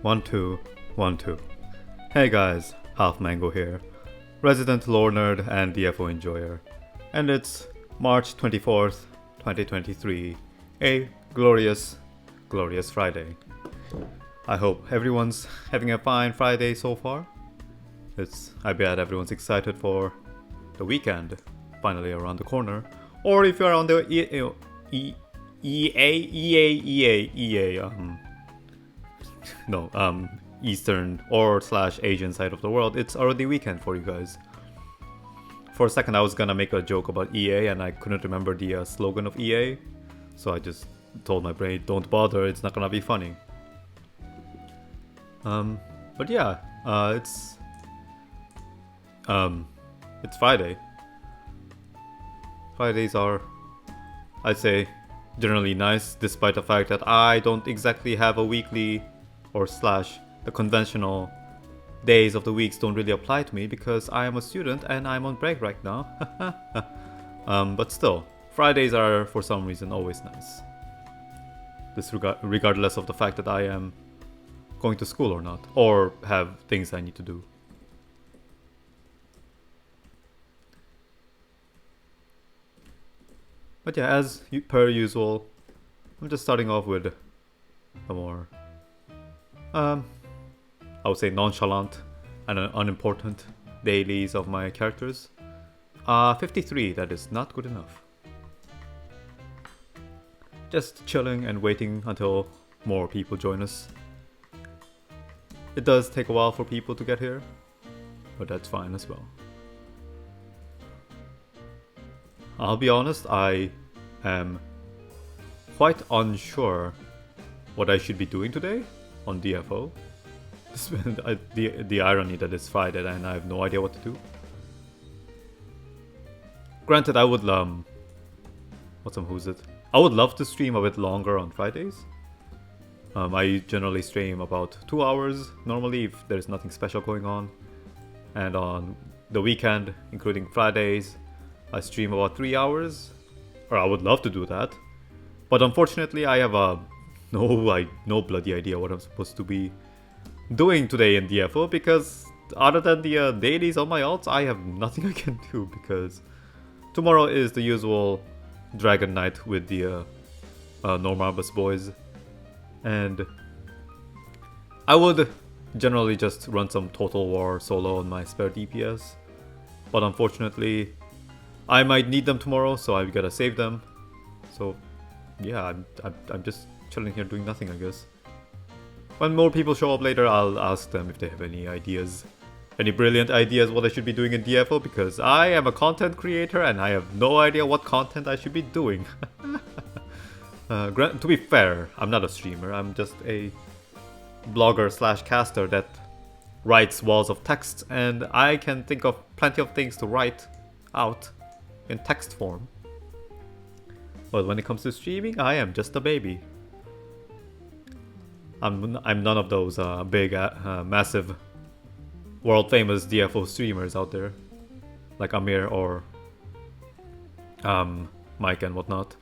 1, 2, 1, 2. Hey guys, halfmango here, resident lore nerd and DFO enjoyer, and it's March 24th, 2023, a glorious, glorious Friday. I hope everyone's having a fine Friday so far. I bet everyone's excited for the weekend, finally around the corner. Or if you're on the Eastern or / Asian side of the world, it's already weekend for you guys. For a second I was gonna make a joke about EA and I couldn't remember the slogan of EA, so I just told my brain, don't bother, it's not gonna be funny. But yeah, it's Friday. Fridays are, I'd say, generally nice, despite the fact that I don't exactly have a weekly or / the conventional days of the weeks don't really apply to me because I am a student and I'm on break right now. But still, Fridays are for some reason always nice. Regardless of the fact that I am going to school or not, or have things I need to do. But yeah, as per usual, I'm just starting off with the more, I would say nonchalant and unimportant dailies of my characters. 53, that is not good enough. Just chilling and waiting until more people join us. It does take a while for people to get here, but that's fine as well. I'll be honest, I am quite unsure what I should be doing today on DFO. The irony that it's Friday and I have no idea what to do. Granted, I would who's it? I would love to stream a bit longer on Fridays. I generally stream about 2 hours normally if there's nothing special going on. And on the weekend, including Fridays, I stream about 3 hours. Or I would love to do that. But unfortunately, I have no bloody idea what I'm supposed to be doing today in DFO, because other than the dailies on my alts, I have nothing I can do, because tomorrow is the usual Dragon Night with the Normarbus boys. And I would generally just run some Total War solo on my spare DPS. But unfortunately, I might need them tomorrow, so I've gotta save them. So yeah, I'm just chilling here doing nothing, I guess. When more people show up later, I'll ask them if they have any ideas. Any brilliant ideas what I should be doing in DFO, because I am a content creator and I have no idea what content I should be doing. To be fair, I'm not a streamer, I'm just a blogger slash caster that writes walls of text, and I can think of plenty of things to write out in text form. But when it comes to streaming, I am just a baby. I'm none of those big, massive, world-famous DFO streamers out there, like Amir or Mike and whatnot.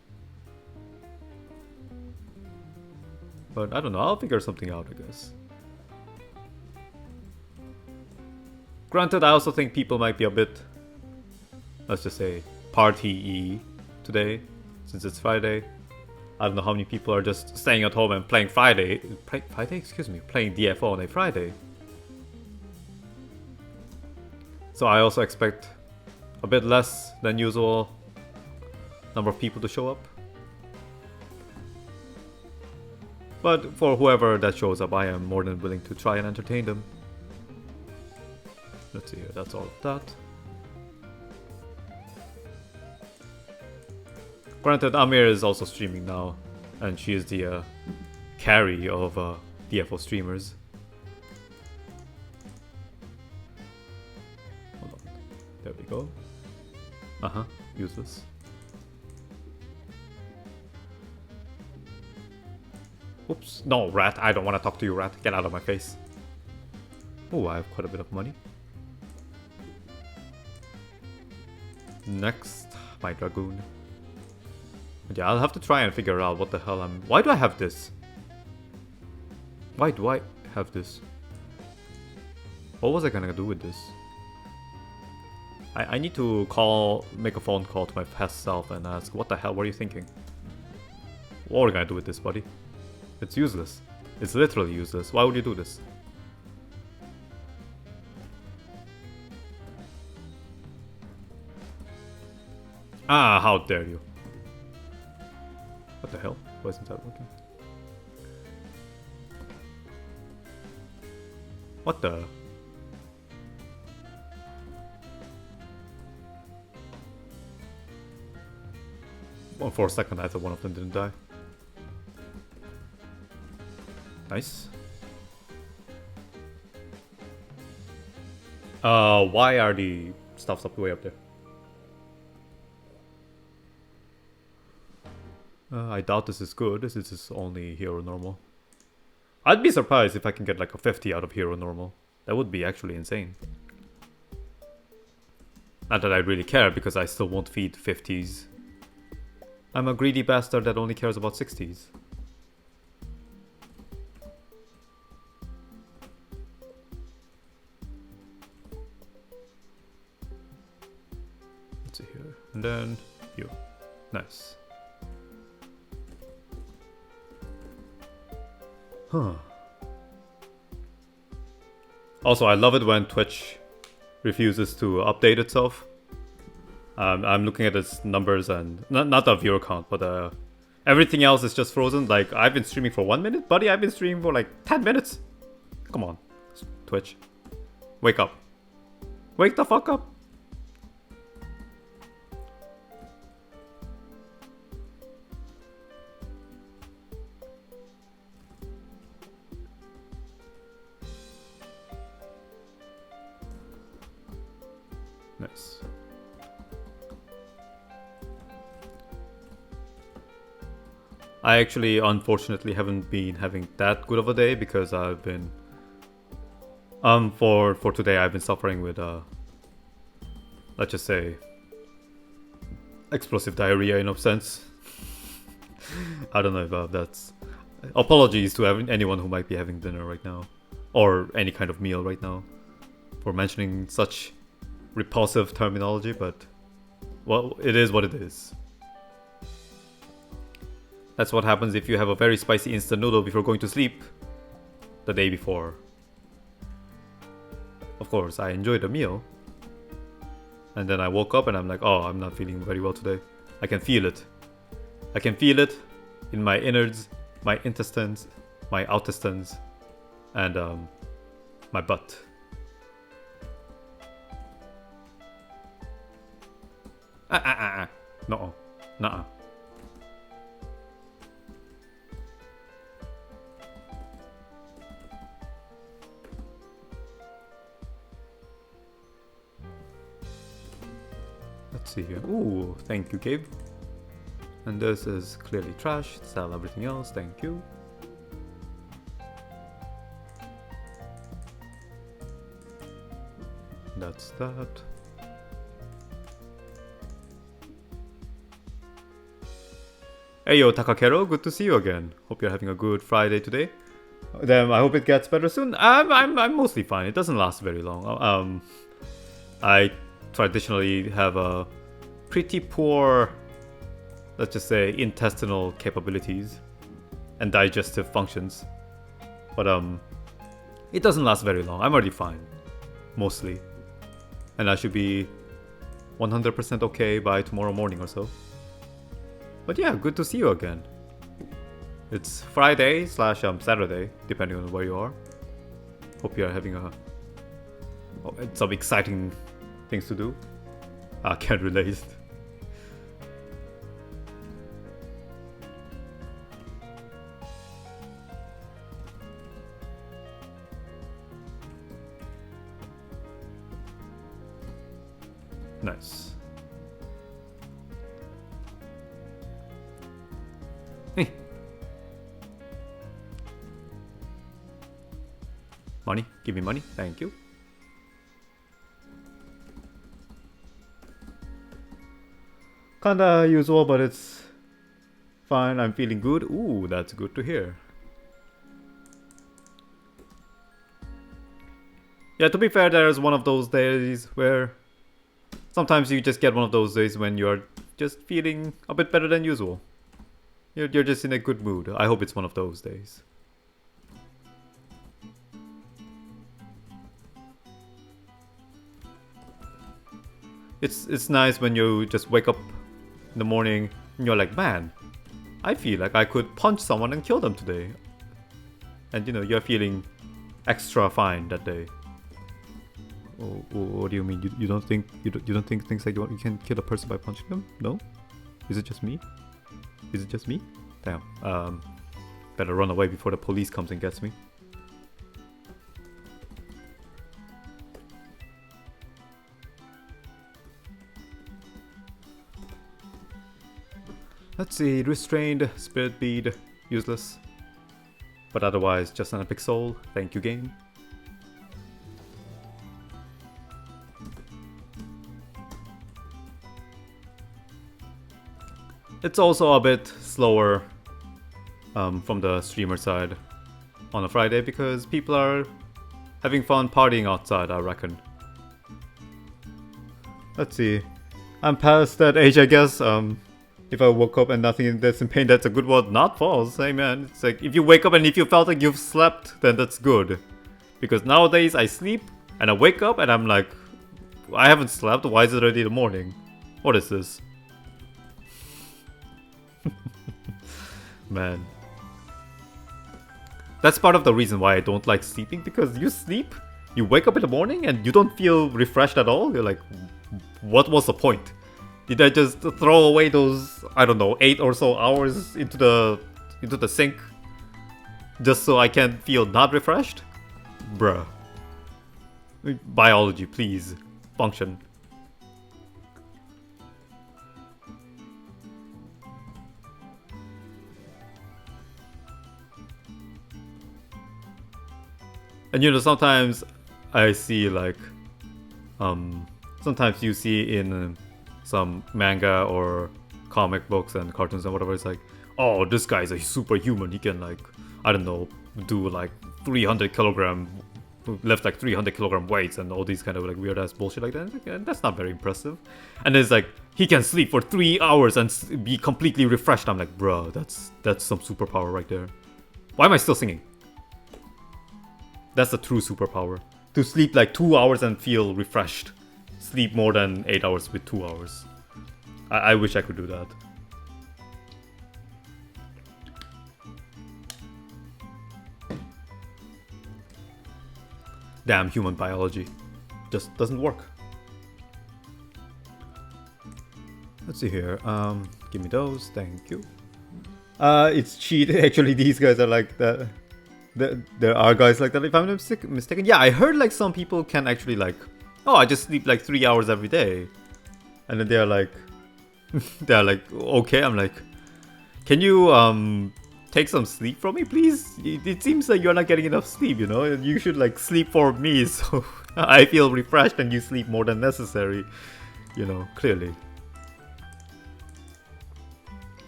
But I don't know, I'll figure something out, I guess. Granted, I also think people might be a bit, let's just say, party-y today, since it's Friday. I don't know how many people are just staying at home and playing playing DFO on a Friday. So I also expect a bit less than usual number of people to show up. But for whoever that shows up, I am more than willing to try and entertain them. Let's see here, that's all of that. Granted, Amir is also streaming now, and she is the carry of DFO streamers. Hold on, there we go. Useless. Oops, no, rat, I don't want to talk to you, rat. Get out of my face. Oh, I have quite a bit of money. Next, my Dragoon. Yeah, I'll have to try and figure out what the hell I'm... Why do I have this? Why do I have this? What was I gonna do with this? I need to make a phone call to my past self and ask, what the hell were you thinking? What are we gonna do with this, buddy? It's useless. It's literally useless. Why would you do this? Ah, how dare you. What the hell? Why isn't that working? What the? Well, for a second I thought one of them didn't die. Nice. Why are the stuffs up way up there? I doubt this is good. This is only hero normal. I'd be surprised if I can get like a 50 out of hero normal. That would be actually insane. Not that I really care, because I still won't feed 50s. I'm a greedy bastard that only cares about 60s. Let's see here. And then you. Nice. Huh. Also, I love it when Twitch refuses to update itself. I'm looking at its numbers and not the viewer count, but everything else is just frozen. Like, I've been streaming for 1 minute, buddy. I've been streaming for like 10 minutes. Come on, Twitch, wake up, wake the fuck up. Nice. I actually, unfortunately, haven't been having that good of a day because I've been, for today, I've been suffering with, let's just say, explosive diarrhea in a sense. I don't know if that's... Apologies to anyone who might be having dinner right now, or any kind of meal right now, for mentioning such repulsive terminology, but, well, it is what it is. That's what happens if you have a very spicy instant noodle before going to sleep the day before. Of course, I enjoyed the meal. And then I woke up and I'm like, oh, I'm not feeling very well today. I can feel it. I can feel it in my innards, my intestines, my outestines, and my butt. No, nuh-uh. Let's see here. Ooh, thank you, Gabe. And this is clearly trash. Sell everything else, thank you. That's that. Hey yo, Takakero, good to see you again. Hope you're having a good Friday today. Then I hope it gets better soon. I'm mostly fine. It doesn't last very long. I traditionally have a pretty poor, let's just say, intestinal capabilities and digestive functions. But it doesn't last very long. I'm already fine, mostly. And I should be 100% okay by tomorrow morning or so. But yeah, good to see you again. It's Friday / Saturday, depending on where you are. Hope you're having some exciting things to do. I can't relate. Nice. Hey. Money? Give me money. Thank you. Kinda usual, but it's fine. I'm feeling good. Ooh, that's good to hear. Yeah, to be fair, there's one of those days where sometimes you just get one of those days when you're just feeling a bit better than usual. You're just in a good mood. I hope it's one of those days. It's nice when you just wake up in the morning and you're like, man, I feel like I could punch someone and kill them today. And you know, you're feeling extra fine that day. Oh, what do you mean? You don't think things like you can kill a person by punching them? No? Is it just me? Is it just me? Damn. Better run away before the police comes and gets me. Let's see, restrained, spirit bead, useless. But otherwise, just an epic soul. Thank you, game. It's also a bit slower from the streamer side on a Friday because people are having fun partying outside, I reckon. Let's see. I'm past that age, I guess. If I woke up and nothing that's in pain, that's a good one. Not false. Hey man, it's like if you wake up and if you felt like you've slept, then that's good. Because nowadays I sleep and I wake up and I'm like, I haven't slept. Why is it already the morning? What is this? Man. That's part of the reason why I don't like sleeping, because you sleep, you wake up in the morning and you don't feel refreshed at all. You're like, what was the point? Did I just throw away those, I don't know, 8 or so hours into the sink just so I can feel not refreshed? Bruh. Biology, please. Function. And you know, sometimes I see like, sometimes you see in some manga or comic books and cartoons and whatever, it's like, oh, this guy's a superhuman. He can like, I don't know, do like 300 kilogram, lift like 300 kilogram weights and all these kind of like weird ass bullshit like that. And that's not very impressive. And it's like, he can sleep for 3 hours and be completely refreshed. I'm like, bro, that's some superpower right there. Why am I still singing? That's the true superpower. To sleep like 2 hours and feel refreshed. Sleep more than 8 hours with 2 hours. I wish I could do that. Damn, human biology just doesn't work. Let's see here. Give me those, thank you. It's cheat. Actually, these guys are like that. There are guys like that, if I'm not mistaken. Yeah, I heard like some people can actually like, oh, I just sleep like 3 hours every day, and then they're like, okay. I'm like, can you take some sleep from me, please? It seems like you're not getting enough sleep, you know. You should like sleep for me, so I feel refreshed, and you sleep more than necessary, you know. Clearly,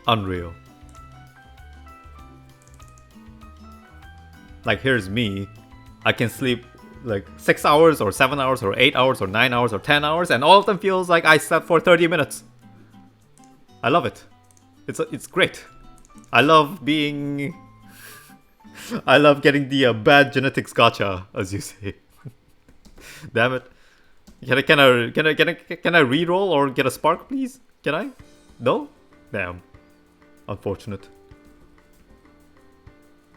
unreal. Like, here's me. I can sleep like 6 hours or 7 hours or 8 hours or 9 hours or 10 hours, and all of them feels like I slept for 30 minutes. I love it. It's great. I love being... I love getting the bad genetics gotcha, as you say. Damn it. Can I re-roll or get a spark, please? Can I? No? Damn. Unfortunate.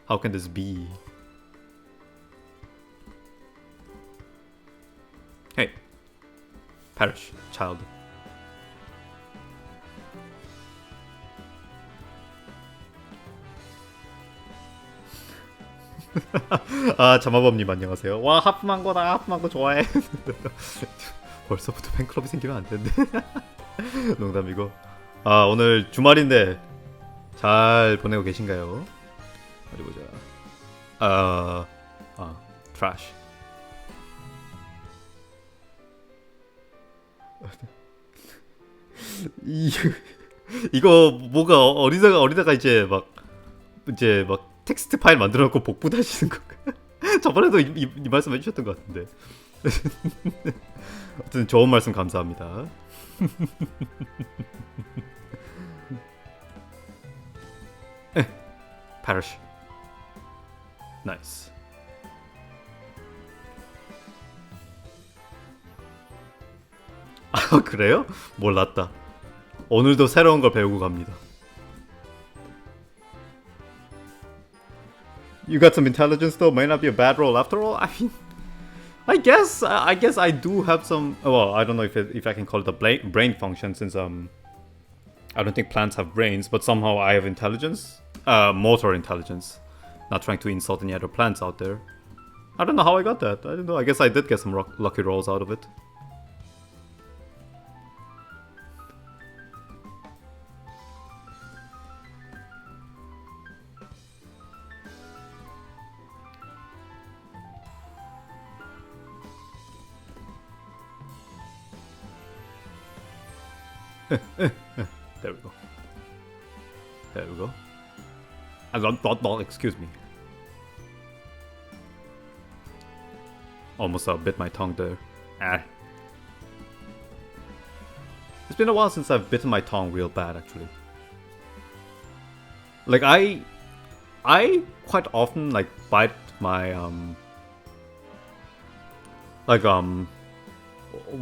How can this be? Hey, perish, child. 아, 자마범님 안녕하세요. 와, 하프망고다. 하프망고 좋아해. 벌써부터 팬클럽이 생기면 안 되는데. 농담이고. 아, 오늘 주말인데 잘 보내고 계신가요? 어디 보자. 트래쉬. 이거 뭐가 어디다가 이제 막 텍스트 파일 만들어놓고 복붙하시는 건가? 저번에도 이 말씀 해주셨던 것 같은데. 아무튼 좋은 말씀 감사합니다. Parish. 나이스. 아, 그래요? 몰랐다. 오늘도 새로운 걸 배우고 갑니다. You got some intelligence though. Might not be a bad roll after all. I mean, I guess I do have some. Well, I don't know if I can call it a brain function, since I don't think plants have brains, but somehow I have intelligence, motor intelligence. Not trying to insult any other plants out there. I don't know how I got that. I don't know. I guess I did get some lucky rolls out of it. There we go. There we go. Excuse me. Almost bit my tongue there. Ah. It's been a while since I've bitten my tongue real bad, actually. Like I quite often like bite my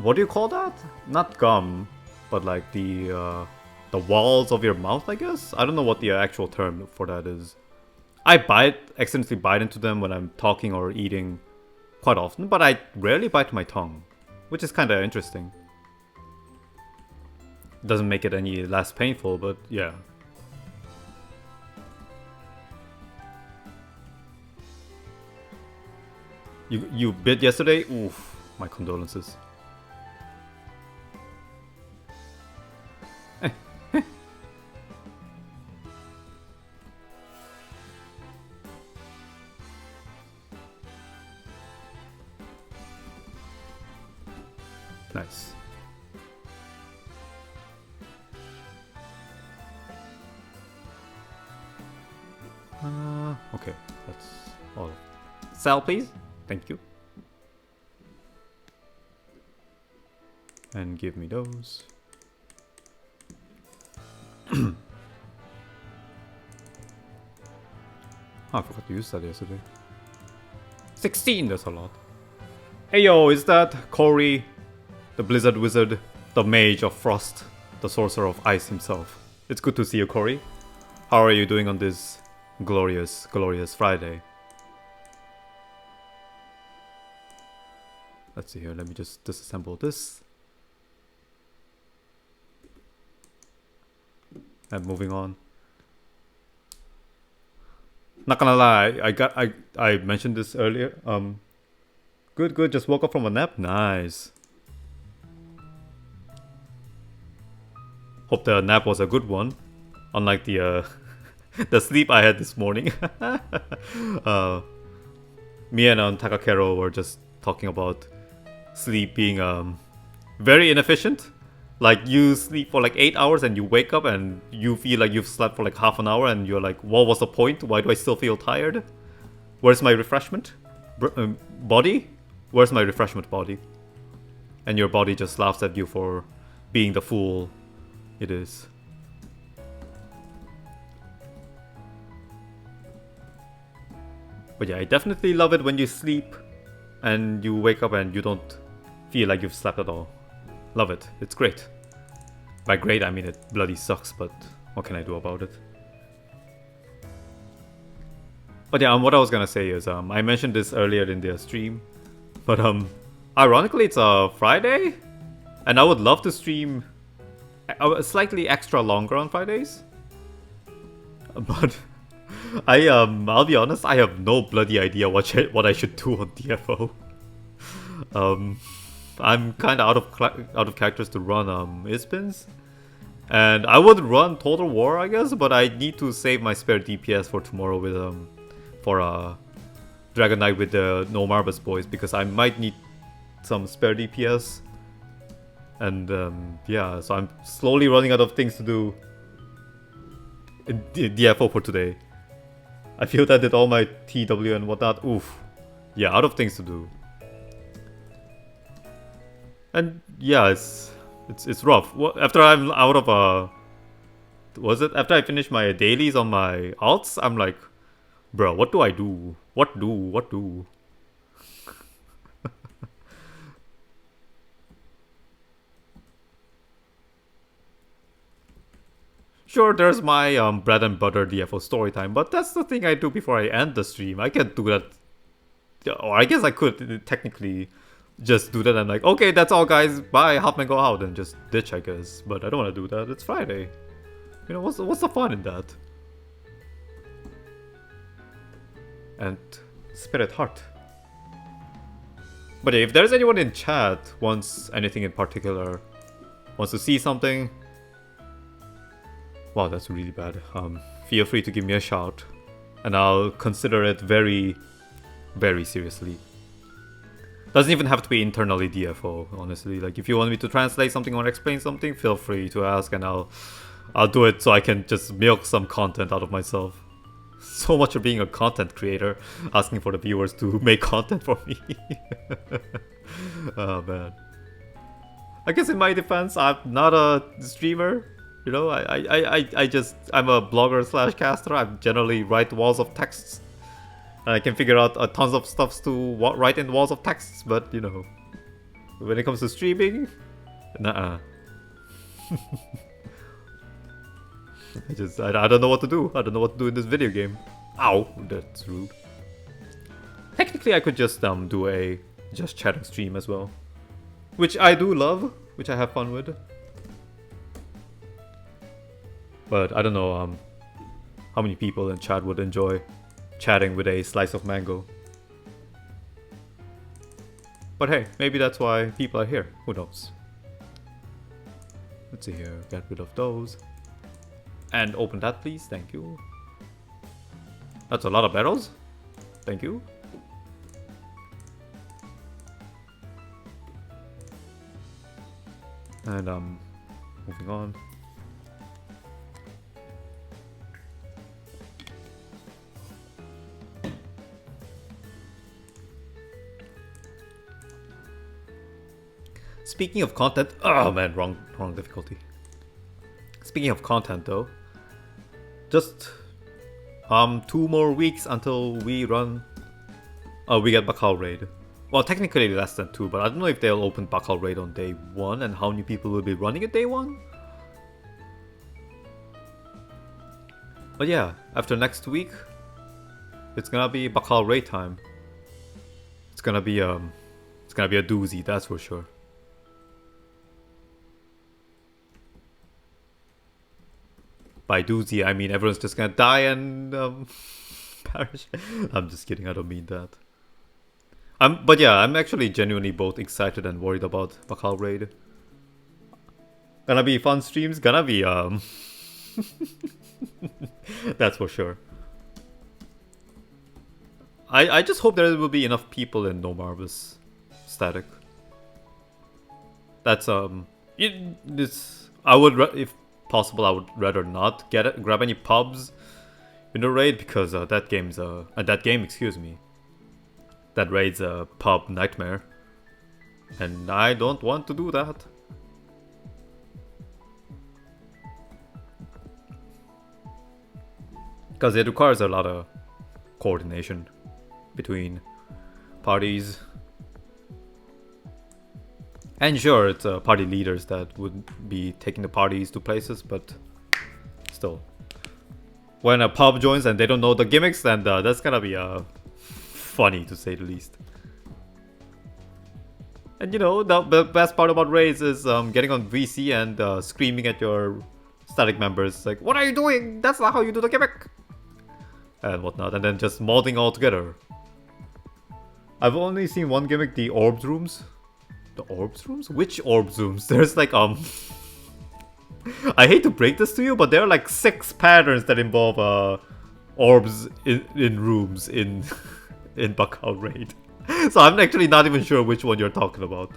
what do you call that? Not gum, but like the walls of your mouth, I guess? I don't know what the actual term for that is. I accidentally bite into them when I'm talking or eating quite often, but I rarely bite my tongue, which is kind of interesting. Doesn't make it any less painful, but yeah. You bit yesterday? Oof, my condolences. Nice. Okay, that's all. Sell, please. Thank you. And give me those. Oh, I forgot to use that yesterday. 16, that's a lot. Hey yo, is that Corey, the Blizzard Wizard, the Mage of Frost, the Sorcerer of Ice himself? It's good to see you, Corey. How are you doing on this glorious, glorious Friday? Let's see here, let me just disassemble this. And moving on. Not gonna lie, I mentioned this earlier. Good, just woke up from a nap. Nice. Hope the nap was a good one. Unlike the the sleep I had this morning. Me and Takakero were just talking about sleep being very inefficient. Like, you sleep for like 8 hours and you wake up and you feel like you've slept for like half an hour and you're like, what was the point? Why do I still feel tired? Where's my refreshment? Body? Where's my refreshment, body? And your body just laughs at you for being the fool it is. But yeah, I definitely love it when you sleep and you wake up and you don't feel like you've slept at all. Love it. It's great. By great, I mean it bloody sucks, but what can I do about it? But yeah, what I was gonna say is, I mentioned this earlier in the stream, but ironically, it's a Friday, and I would love to stream slightly extra longer on Fridays. But I'll be honest, I have no bloody idea what I should do on DFO. I'm kind of out of characters to run Ispins, and I would run Total War, I guess, but I need to save my spare DPS for tomorrow with for Dragon Knight with the No Marbus boys, because I might need some spare DPS, and yeah, so I'm slowly running out of things to do in DFO for today. I feel that did all my TW and whatnot. Oof, yeah, out of things to do. And yeah, it's rough. After I'm out of after I finish my dailies on my alts, I'm like, bro, what do I do? What do? Sure, there's my bread and butter DFO story time, but that's the thing I do before I end the stream. I can't do that. Or I guess I could technically just do that and like, okay, that's all guys, bye, halfmango out, and just ditch, I guess. But I don't want to do that. It's Friday. You know, what's the fun in that? And Spirit Heart. But if there's anyone in chat wants anything in particular, wants to see something, wow, that's really bad. Feel free to give me a shout, and I'll consider it very, very seriously. Doesn't even have to be internally DFO, honestly. Like, if you want me to translate something or explain something, feel free to ask, and I'll do it so I can just milk some content out of myself. So much of being a content creator, asking for the viewers to make content for me. Oh man. I guess in my defense, I'm not a streamer. You know, I'm a blogger slash caster. I generally write walls of texts. And I can figure out tons of stuff to write in walls of texts, but you know, when it comes to streaming, nah. I don't know what to do. I don't know what to do in this video game. Ow, that's rude. Technically, I could just do a just chatting stream as well, which I do love, which I have fun with. But I don't know how many people in chat would enjoy chatting with a slice of mango. But hey, maybe that's why people are here. Who knows? Let's see here. Get rid of those. And open that, please. Thank you. That's a lot of barrels. Thank you. And moving on. Speaking of content, oh man, wrong difficulty. Speaking of content though, just 2 more weeks until we get Bakal Raid. Well, technically less than 2, but I don't know if they'll open Bakal Raid on day 1 and how many people will be running it day 1. But yeah, after next week, it's gonna be Bakal Raid time. It's gonna be a doozy, that's for sure. By doozy, I mean everyone's just gonna die and perish. I'm just kidding, I don't mean that. But yeah, I'm actually genuinely both excited and worried about Bakal Raid. Gonna be fun streams, gonna be that's for sure. I just hope there will be enough people in No Marvis static. That's if possible, I would rather not grab any pubs in the raid because that raid's a pub nightmare, and I don't want to do that. Because it requires a lot of coordination between parties. And sure, it's party leaders that would be taking the parties to places, but still. When a pub joins and they don't know the gimmicks, then that's gonna be funny to say the least. And you know, the best part about raids is getting on VC and screaming at your static members like, "What are you doing? That's not how you do the gimmick!" And whatnot, and then just modding all together. I've only seen one gimmick, the orbs rooms. The orbs rooms? Which orbs rooms? There's like I hate to break this to you, but there are like 6 patterns that involve orbs in rooms in Bakal Raid. So I'm actually not even sure which one you're talking about.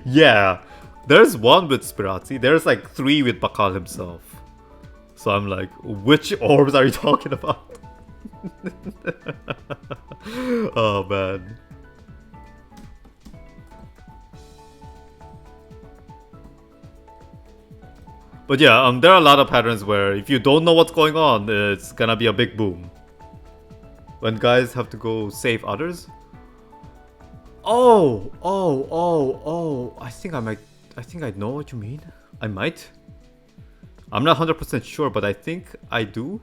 Yeah, there's one with Spirazzi. There's like 3 with Bakal himself. So I'm like, which orbs are you talking about? Oh man. But yeah, there are a lot of patterns where if you don't know what's going on, it's gonna be a big boom. When guys have to go save others. Oh, I think I know what you mean. I might. I'm not 100% sure, but I think I do.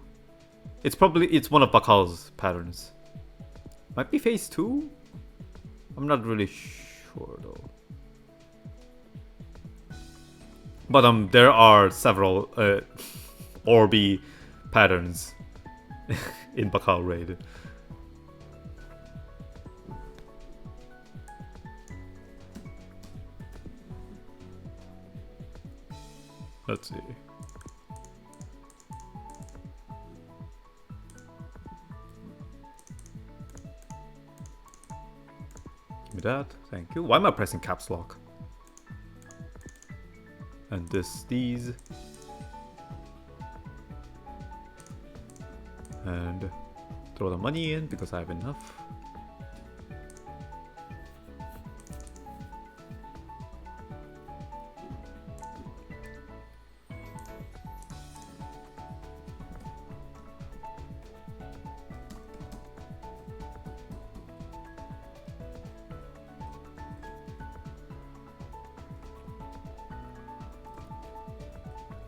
It's one of Bakal's patterns. Might be phase 2? I'm not really sure though. But there are several Orbi patterns in Bakal Raid. Let's see. Give me that, thank you. Why am I pressing caps lock? And these. And throw the money in because I have enough.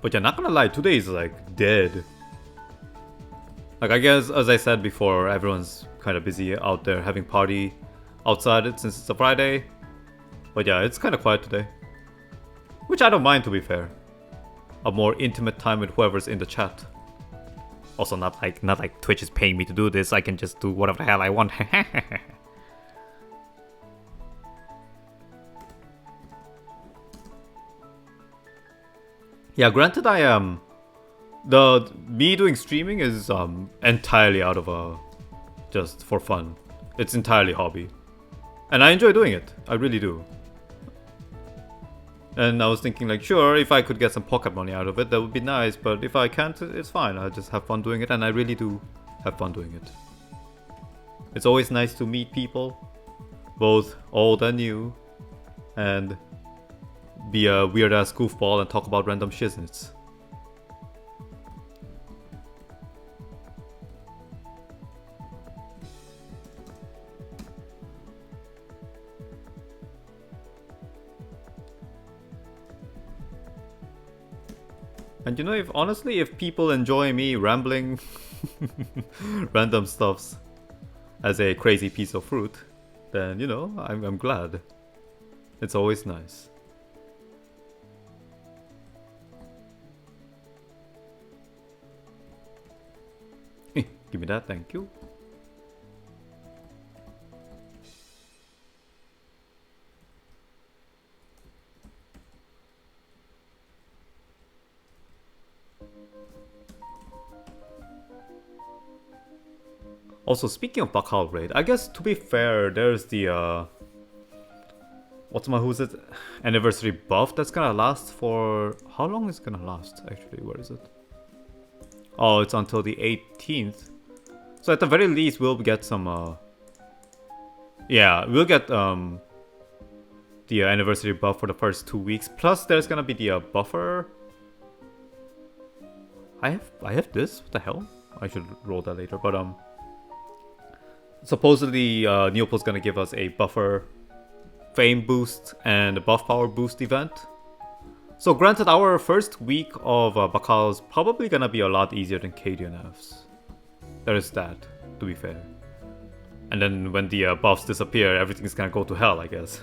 But yeah, not gonna lie, today is like dead. Like I guess, as I said before, everyone's kind of busy out there having party outside it since it's a Friday. But yeah, it's kind of quiet today. Which I don't mind, to be fair. A more intimate time with whoever's in the chat. Also not like Twitch is paying me to do this, I can just do whatever the hell I want. Yeah, granted, I am. Me doing streaming is entirely out of just for fun. It's entirely hobby. And I enjoy doing it. I really do. And I was thinking like, sure, if I could get some pocket money out of it, that would be nice. But if I can't, it's fine. I'll just have fun doing it. And I really do have fun doing it. It's always nice to meet people, both old and new, and be a weird-ass goofball and talk about random shiznits. And you know, if honestly, if people enjoy me rambling random stuffs as a crazy piece of fruit, then you know, I'm glad. It's always nice. Give me that, thank you. Also, speaking of Bakal raid, I guess to be fair, there's the who's it? Anniversary buff that's gonna last for how long is it gonna last? Actually, where is it? Oh, it's until the 18th. So at the very least, we'll get some. Yeah, we'll get the anniversary buff for the first 2 weeks. Plus, there's gonna be the buffer. I have this. What the hell? I should roll that later. But supposedly Neopol's gonna give us a buffer fame boost and a buff power boost event. So granted, our first week of Bakal is probably gonna be a lot easier than KDNF's. There is that, to be fair. And then when the buffs disappear, everything's gonna go to hell, I guess.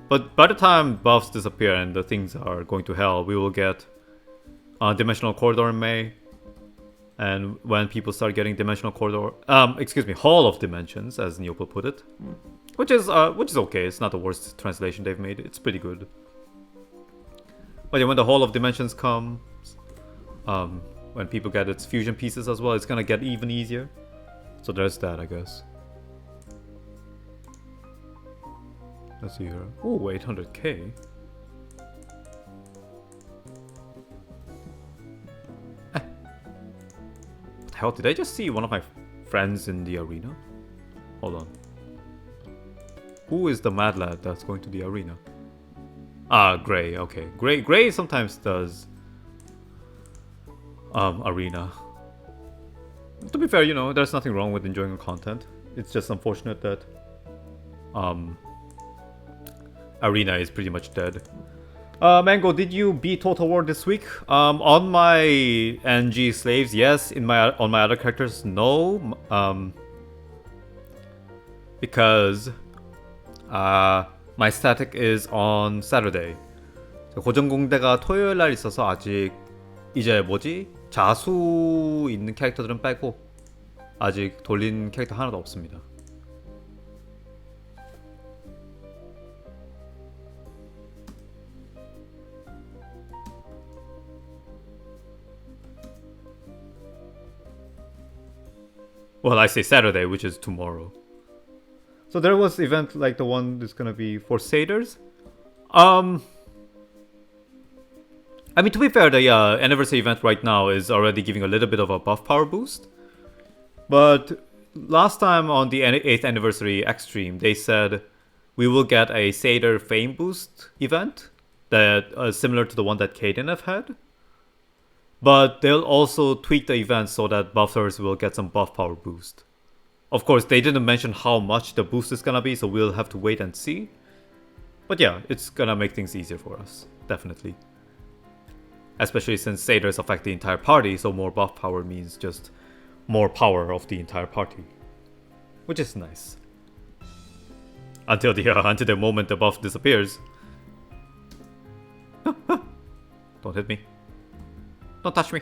But by the time buffs disappear and the things are going to hell, we will get Dimensional Corridor in May. And when people start getting Dimensional Corridor, Hall of Dimensions, as Neopol put it, which is okay. It's not the worst translation they've made. It's pretty good. But yeah, when the Hall of Dimensions comes, when people get its fusion pieces as well, it's gonna get even easier. So there's that, I guess. Let's see here. Oh, 800k. What the hell? Did I just see one of my friends in the arena? Hold on. Who is the mad lad that's going to the arena? Ah, Gray. Okay, Gray sometimes does arena. To be fair, you know, there's nothing wrong with enjoying the content. It's just unfortunate that arena is pretty much dead. Mango, did you beat Total War this week? On my NG slaves, yes. On my other characters, no. Because my static is on Saturday. 고정 공대가 토요일 날 있어서 아직 이제 자수 있는 캐릭터들은 빼고 아직 돌린 캐릭터 하나도 없습니다. Well, I say Saturday, which is tomorrow. So there was event like the one that's gonna be for Satyrs. I mean, to be fair, the anniversary event right now is already giving a little bit of a buff power boost. But last time on the 8th anniversary Extreme, they said we will get a Satyr fame boost event that similar to the one that KDNF had. But they'll also tweak the event so that buffers will get some buff power boost. Of course, they didn't mention how much the boost is gonna be, so we'll have to wait and see. But yeah, it's gonna make things easier for us, definitely. Especially since Satyrs affect the entire party, so more buff power means just more power of the entire party. Which is nice. Until the moment the buff disappears. Don't hit me. Don't touch me.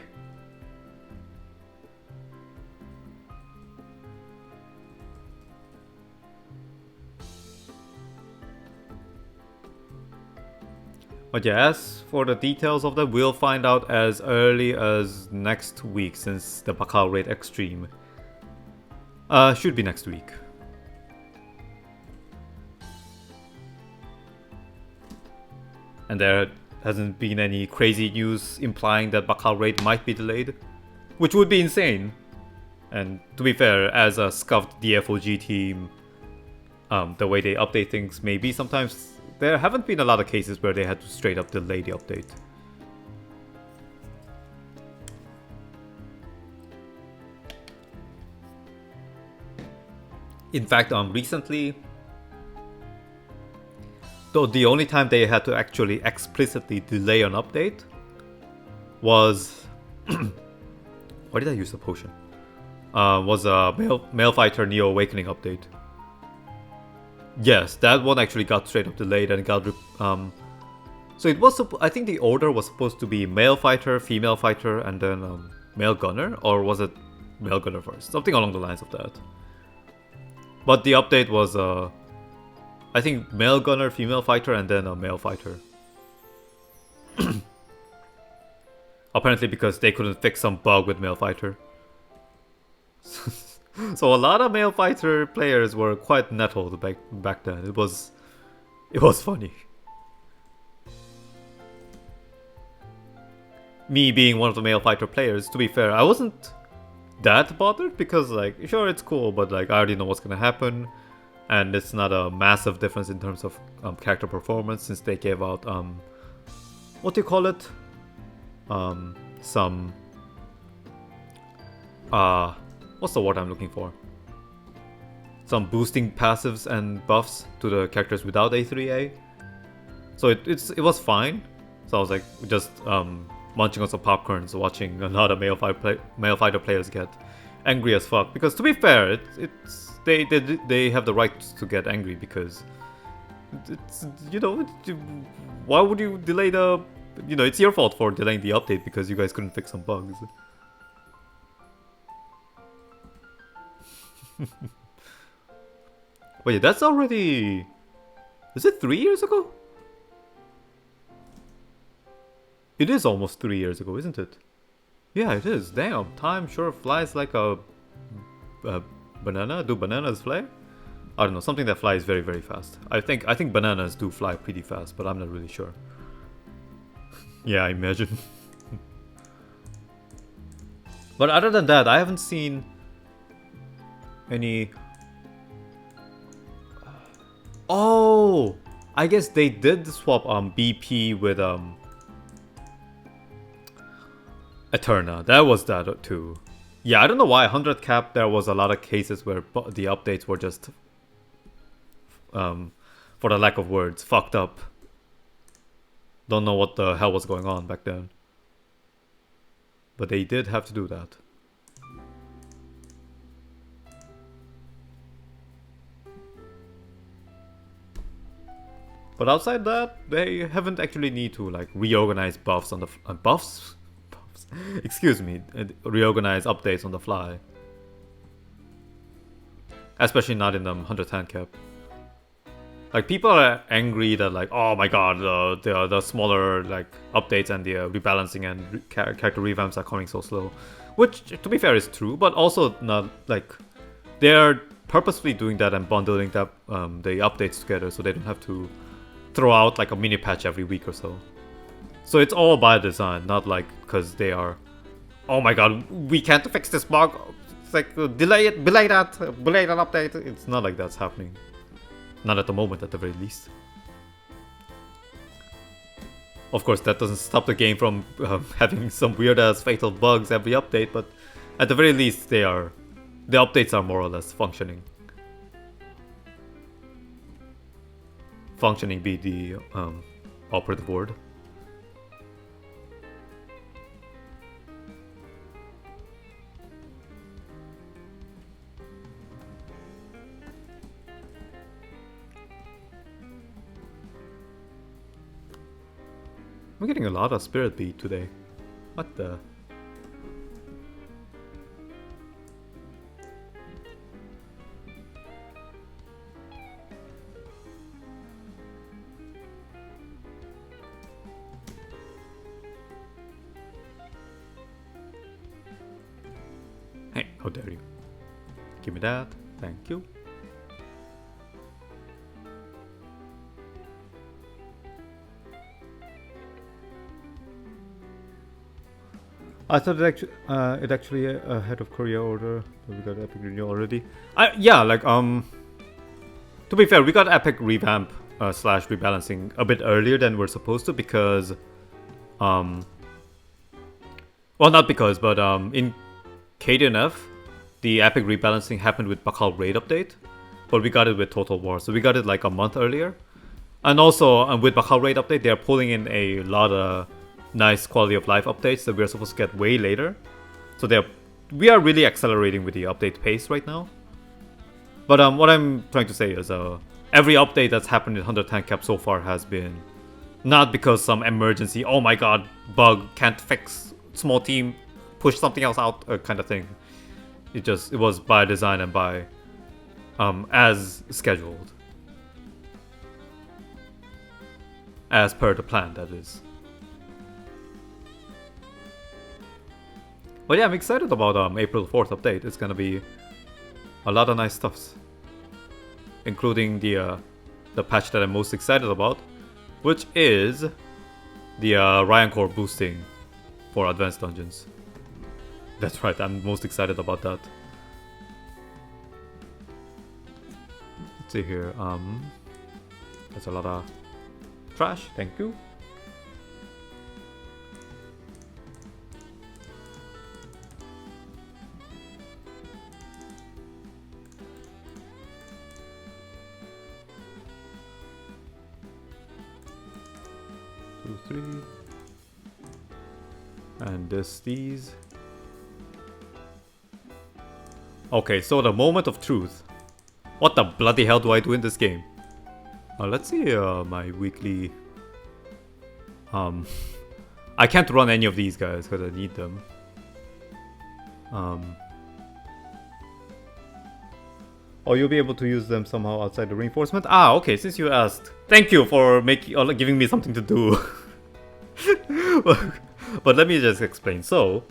But yeah, as for the details of that, we'll find out as early as next week, since the Bakal Raid Extreme should be next week. And there hasn't been any crazy news implying that Bakal Raid might be delayed, which would be insane. And to be fair, as a scuffed DFOG team, the way they update things, maybe sometimes there haven't been a lot of cases where they had to straight up delay the update. In fact, recently, though the only time they had to actually explicitly delay an update was why did I use the potion? Was a male fighter Neo Awakening update. Yes, that one actually got straight up delayed and got so it was I think the order was supposed to be male fighter, female fighter, and then male gunner, or was it male gunner first? Something along the lines of that. But the update was I think male gunner, female fighter, and then a male fighter. Apparently because they couldn't fix some bug with male fighter. So a lot of male fighter players were quite nettled back then. It was funny. Me being one of the male fighter players, to be fair, I wasn't that bothered because, like, sure, it's cool, but like I already know what's gonna happen, and it's not a massive difference in terms of character performance, since they gave out what do you call it? Some what's the word I'm looking for? Some boosting passives and buffs to the characters without A3A. So it was fine. So I was like just munching on some popcorns, watching another male fighter players get angry as fuck. Because to be fair, they have the right to get angry, because it's, you know, why would you delay the, you know, it's your fault for delaying the update because you guys couldn't fix some bugs. Wait, that's already... Is it 3 years ago? It is almost 3 years ago, isn't it? Yeah, it is. Damn, time sure flies like a banana. Do bananas fly? I don't know, something that flies very, very fast. I think bananas do fly pretty fast, but I'm not really sure. Yeah, I imagine. But other than that, I haven't seen any... Oh! I guess they did swap BP with Eterna. That was that too. Yeah, I don't know why 100 cap there was a lot of cases where the updates were just for the lack of words, fucked up. Don't know what the hell was going on back then. But they did have to do that. But outside that, they haven't actually need to like reorganize buffs on the buffs. Excuse me, reorganize updates on the fly. Especially not in the 100 hand cap. Like, people are angry that like, oh my god, the smaller like updates and the rebalancing and character revamps are coming so slow. Which, to be fair, is true, but also not like they're purposefully doing that and bundling that the updates together so they don't have to throw out like a mini patch every week or so. So it's all by design, not like because they are, oh my god, we can't fix this bug. It's like delay that update. It's not like that's happening. Not at the moment, at the very least. Of course, that doesn't stop the game from having some weird-ass fatal bugs every update, but at the very least, the updates are more or less functioning. Functioning be the operative word. I'm getting a lot of spirit bead today. What the? How dare you? Give me that. Thank you. I thought it actually ahead of Korea order. We got Epic Renewal already. Yeah, like to be fair, we got Epic revamp slash rebalancing a bit earlier than we're supposed to because well, not because, but in KDNF, the Epic rebalancing happened with Bakal Raid update, but we got it with Total War, so we got it like a month earlier. And also with Bakal Raid update, they are pulling in a lot of nice quality of life updates that we're supposed to get way later. So we are really accelerating with the update pace right now. But what I'm trying to say is every update that's happened in 100 tank cap so far has been not because some emergency, oh my god, bug, can't fix, small team, push something else out kind of thing. It was by design and by as scheduled. As per the plan, that is. But yeah, I'm excited about April 4th update. It's gonna be a lot of nice stuffs, including the patch that I'm most excited about, which is the Ryan Core boosting for Advanced Dungeons. That's right, I'm most excited about that. Let's see here. There's a lot of trash. Thank you. Three, and these. Okay, so the moment of truth. What the bloody hell do I do in this game? Let's see my weekly. I can't run any of these guys because I need them. Oh, you'll be able to use them somehow outside the reinforcement? Ah, okay, since you asked. Thank you for giving me something to do. But let me just explain. So,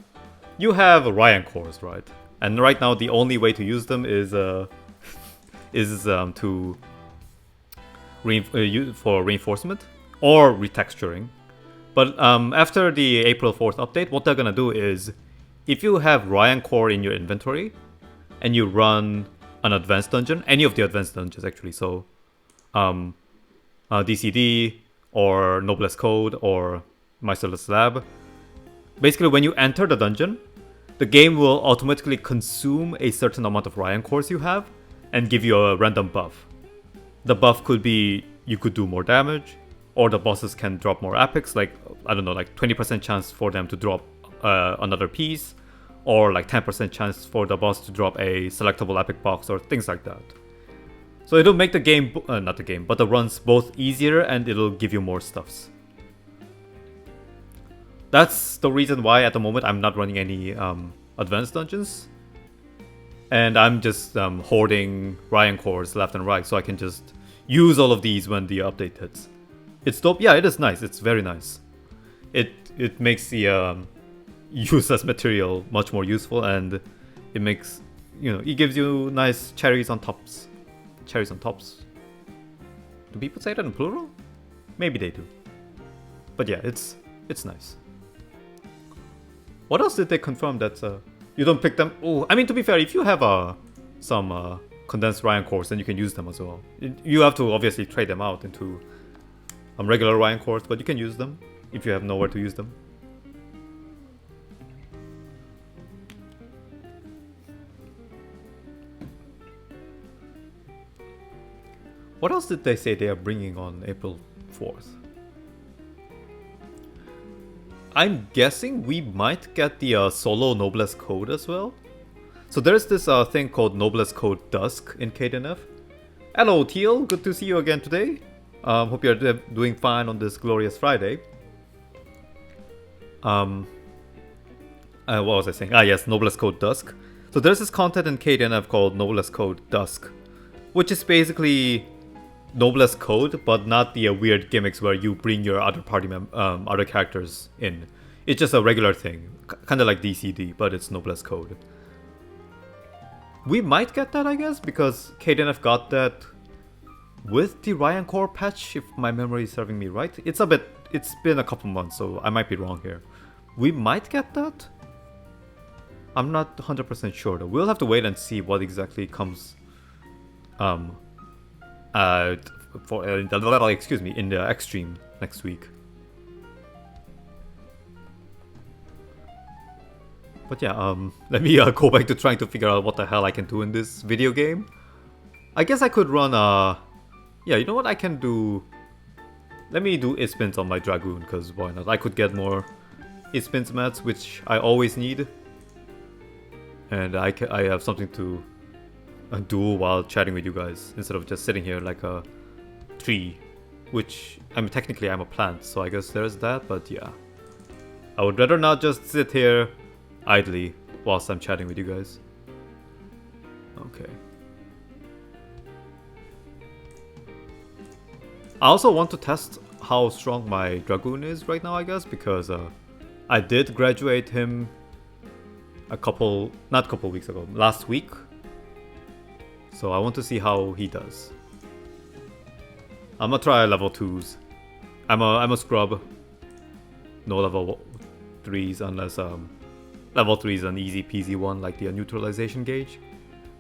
you have Ryan cores, right? And right now the only way to use them is for reinforcement or retexturing. But after the April 4th update, what they're gonna do is, if you have Ryan core in your inventory and you run an advanced dungeon, any of the advanced dungeons actually, so DCD or Noblesse Code or Meisterless Lab, basically when you enter the dungeon, the game will automatically consume a certain amount of Ryan cores you have and give you a random buff. The buff could be you could do more damage, or the bosses can drop more epics, like, I don't know, like 20% chance for them to drop another piece, or like 10% chance for the boss to drop a selectable epic box, or things like that. So it'll make the game, not the game, but the runs both easier, and it'll give you more stuffs. That's the reason why at the moment I'm not running any advanced dungeons. And I'm just hoarding Ryan cores left and right, so I can just use all of these when the update hits. It's dope. Yeah, it is nice. It's very nice. It makes the useless material much more useful, and it makes, it gives you nice cherries on tops. Cherries on tops. Do people say that in plural? Maybe they do. But yeah, it's nice. What else did they confirm that you don't pick them? Oh, I mean, to be fair, if you have some condensed Ryan cores, then you can use them as well. You have to obviously trade them out into regular Ryan cores, but you can use them if you have nowhere to use them. What else did they say they are bringing on April 4th? I'm guessing we might get the solo Noblesse Code as well. So there's this thing called Noblesse Code Dusk in KDNF. Hello Teal, good to see you again today. Hope you're doing fine on this glorious Friday. What was I saying? Ah yes, Noblesse Code Dusk. So there's this content in KDNF called Noblesse Code Dusk, which is basically Noblesse Code, but not the weird gimmicks where you bring your other party other characters in. It's just a regular thing, kind of like DCD, but it's Noblesse Code. We might get that, I guess, because KDNF got that with the Ryan Core patch, if my memory is serving me right. It's been a couple months, so I might be wrong here. We might get that? I'm not 100% sure though. We'll have to wait and see what exactly comes in the Extreme next week. But yeah, let me go back to trying to figure out what the hell I can do in this video game. I guess I could run yeah, you know what I can do? Let me do Ispins on my Dragoon, because why not? I could get more Ispins mats, which I always need. And I have something to do while chatting with you guys, instead of just sitting here like a tree. Which, I mean, technically I'm a plant, so I guess there's that, but yeah. I would rather not just sit here idly whilst I'm chatting with you guys. Okay. I also want to test how strong my Dragoon is right now, I guess, because I did graduate him not a couple weeks ago, last week. So I want to see how he does. I'm gonna try level 2s. I'm a scrub. No level 3s unless level 3 is an easy peasy one like the neutralization gauge.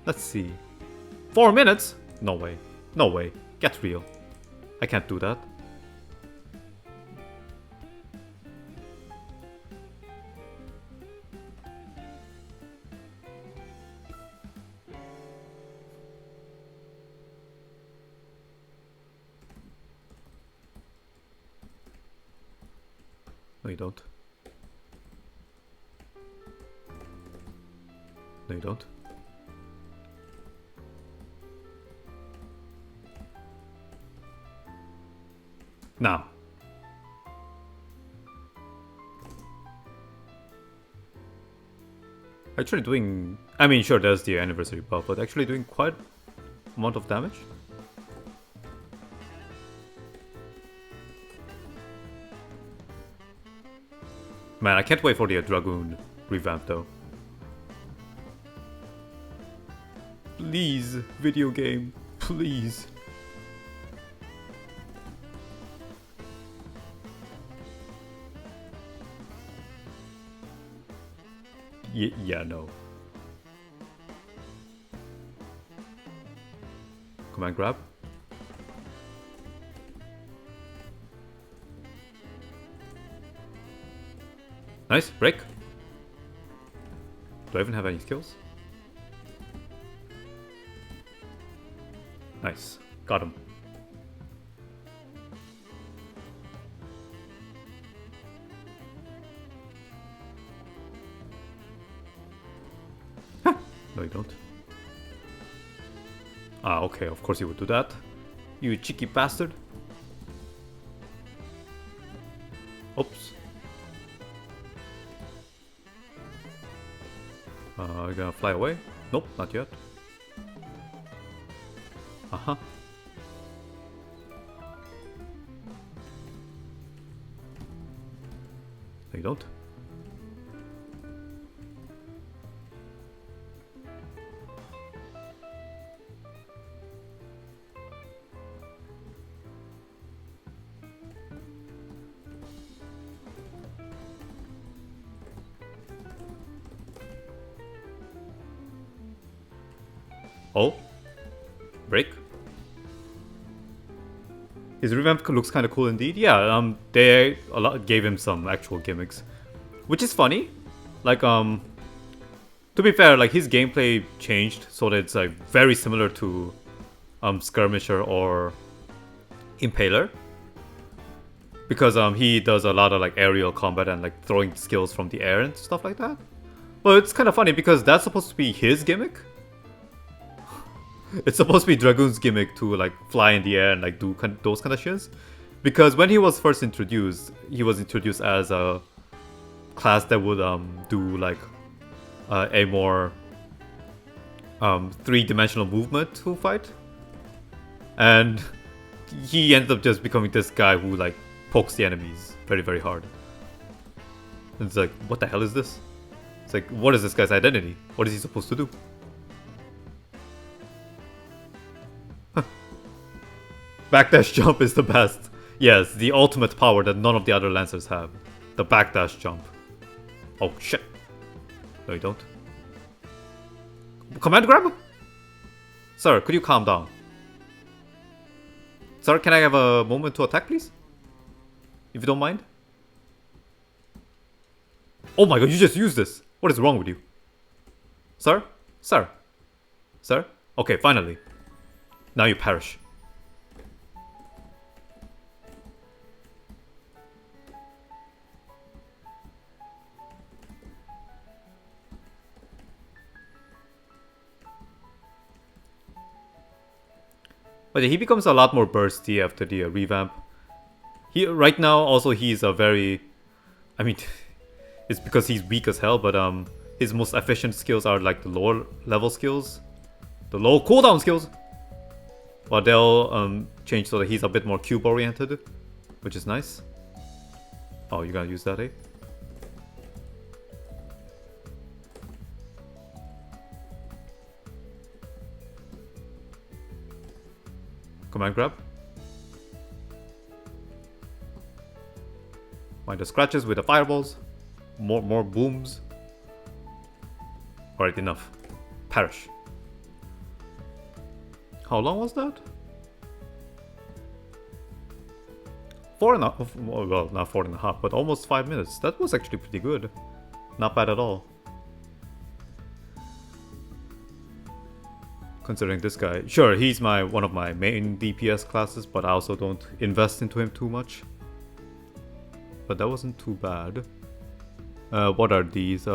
Let's see. 4 minutes? No way. No way. Get real. I can't do that. No, you don't. No, you don't. Now. Actually doing... I mean, sure, there's the anniversary buff, but actually doing quite a amount of damage. Man, I can't wait for the Dragoon revamp though. Please, video game, please. Yeah, no. Command grab. Nice, break. Do I even have any skills? Nice, got him. No, you don't. Ah, okay, of course you would do that. You cheeky bastard. Oops. Are you gonna fly away? Nope, not yet. Uh-huh. No, you don't. Oh, break. His revamp looks kind of cool indeed. Yeah, they gave him some actual gimmicks, which is funny. Like, to be fair, like his gameplay changed so that it's like very similar to Skirmisher or Impaler, because he does a lot of like aerial combat and like throwing skills from the air and stuff like that. Well, it's kind of funny because that's supposed to be his gimmick. It's supposed to be Dragoon's gimmick to like fly in the air and like do those kind of shits. Because when he was first introduced, he was introduced as a class that would do like a more three-dimensional movement to fight. And he ended up just becoming this guy who like pokes the enemies very, very hard. And it's like, what the hell is this? It's like, what is this guy's identity? What is he supposed to do? Backdash jump is the best. Yes, the ultimate power that none of the other Lancers have. The backdash jump. Oh shit. No, you don't. Command grab? Sir, could you calm down? Sir, can I have a moment to attack, please? If you don't mind. Oh my god, you just used this. What is wrong with you? Sir? Sir? Sir? Okay, finally. Now you perish. But he becomes a lot more bursty after the revamp. Right now, also he's a very... I mean, it's because he's weak as hell, but his most efficient skills are like the lower level skills. The low cooldown skills! But they'll change so that he's a bit more cube oriented, which is nice. Oh, you're gonna use that, eh? Command grab. Mind the scratches with the fireballs. More booms. Alright, enough. Perish. How long was that? 4.5. Well, not 4.5, but almost 5 minutes. That was actually pretty good. Not bad at all. Considering this guy. Sure, he's one of my main DPS classes, but I also don't invest into him too much. But that wasn't too bad. What are these?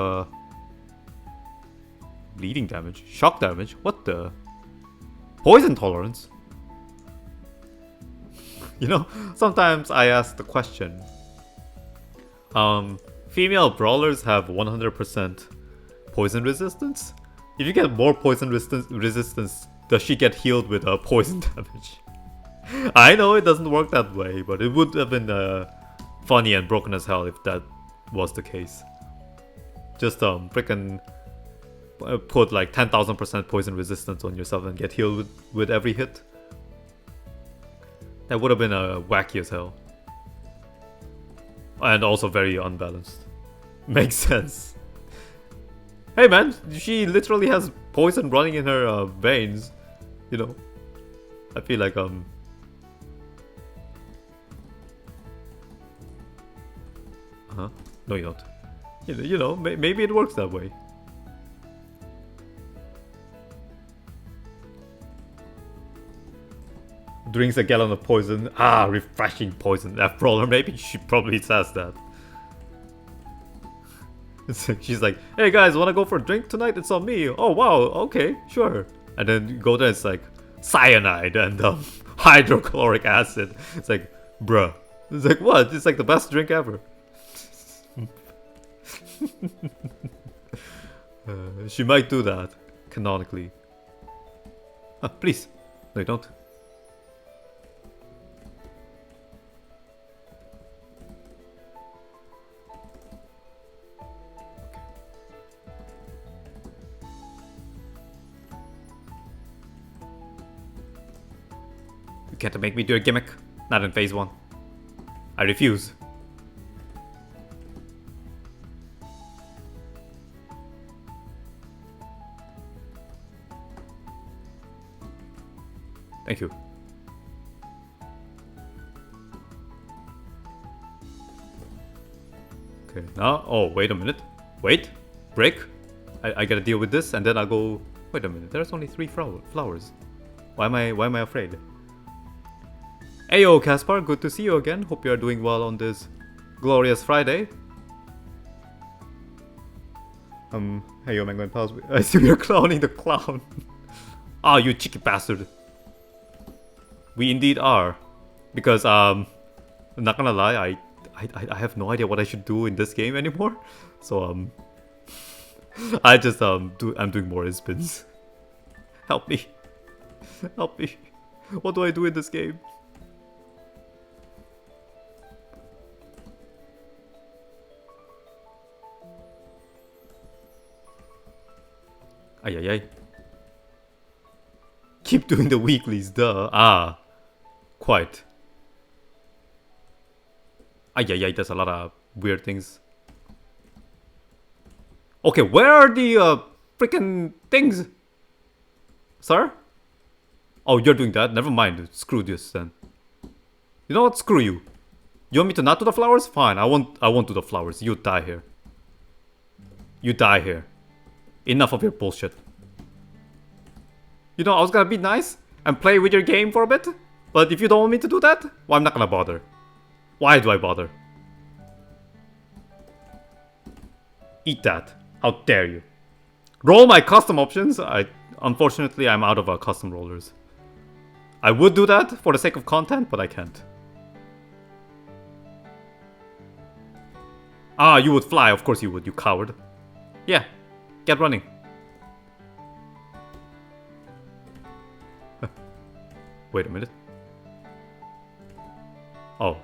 Bleeding damage? Shock damage? What the? Poison tolerance? You know, sometimes I ask the question. Female brawlers have 100% poison resistance. If you get more poison resistance, does she get healed with poison damage? I know it doesn't work that way, but it would have been funny and broken as hell if that was the case. Just frickin' put like 10,000% poison resistance on yourself and get healed with every hit. That would have been wacky as hell. And also very unbalanced. Makes sense. Hey man, she literally has poison running in her veins. You know, I feel like no, you don't. You know, maybe it works that way. Drinks a gallon of poison. Ah, refreshing poison. That brawler, maybe she probably says that. She's like, hey guys, wanna go for a drink tonight? It's on me. Oh wow, okay, sure. And then you go there, it's like cyanide and hydrochloric acid. It's like, bruh. It's like, what? It's like the best drink ever. She might do that, canonically. Please. No, you don't. You can't make me do a gimmick. Not in phase 1. I refuse. Thank you. Okay, now, oh, wait a minute. Wait, break. I gotta deal with this and then I'll go, wait a minute, there's only 3 flowers. Why am I afraid? Ayo, Caspar, good to see you again. Hope you are doing well on this glorious Friday. Hey, yo, Mango and Pals. I see you're clowning the clown. Ah, you cheeky bastard. We indeed are. Because, I'm not gonna lie, I have no idea what I should do in this game anymore. So, I just, I'm doing more spins. Help me. Help me. What do I do in this game? Ay ay ay. Keep doing the weeklies, duh. Ah. Quite. Ay, there's a lot of weird things. Okay, where are the freaking things? Sir? Oh, you're doing that? Never mind. Screw this then. You know what? Screw you. You want me to not do the flowers? Fine. I won't do the flowers. You die here. You die here. Enough of your bullshit. You know, I was gonna be nice and play with your game for a bit. But if you don't want me to do that, well, I'm not gonna bother. Why do I bother? Eat that. How dare you. Roll my custom options. Unfortunately, I'm out of custom rollers. I would do that for the sake of content, but I can't. Ah, you would fly. Of course you would, you coward. Yeah, get running. Wait a minute. Oh.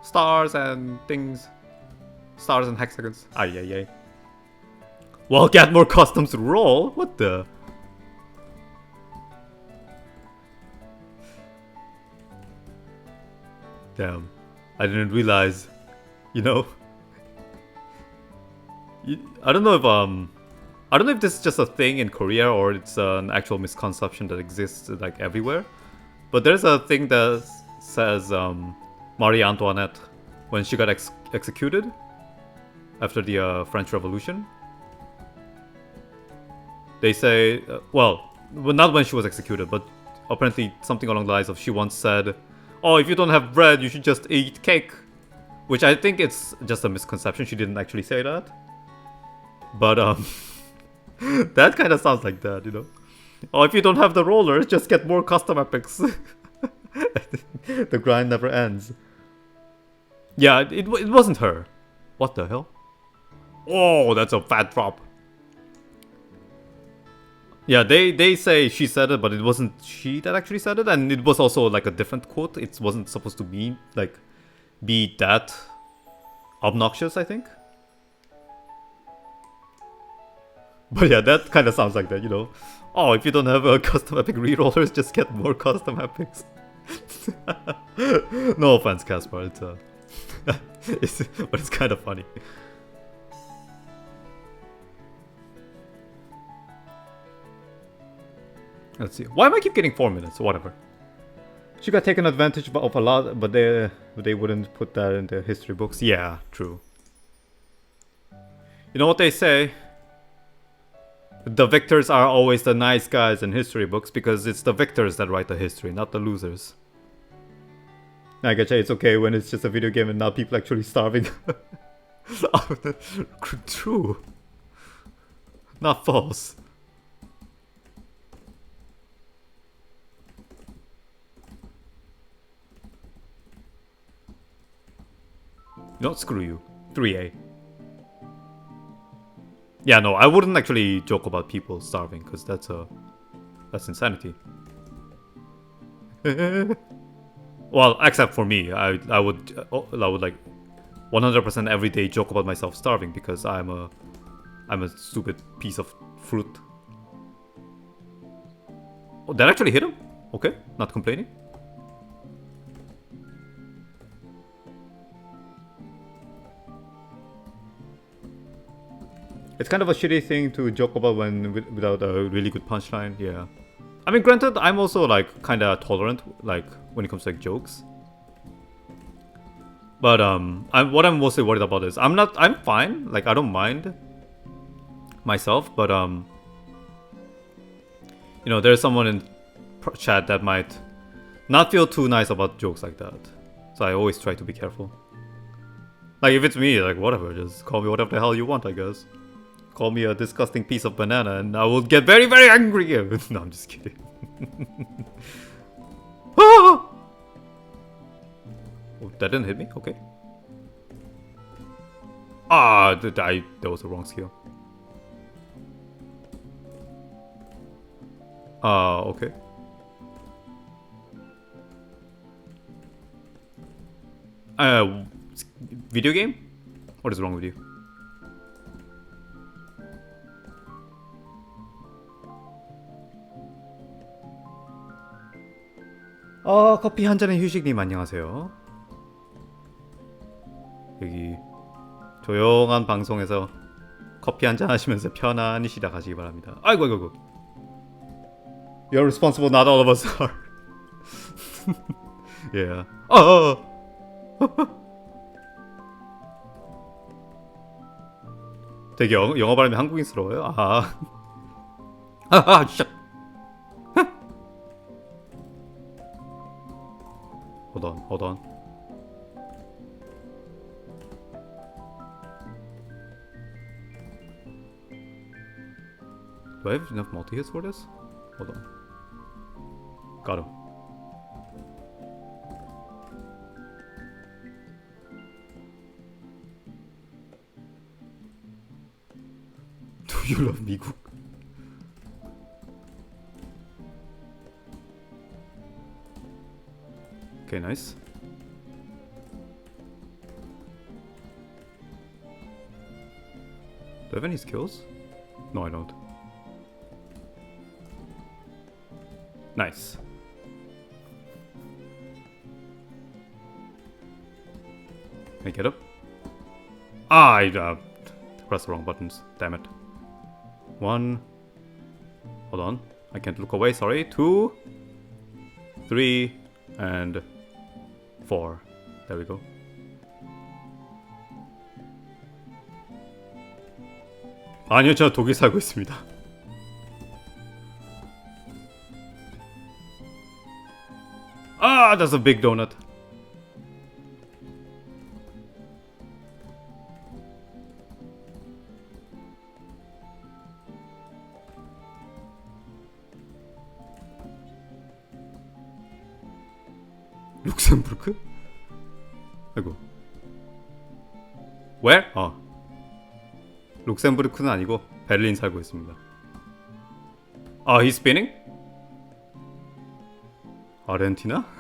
Stars and things. Stars and hexagons. Ay. Well, get more customs to roll? What the? Damn. I didn't realize. You know? I don't know if this is just a thing in Korea or it's an actual misconception that exists like everywhere. But there's a thing that says Marie Antoinette, when she got executed after the French Revolution, they say, well, not when she was executed, but apparently something along the lines of she once said, oh, if you don't have bread, you should just eat cake. Which I think it's just a misconception. She didn't actually say that. But that kind of sounds like that, you know. Oh, if you don't have the rollers, just get more custom epics. The grind never ends. Yeah, it wasn't her. What the hell? Oh, that's a fat drop. Yeah, they say she said it, but it wasn't she that actually said it, and it was also like a different quote. It wasn't supposed to be that obnoxious, I think. But yeah, that kind of sounds like that, you know. Oh, if you don't have a custom epic rerollers, just get more custom epics. No offense, Caspar. But it's kind of funny. Let's see. Why am I keep getting 4 minutes? Whatever. She got taken advantage of a lot, but they wouldn't put that in the history books. Yeah, true. You know what they say? The victors are always the nice guys in history books because it's the victors that write the history, not the losers. I getcha, it's okay when it's just a video game and not people actually starving. True. Not false. No, screw you. 3A. Yeah, no, I wouldn't actually joke about people starving, because that's insanity. Well, except for me, I would like 100% every day joke about myself starving because I'm a stupid piece of fruit. Oh, that actually hit him? Okay, not complaining. It's kind of a shitty thing to joke about without a really good punchline, yeah. I mean, granted, I'm also like kind of tolerant, like when it comes to like jokes. But what I'm mostly worried about is I'm fine, like I don't mind myself, but you know, there's someone in chat that might not feel too nice about jokes like that. So I always try to be careful. Like if it's me, like whatever, just call me whatever the hell you want, I guess. Call me a disgusting piece of banana and I will get very, very angry. No, I'm just kidding. Ah! Oh, that didn't hit me? Okay. Ah, that was the wrong skill. Okay. Video game? What is wrong with you? 커피 한 잔의 휴식님 안녕하세요. 여기 조용한 방송에서 커피 한 잔 하시면서 편안히 시작하시기 바랍니다. 아이고 아이고. You're responsible, not all of us are. Yeah. 되게 영어 발음이 한국인스러워요. 진짜. Hold on. Do I have enough multi-hits for this? Hold on. Got him. Do you love 미국? Okay, nice. Do I have any skills? No, I don't. Nice. Can I get up? I pressed the wrong buttons. Damn it. 1. Hold on. I can't look away, sorry. 2. 3. And 4. There we go. 아니요, 저 독일 살고 있습니다. That's a big donut. 룩셈부르크? 아이고. Where? 룩셈부르크는 아니고 베를린 살고 있습니다. He's spinning? 아르헨티나?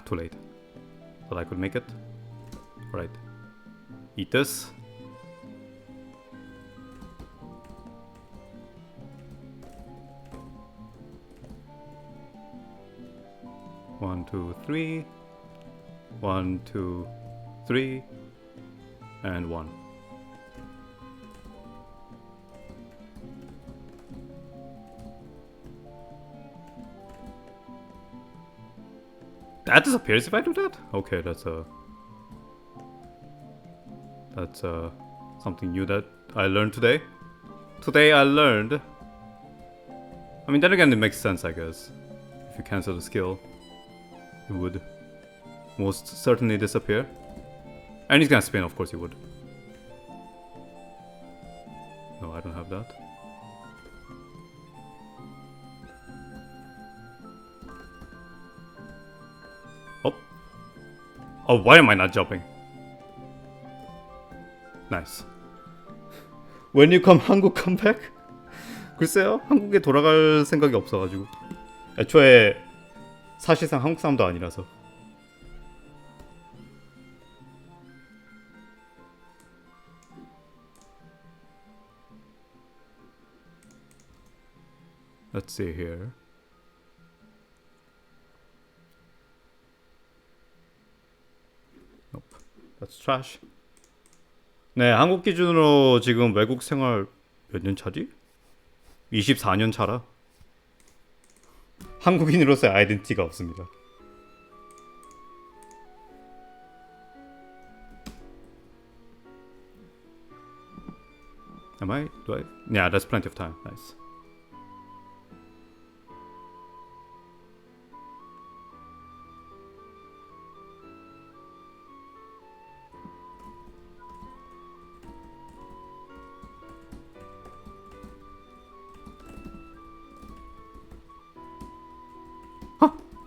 Too late. Thought I could make it. Alright. Eat this. One, two, three. 1, 2, 3, and 1. That disappears if I do that? Okay, that's something new that I learned today. Today I learned. I mean, then again, it makes sense, I guess. If you cancel the skill, it would most certainly disappear. And he's gonna spin, of course he would. No, I don't have that. Why am I not jumping? Nice. When you come, 한국 come back? 글쎄요, 한국에 돌아갈 생각이 없어가지고. 애초에 사실상 한국 사람도 아니라서. Let's see here. Nope. That's trash. 네, 한국 기준으로 지금 외국 생활 몇 년 차지? 24년 차라. 한국인으로서의 아이덴티티가 없습니다. Am I? Do I? Yeah, that's plenty of time. Nice.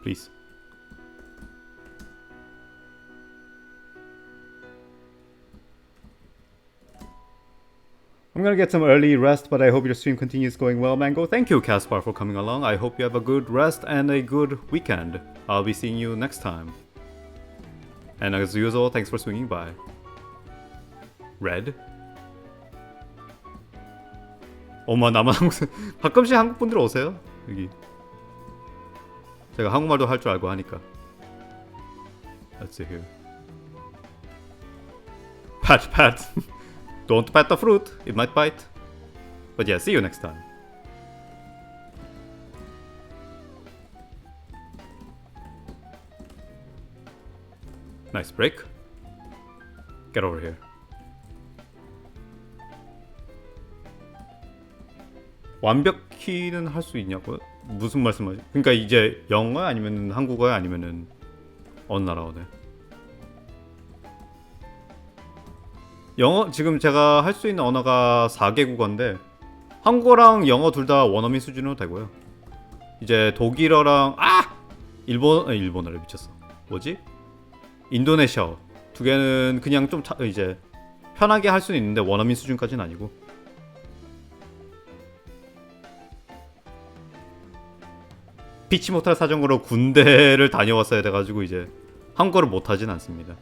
Please. I'm gonna get some early rest, but I hope your stream continues going well, Mango. Thank you, Caspar, for coming along. I hope you have a good rest and a good weekend. I'll be seeing you next time. And as usual, thanks for swinging by. Red. 어머 나만 한국 가끔씩 한국 분들 오세요 여기. 제가 한국말도 할 줄 알고 하니까. Let's see here. Pat, pat. Don't pat the fruit. It might bite. But yeah, see you next time. Nice break. Get over here. 완벽히는 할 수 있냐고요? 무슨 말씀하지? 그러니까 이제 영어야 아니면 한국어야 아니면은 어느 나라어네? 영어 지금 제가 할 수 있는 언어가 4개 국어인데 한국어랑 영어 둘 다 원어민 수준으로 되고요. 이제 독일어랑 일본어를 미쳤어. 뭐지? 인도네시아어 두 개는 그냥 좀 이제 편하게 할 수는 있는데 원어민 수준까지는 아니고. 피치 못할 사정으로 군대를 다녀왔어야 돼가지고 이제 한국어를 못하진 않습니다.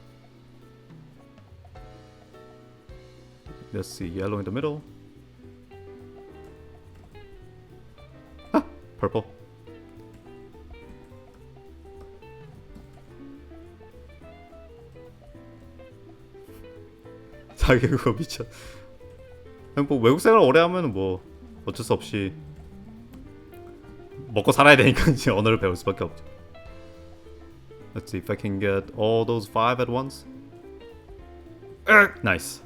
Let's see, yellow in the middle. Purple. 자기 그거 미쳐. 뭐 외국 생활 오래 하면 뭐 어쩔 수 없이 먹고 살아야 되니까 이제 언어를 배울 수밖에 없죠. Let's see if I can get all those 5 at once. Nice.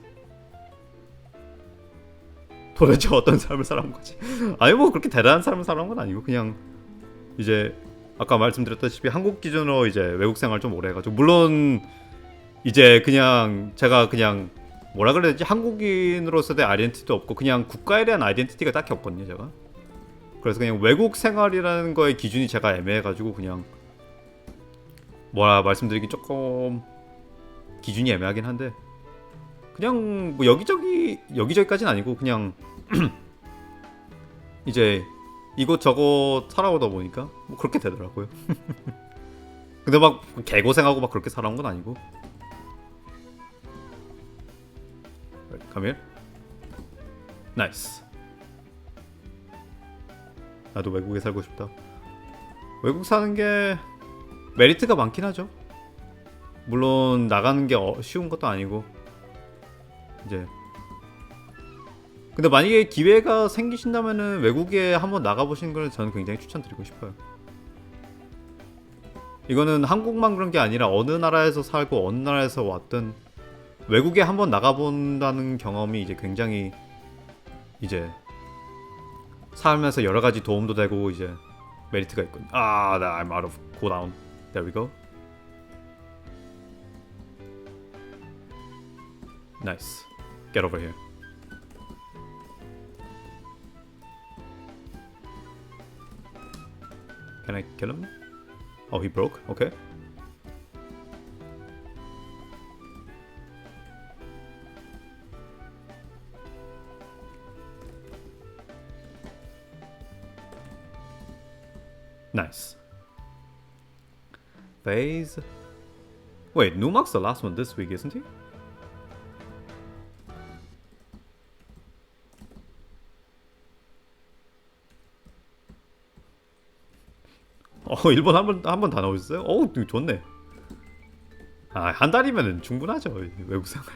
도대체 어떤 삶을 살아온 거지? 아니 뭐 그렇게 대단한 삶을 살아온 건 아니고 그냥 이제 아까 말씀드렸다시피 한국 기준으로 이제 외국 생활 좀 오래 해가지고 물론 이제 그냥 제가 그냥 뭐라 그래야 되지? 한국인으로서의 아이덴티티도 없고 그냥 국가에 대한 아이덴티티가 딱히 없거든요 제가. 그래서 그냥 외국 생활이라는 거의 기준이 제가 애매해가지고 그냥 뭐라 말씀드리기 조금 기준이 애매하긴 한데 그냥 뭐 여기저기까지는 아니고 그냥 이제 이곳저곳 살아오다 보니까 뭐 그렇게 되더라고요. 근데 막 개고생하고 막 그렇게 살아온 건 아니고. Come here. Nice. 나도 외국에 살고 싶다. 외국 사는 게 메리트가 많긴 하죠. 물론 나가는 게 쉬운 것도 아니고 이제 근데 만약에 기회가 생기신다면은 외국에 한번 나가보시는 걸 저는 굉장히 추천드리고 싶어요. 이거는 한국만 그런 게 아니라 어느 나라에서 살고 어느 나라에서 왔든 외국에 한번 나가본다는 경험이 이제 굉장히 이제 살면서 여러 가지 도움도 되고 이제 메리트가 있거든요. I'm out of cooldown. There we go. Nice. Get over here. Can I kill him? Oh, he broke. Okay. Nice. Phase. Wait, Numak's the last one this week, isn't he? 일본 한 번 다 나오셨어요? 좋네. 한 달이면 충분하죠 외국 생활.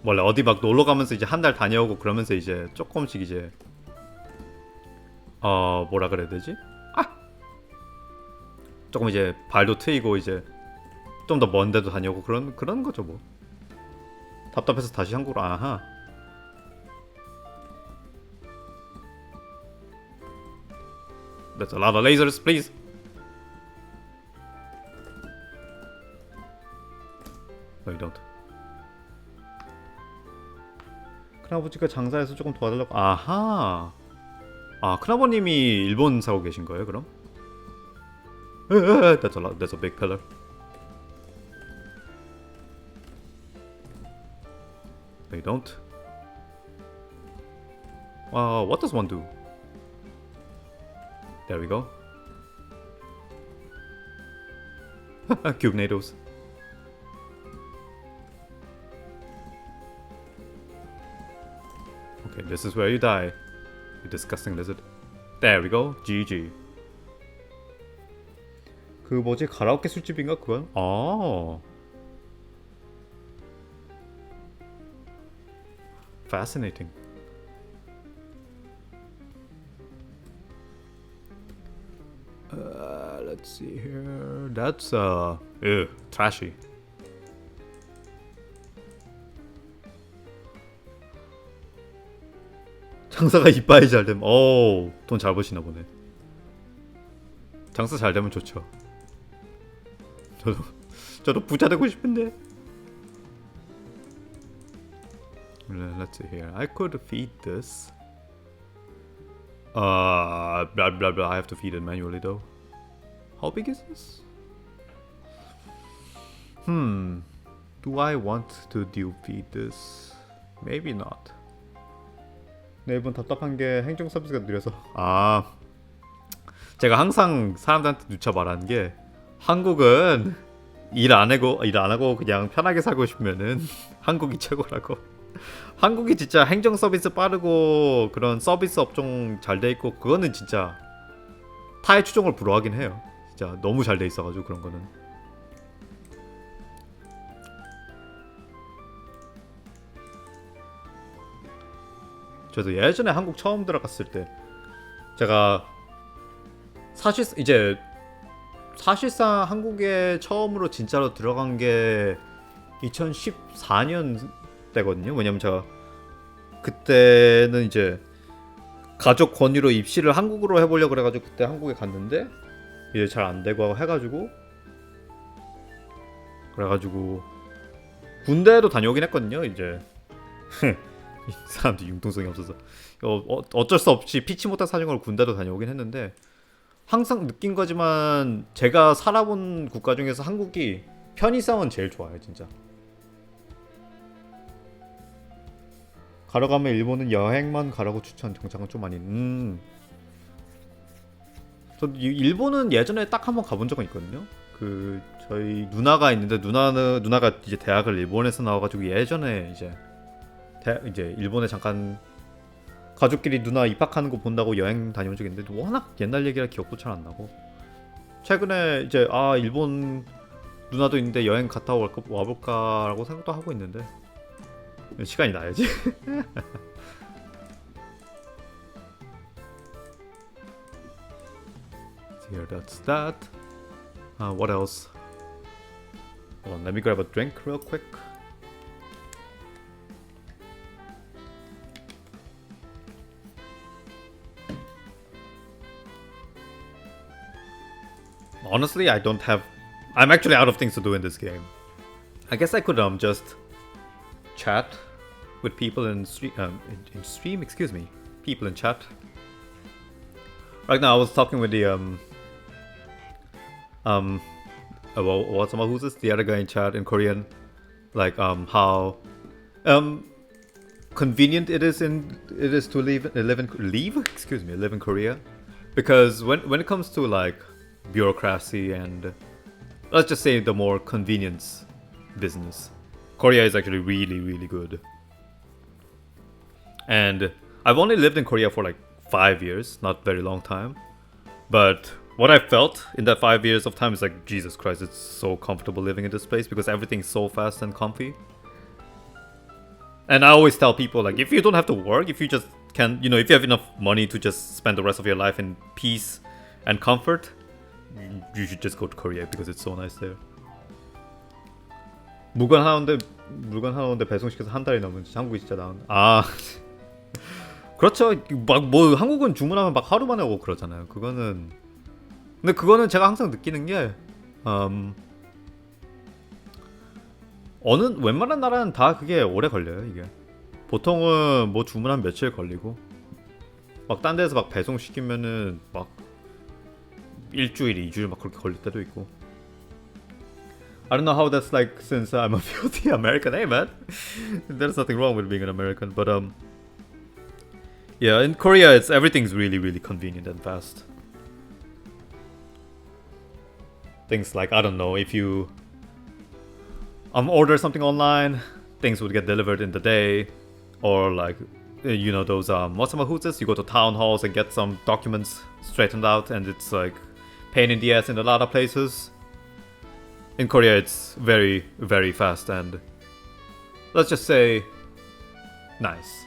원래 어디 막 놀러 가면서 이제 한 달 다녀오고 그러면서 이제 조금씩 이제 뭐라 그래야 되지? 조금 이제 발도 트이고 이제 좀 더 먼 데도 다녀오고 그런 거죠 뭐. 답답해서 다시 한국으로. 아하. That's a lot of lasers, please. No, you don't. 큰아버지가 장사해서 조금 도와달라고. 아하. 큰아버님이 일본 사고 계신 거예요, 그럼? That's a big pillar. No, you don't. What does one do? There we go. Cubenados. Okay, this is where you die. You disgusting lizard. There we go. GG. 그 뭐지? 가라오케 술집인가 그건? 아. Fascinating. Let's see here. That's ew, trashy. 장사가 이빠이 잘 되면 돈 잘 버시나 보네. 장사 잘 되면 좋죠. 저도 부자 되고 싶은데. Let's see here. I could feed this. Blah blah blah. I have to feed it manually though. How big is this? Do I want to do feed this? Maybe not. 네, 이번 답답한 게 행정 서비스가 느려서. 제가 항상 사람들한테 누차 말하는 게 한국은 일 안 하고 그냥 편하게 살고 싶으면은 한국이 최고라고. 한국이 진짜 행정 서비스 빠르고 그런 서비스 업종 잘 돼 있고 그거는 진짜 타의 추종을 불허하긴 해요. 진짜 너무 잘 돼 있어가지고 그런 거는. 저도 예전에 한국 처음 들어갔을 때 제가 사실상 한국에 처음으로 진짜로 들어간 게 2014년 때거든요. 왜냐면 제가 그때는 이제 가족 권유로 입시를 한국으로 해보려고 그래가지고 그때 한국에 갔는데 이제 잘 안 되고 해가지고 그래가지고 군대도 다녀오긴 했거든요. 이제 이 사람들이 융통성이 없어서 어쩔 수 없이 피치 못한 사정으로 군대도 다녀오긴 했는데 항상 느낀 거지만 제가 살아본 국가 중에서 한국이 편의성은 제일 좋아요. 진짜 가러 가면 일본은 여행만 가라고 추천. 정착은 좀 아닌. 저 일본은 예전에 딱 한 번 가본 적은 있거든요. 그 저희 누나가 있는데 누나가 이제 대학을 일본에서 나와가지고 예전에 이제 일본에 잠깐 가족끼리 누나 입학하는 거 본다고 여행 다녀온 적이 있는데 워낙 옛날 얘기라 기억도 잘 안 나고 최근에 이제 일본 누나도 있는데 여행 갔다 와볼까라고 생각도 하고 있는데 시간이 나야지. Here, that's that. What else? Hold on, let me grab a drink real quick. Honestly, I'm actually out of things to do in this game. I guess I could just chat with people in stream. Excuse me, people in chat. Right now, I was talking with the who's this? The other guy in chat in Korean, like how convenient it is to live in Korea, because when it comes to like bureaucracy and let's just say the more convenience business, Korea is actually really, really good. And I've only lived in Korea for like 5 years, not very long time, but what I felt in that 5 years of time is like, Jesus Christ, it's so comfortable living in this place because everything's so fast and comfy. And I always tell people, like, if you don't have to work, if you just can, if you have enough money to just spend the rest of your life in peace and comfort, you should just go to Korea because it's so nice there. 물건 하나 오는데 배송시켜서 한 달이 넘은 한국이 진짜 나은. 그렇죠. 막 뭐 한국은 주문하면 막 하루 만에 오고 그러잖아요. 근데 그거는 제가 항상 느끼는 게 웬만한 나라는 다 그게 오래 걸려요. 이게 보통은 뭐 주문하면 며칠 걸리고 막 딴 데서 막 배송 시키면은 막 일주일, 2주일 막 그렇게 걸릴 때도 있고. I don't know how that's like since I'm a filthy American. Hey man, there's nothing wrong with being an American, but yeah, in Korea everything's really, really convenient and fast. things like, I don't know, if you order something online, things would get delivered in the day, or like, you know, those what's you go to town halls and get some documents straightened out, and it's like pain in the ass in a lot of places. In Korea, it's very, very fast and let's just say nice.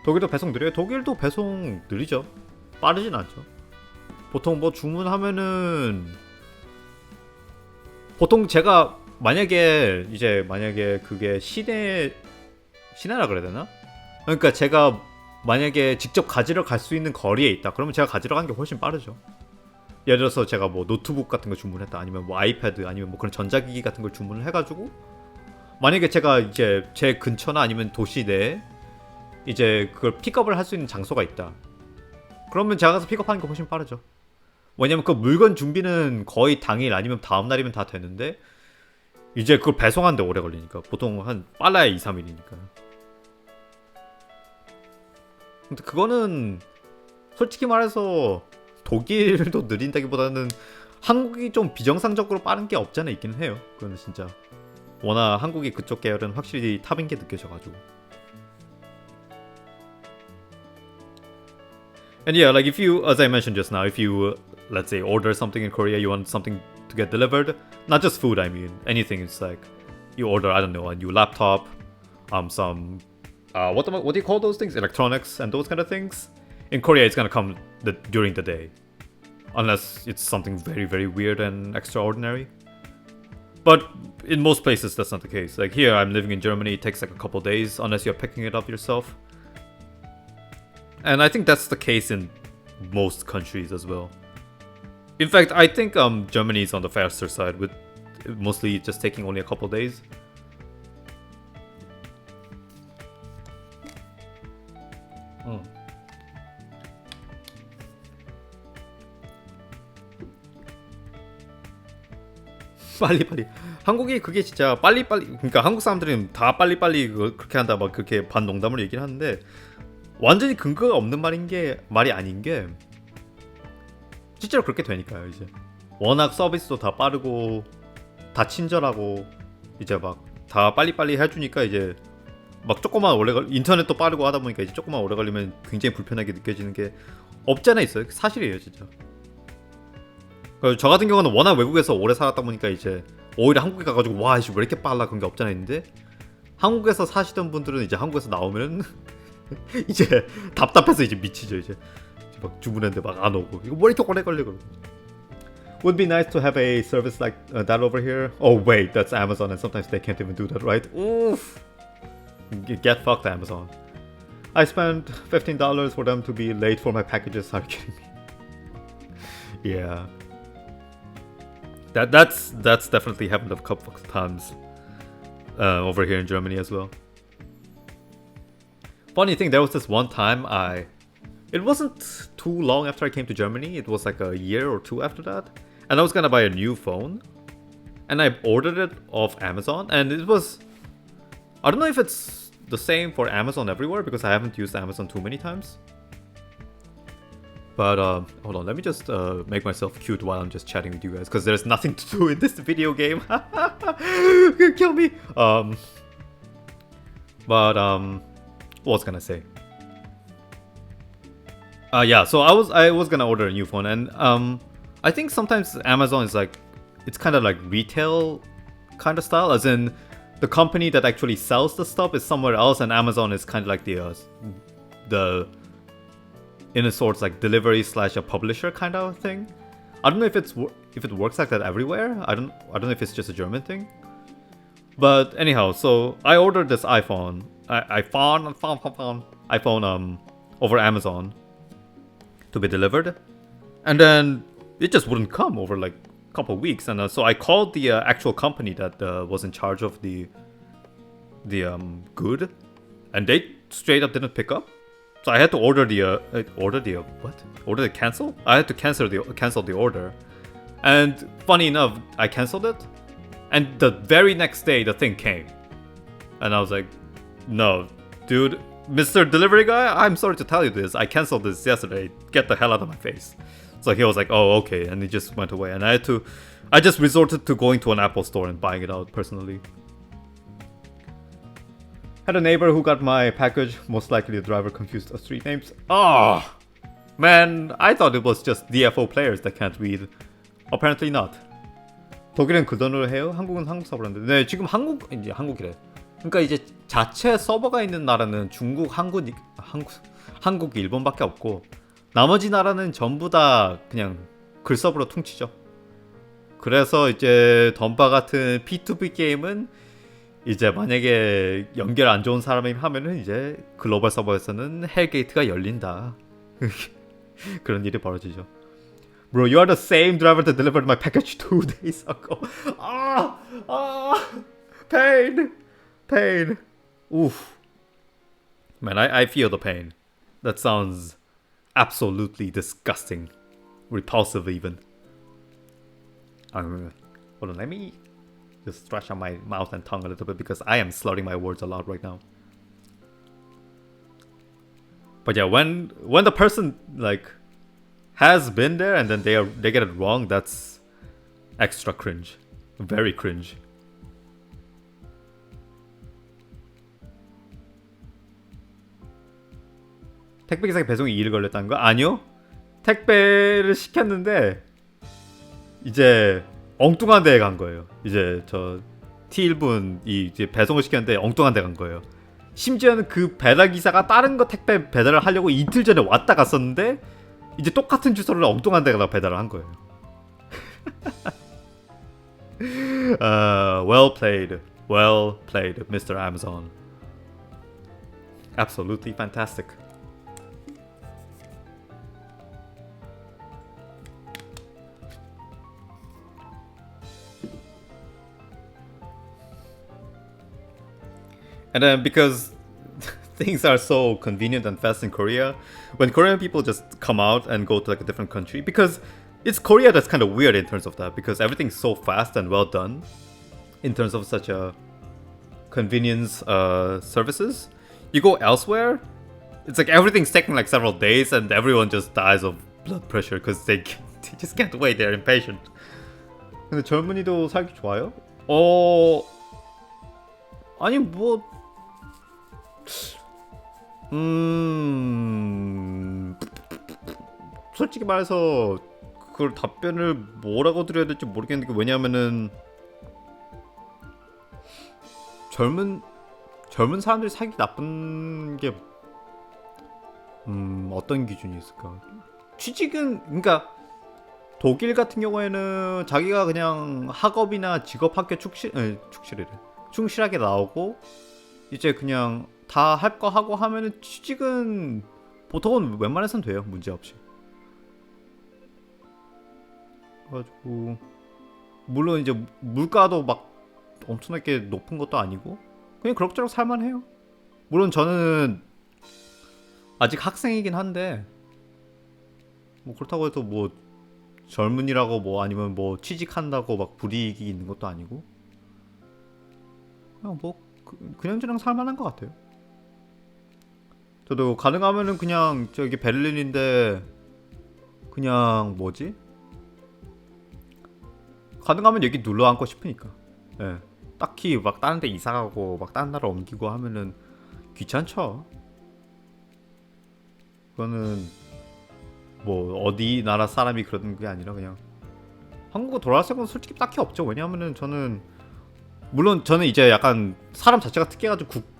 독일도 배송 느려요? 독일도 배송 느리죠. 빠르진 않죠. 보통 뭐 주문하면은 보통 제가 만약에 그게 시내라 그래야 되나? 그러니까 제가 만약에 직접 가지러 갈 수 있는 거리에 있다. 그러면 제가 가지러 가는 게 훨씬 빠르죠. 예를 들어서 제가 뭐 노트북 같은 거 주문했다, 아니면 뭐 아이패드, 아니면 뭐 그런 전자기기 같은 걸 주문을 해가지고 만약에 제가 이제 제 근처나 아니면 도시 내에 이제 그걸 픽업을 할 수 있는 장소가 있다. 그러면 제가 가서 픽업하는 게 훨씬 빠르죠. 왜냐면 그 물건 준비는 거의 당일 아니면 다음 날이면 다 되는데 이제 그걸 배송하는데 오래 걸리니까 보통 한 빨라야 2, 3일이니까. 근데 그거는 솔직히 말해서 독일도 느린다기보다는 한국이 좀 비정상적으로 빠른 게 없지 않아 있기는 해요. 그건 진짜 워낙 한국이 그쪽 계열은 확실히 탑인 게 느껴져가지고. And yeah, like if you, as I mentioned just now, if you let's say order something in Korea, you want something to get delivered, not just food, I mean anything. It's like you order, I don't know, a new laptop, some what do you call those things, electronics and those kind of things. In Korea, it's gonna come during the day, unless it's something very, very weird and extraordinary. But in most places, that's not the case. Like here, I'm living in Germany. It takes like a couple days, unless you're picking it up yourself. And I think that's the case in most countries as well. In fact, I think Germany is on the faster side, with mostly just taking only a couple days. 빨리빨리. 한국이 그게 진짜 빨리빨리, 그러니까 한국 사람들은 다 빨리빨리 그렇게 한다 막 그렇게 반농담으로 얘기를 하는데 완전히 근거가 없는 말이 아닌 게 실제로 그렇게 되니까요. 이제 워낙 서비스도 다 빠르고 다 친절하고 이제 막 다 빨리빨리 해주니까 이제 막 조금만 인터넷도 빠르고 하다 보니까 이제 조금만 오래 걸리면 굉장히 불편하게 느껴지는 게 없지 않아 있어요. 사실이에요, 진짜. 저 같은 경우는 워낙 외국에서 오래 살았다 보니까 이제 오히려 한국에 가가지고 와, 왜 이렇게 빨라 그런 게 없잖아 있는데, 한국에서 사시던 분들은 이제 한국에서 나오면 이제 답답해서 이제 미치죠. 이제 막 주문했는데 막 안 오고 이거 뭐 이렇게 오래 걸려. Would be nice to have a service like that over here. Oh wait, that's Amazon, and sometimes they can't even do that, right? Oof. Get fucked, Amazon. I spent $15 for them to be late for my packages. Are you kidding me? Yeah. That's definitely happened a couple of times over here in Germany as well. Funny thing, there was this one time it wasn't too long after I came to Germany. It was like a year or two after that, and I was gonna buy a new phone, and I ordered it off Amazon, and it was, I don't know if it's the same for Amazon everywhere because I haven't used Amazon too many times. But hold on, let me just make myself cute while I'm just chatting with you guys, because there's nothing to do in this video game. Kill me. But what was I gonna say? Yeah, so I was gonna order a new phone, and I think sometimes Amazon is like, it's kind of like retail kind of style, as in the company that actually sells the stuff is somewhere else, and Amazon is kind of like the in a sort like delivery / a publisher kind of thing. I don't know if it works like that everywhere. I don't know if it's just a German thing. But anyhow, so I ordered this iPhone over Amazon to be delivered, and then it just wouldn't come over like a couple of weeks. And so I called the actual company that was in charge of the good, and they straight up didn't pick up. So I had to cancel. I had to cancel the order, and funny enough, I canceled it, and the very next day the thing came, and I was like, "No, dude, Mr. Delivery guy, I'm sorry to tell you this. I canceled this yesterday. Get the hell out of my face." So he was like, "Oh, okay," and he just went away, and I I just resorted to going to an Apple store and buying it out personally. Had a neighbor who got my package. Most likely the driver confused the street names. Oh, man, I thought it was just DFO players that can't read. Apparently not. 독일은 그 돈으로 해요? 한국은 한국 서버인데. 네, 지금 이제 한국이래. 그러니까 이제 자체 서버가 있는 나라는 중국, 한국, 일본밖에 없고 나머지 나라는 전부 다 그냥 글 서버로 퉁치죠. 그래서 이제 던파 같은 P2P 게임은 이제 만약에 연결 안 좋은 사람이 하면은 이제 글로벌 서버에서는 헬게이트가 열린다. 그런 일이 벌어지죠. Bro, you are the same driver that delivered my package 2 days ago. Pain. Oof. Man, I feel the pain. That sounds absolutely disgusting. Repulsive even. Hold on, let me just stretch out my mouth and tongue a little bit because I am slurring my words a lot right now. But yeah, when the person like has been there and then they get it wrong, that's extra cringe. Very cringe. 택배 기사가 배송이 2일 걸렸다는 거? 아니요. 택배를 시켰는데 이제 엉뚱한 데에 간 거예요. 이제 저 T1분이 이제 배송을 시켰는데 엉뚱한 데 간 거예요. 심지어는 그 배달 기사가 다른 거 택배 배달을 하려고 이틀 전에 왔다 갔었는데 이제 똑같은 주소를 엉뚱한 데가 배달을 한 거예요. Well played, Mr. Amazon. Absolutely fantastic. And then because things are so convenient and fast in Korea, when Korean people just come out and go to like a different country, because it's Korea that's kind of weird in terms of that, because everything's so fast and well done in terms of such a convenience services. You go elsewhere, it's like everything's taking like several days and everyone just dies of blood pressure because they just can't wait, they're impatient. 근데 젊은이도 살기 좋아요? 아니 뭐 솔직히 말해서 그걸 답변을 뭐라고 드려야 될지 모르겠는데, 왜냐하면은 젊은 사람들이 살기 나쁜 게 어떤 기준이 있을까? 취직은, 그러니까 독일 같은 경우에는 자기가 그냥 학업이나 직업 학교 충실하게 나오고 이제 그냥 다 할 거 하고 하면은 취직은 보통은 웬만해서는 돼요, 문제 없이. 그래가지고 물론 이제 물가도 막 엄청나게 높은 것도 아니고 그냥 그럭저럭 살만해요. 물론 저는 아직 학생이긴 한데 뭐 그렇다고 해서 뭐 젊은이라고 뭐 아니면 뭐 취직한다고 막 불이익이 있는 것도 아니고 그냥 뭐 그냥저냥 살만한 것 같아요. 저도 가능하면은 그냥 저기 베를린인데 그냥 뭐지? 가능하면 여기 눌러 앉고 싶으니까. 예. 딱히 막 다른 데 이사가고 막 다른 나라 옮기고 하면은 귀찮죠. 그거는 뭐 어디 나라 사람이 그러는 게 아니라 그냥 한국으로 돌아갈 생각은 솔직히 딱히 없죠. 왜냐하면은 저는 물론 저는 이제 약간 사람 자체가 특이해가지고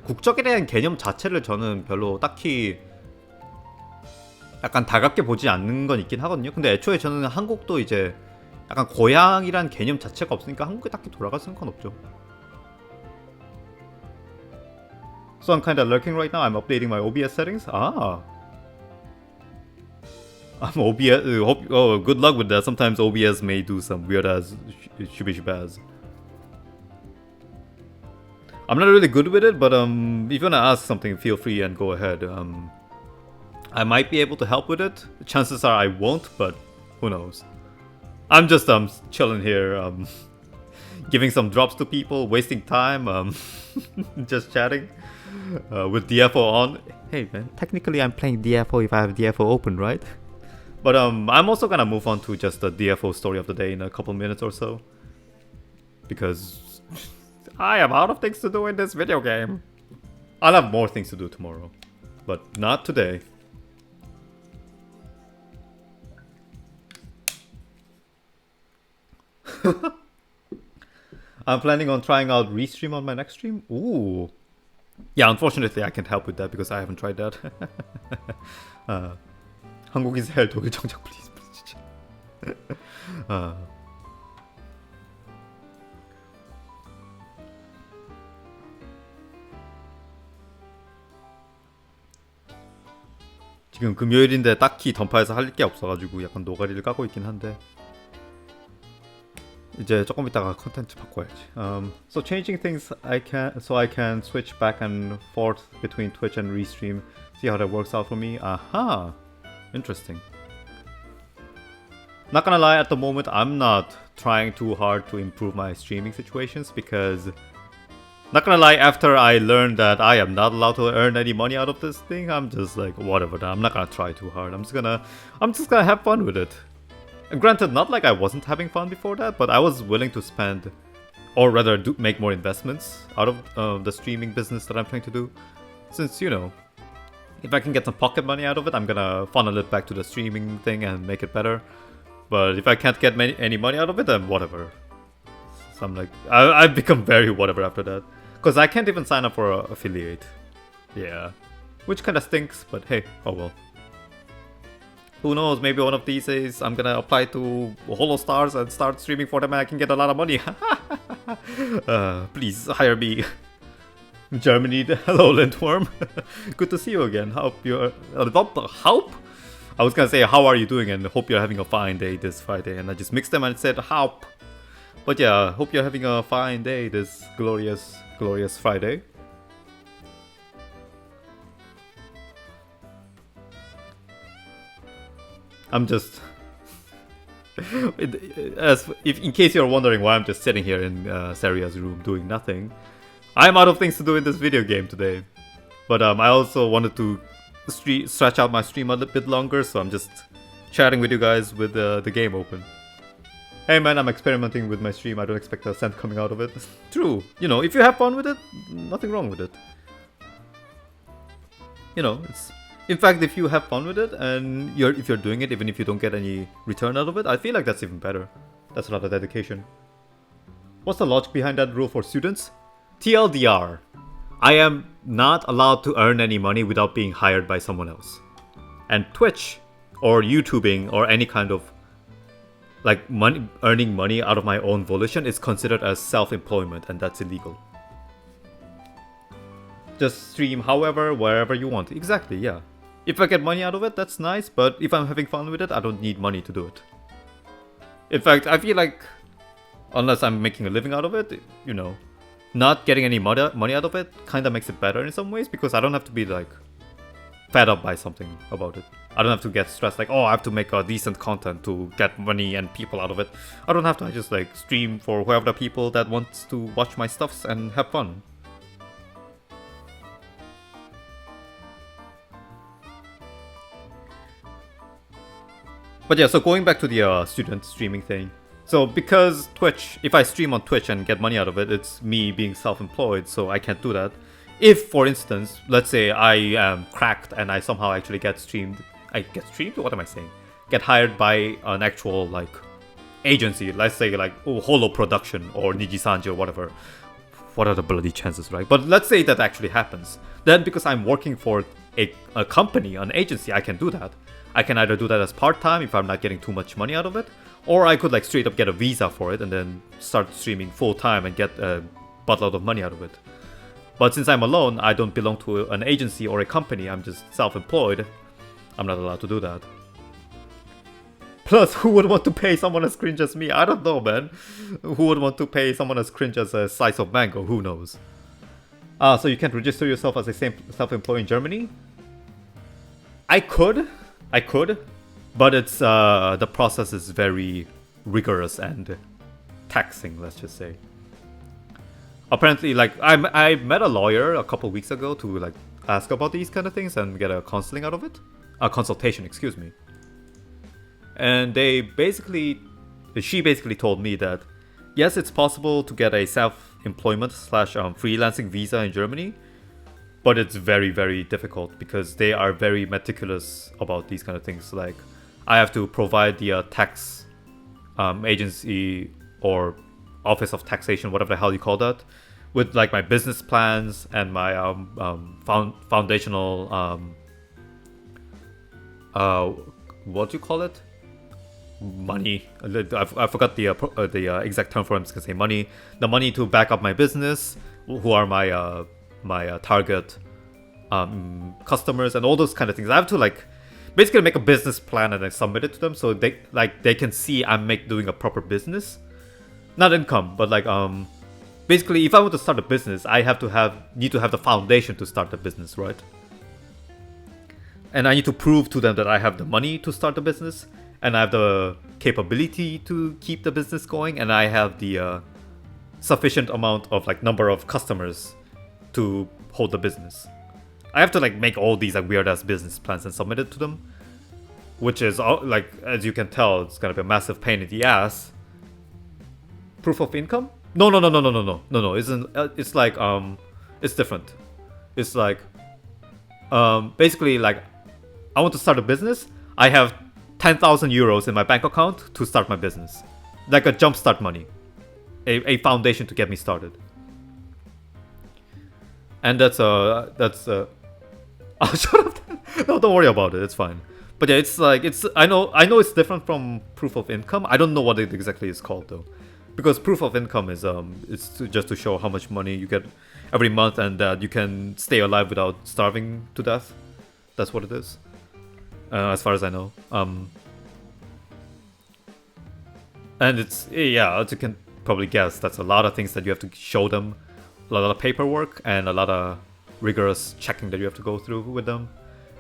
국적에 대한 개념 자체를 저는 별로 딱히 약간 달갑게 보지 않는 건 있긴 하거든요. 근데 애초에 저는 한국도 이제 약간 고향이란 개념 자체가 없으니까 한국에 딱히 돌아갈 생각은 없죠. So I'm kinda lurking right now. I'm updating my OBS settings. I'm OBS. Good luck with that. Sometimes OBS may do some weird ass shibby-shabazz. I'm not really good with it, but if you wanna ask something, feel free and go ahead. I might be able to help with it. Chances are I won't, but who knows? I'm just chilling here, giving some drops to people, wasting time, just chatting with DFO on. Hey man, technically I'm playing DFO if I have DFO open, right? But I'm also gonna move on to just the DFO story of the day in a couple minutes or so. Because I am out of things to do in this video game. I'll have more things to do tomorrow. But not today. I'm planning on trying out Restream on my next stream. Ooh. Yeah, unfortunately I can't help with that because I haven't tried that. 한국인 살 독일 정착 please. 지금 금요일인데 딱히 던파에서 할 게 없어가지고 약간 노가리를 까고 있긴 한데 이제 조금 있다가 컨텐츠 바꿔야지. So changing things I can switch back and forth between Twitch and Restream. See how that works out for me. Aha, interesting. Not gonna lie, at the moment I'm not trying too hard to improve my streaming situations because, not gonna lie, after I learned that I am not allowed to earn any money out of this thing, I'm just like whatever. I'm not gonna try too hard. I'm just gonna have fun with it. And granted, not like I wasn't having fun before that, but I was willing to spend, or rather make more investments out of the streaming business that I'm trying to do. Since, you know, if I can get some pocket money out of it, I'm gonna funnel it back to the streaming thing and make it better. But if I can't get any money out of it, then whatever. So I'm like, I've become very whatever after that. Because I can't even sign up for an affiliate. Yeah. Which kind of stinks, but hey, oh well. Who knows, maybe one of these days I'm gonna apply to HoloStars and start streaming for them and I can get a lot of money. Please hire me. Germany, hello Lindworm. Good to see you again. Hope you're... Hope? I was gonna say how are you doing and hope you're having a fine day this Friday, and I just mixed them and said hope. But yeah, hope you're having a fine day this glorious Friday. I'm just... in case you're wondering why I'm just sitting here in Seria's room doing nothing, I'm out of things to do in this video game today. But I also wanted to stretch out my stream a little bit longer, so I'm just chatting with you guys with the game open. Hey man, I'm experimenting with my stream. I don't expect a cent coming out of it. True. You know, if you have fun with it, nothing wrong with it. You know, it's... In fact, if you have fun with it and if you're doing it, even if you don't get any return out of it, I feel like that's even better. That's a lot of dedication. What's the logic behind that rule for students? TLDR. I am not allowed to earn any money without being hired by someone else. And Twitch or YouTubing or any kind of like earning money out of my own volition is considered as self-employment, and that's illegal. Just stream however, wherever you want. Exactly, yeah. If I get money out of it, that's nice, but if I'm having fun with it, I don't need money to do it. In fact, I feel like, unless I'm making a living out of it, you know, not getting any money out of it kind of makes it better in some ways, because I don't have to be like fed up by something about it. I don't have to get stressed like, oh, I have to make a decent content to get money and people out of it. I don't have to. I just like stream for whoever the people that wants to watch my stuffs and have fun. But yeah, so going back to the student streaming thing. So because Twitch, if I stream on Twitch and get money out of it, it's me being self-employed, so I can't do that. If, for instance, let's say I am cracked and I somehow actually get streamed. What am I saying? Get hired by an actual, like, agency. Let's say, like, Holo Production or Niji-sanji or whatever. What are the bloody chances, right? But let's say that actually happens. Then because I'm working for a company, an agency, I can do that. I can either do that as part-time if I'm not getting too much money out of it, or I could like straight up get a visa for it and then start streaming full-time and get a buttload of money out of it. But since I'm alone, I don't belong to an agency or a company, I'm just self-employed, I'm not allowed to do that. Plus, who would want to pay someone as cringe as me? I don't know, man. Who would want to pay someone as cringe as a slice of mango? Who knows? So you can't register yourself as a self-employed in Germany? I could, but it's the process is very rigorous and taxing, let's just say. Apparently, like I met a lawyer a couple weeks ago to like ask about these kind of things and get a counseling out of it. A consultation, excuse me. And she basically told me that yes, it's possible to get a self-employment slash freelancing visa in Germany, but it's very, very difficult because they are very meticulous about these kind of things. Like, I have to provide the tax agency or office of taxation, whatever the hell you call that, with like my business plans and my foundational what do you call it? Money. I forgot the exact term for it. I'm just gonna say money. The money to back up my business, who are my target customers, and all those kind of things. I have to like basically make a business plan and then submit it to them, so they can see I'm doing a proper business, not income, but like basically if I want to start a business, I need to have the foundation to start the business, right? And I need to prove to them that I have the money to start the business, and I have the capability to keep the business going, and I have the sufficient amount of like number of customers to hold the business. I have to like make all these like weird ass business plans and submit it to them, which is like, as you can tell, it's gonna be a massive pain in the ass. Proof of income? No. Isn't it's like it's different. It's like basically like I want to start a business. I have 10,000 euros in my bank account to start my business, like a jumpstart money, a foundation to get me started. And that's oh, shut up. No, don't worry about it. It's fine. But yeah, it's like I know it's different from proof of income. I don't know what it exactly is called though, because proof of income is it's just to show how much money you get every month and that you can stay alive without starving to death. That's what it is, as far as I know. And it's, yeah, as you can probably guess, that's a lot of things that you have to show them, a lot of paperwork and a lot of rigorous checking that you have to go through with them.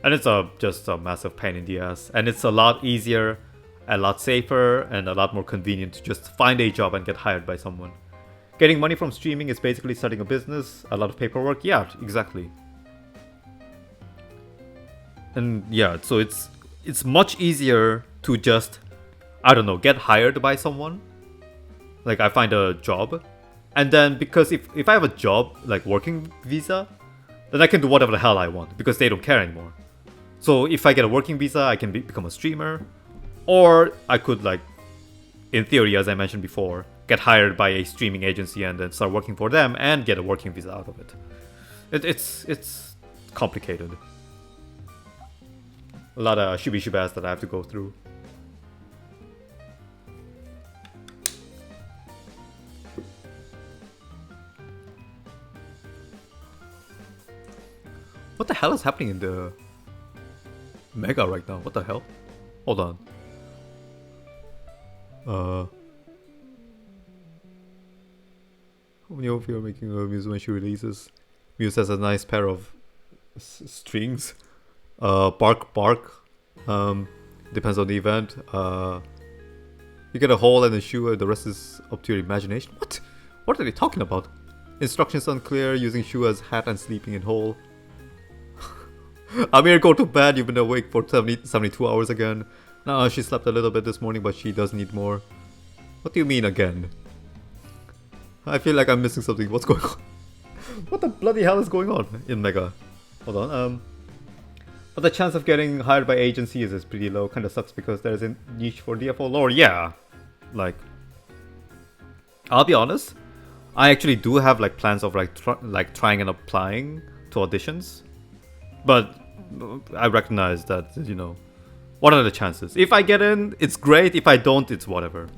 And it's just a massive pain in the ass. And it's a lot easier, a lot safer, and a lot more convenient to just find a job and get hired by someone. Getting money from streaming is basically starting a business, a lot of paperwork. Yeah, exactly. And yeah, so it's much easier to just, I don't know, get hired by someone. Like, I find a job, and then because if I have a job, like working visa, then I can do whatever the hell I want because they don't care anymore. So if I get a working visa, I can become a streamer, or I could, like, in theory, as I mentioned before, get hired by a streaming agency and then start working for them and get a working visa out of it. It's complicated. A lot of shibby-shibas that I have to go through. What the hell is happening in the Mega right now? What the hell? Hold on. How many of you are making a Muse when she releases? Muse has a nice pair of strings. Bark. Depends on the event. You get a hole and a shoe, and the rest is up to your imagination. What? What are they talking about? Instructions unclear. Using shoe as hat and sleeping in hole. Amir, go to bed. You've been awake for 72 hours again. No, she slept a little bit this morning, but she does need more. What do you mean again? I feel like I'm missing something. What's going on? What the bloody hell is going on in Mega? Hold on. But the chance of getting hired by agencies is pretty low. Kinda sucks because there's a niche for DFO lore. Yeah, like, I'll be honest. I actually do have like plans of like trying and applying to auditions, but I recognize that, you know, what are the chances? If I get in, it's great. If I don't, it's whatever.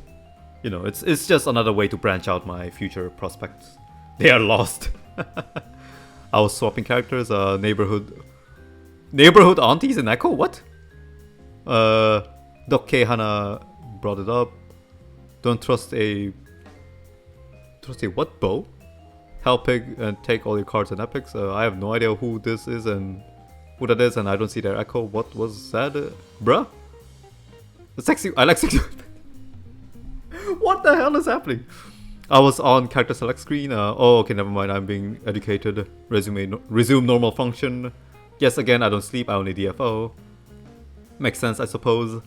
You know, it's just another way to branch out my future prospects. They are lost. I was swapping characters. Neighborhood aunties in Echo? What? Doc K Hana brought it up. Don't trust a what bow? Helpig and take all your cards and epics. I have no idea who this is and who that is, and I don't see their Echo. What was that? Bruh? Sexy. I like sexy. What the hell is happening? I was on character select screen. Oh, okay, never mind. I'm being educated. Resume normal function. Yes, again, I don't sleep. I only DFO. Makes sense, I suppose.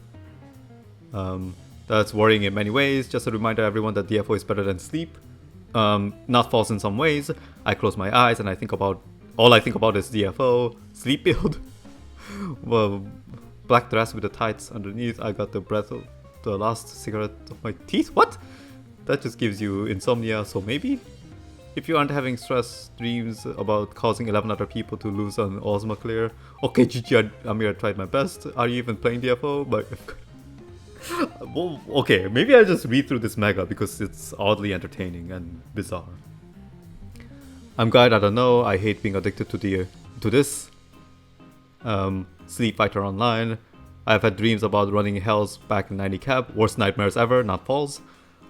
That's worrying in many ways. Just a reminder, everyone, that DFO is better than sleep. Not false in some ways. I close my eyes and I think about all I think about is DFO, sleep build, well, black dress with the tights underneath. I got the breath of the last cigarette of my teeth. What? That just gives you insomnia. So maybe if you aren't having stress dreams about causing 11 other people to lose an Ozma clear. Okay, GG, Amir, I tried my best. Are you even playing DFO? But well, okay, maybe I'll just read through this mega because it's oddly entertaining and bizarre. I'm glad, I don't know. I hate being addicted to this. Sleep Fighter Online. I've had dreams about running hells back in 90 cap. Worst nightmares ever, not false.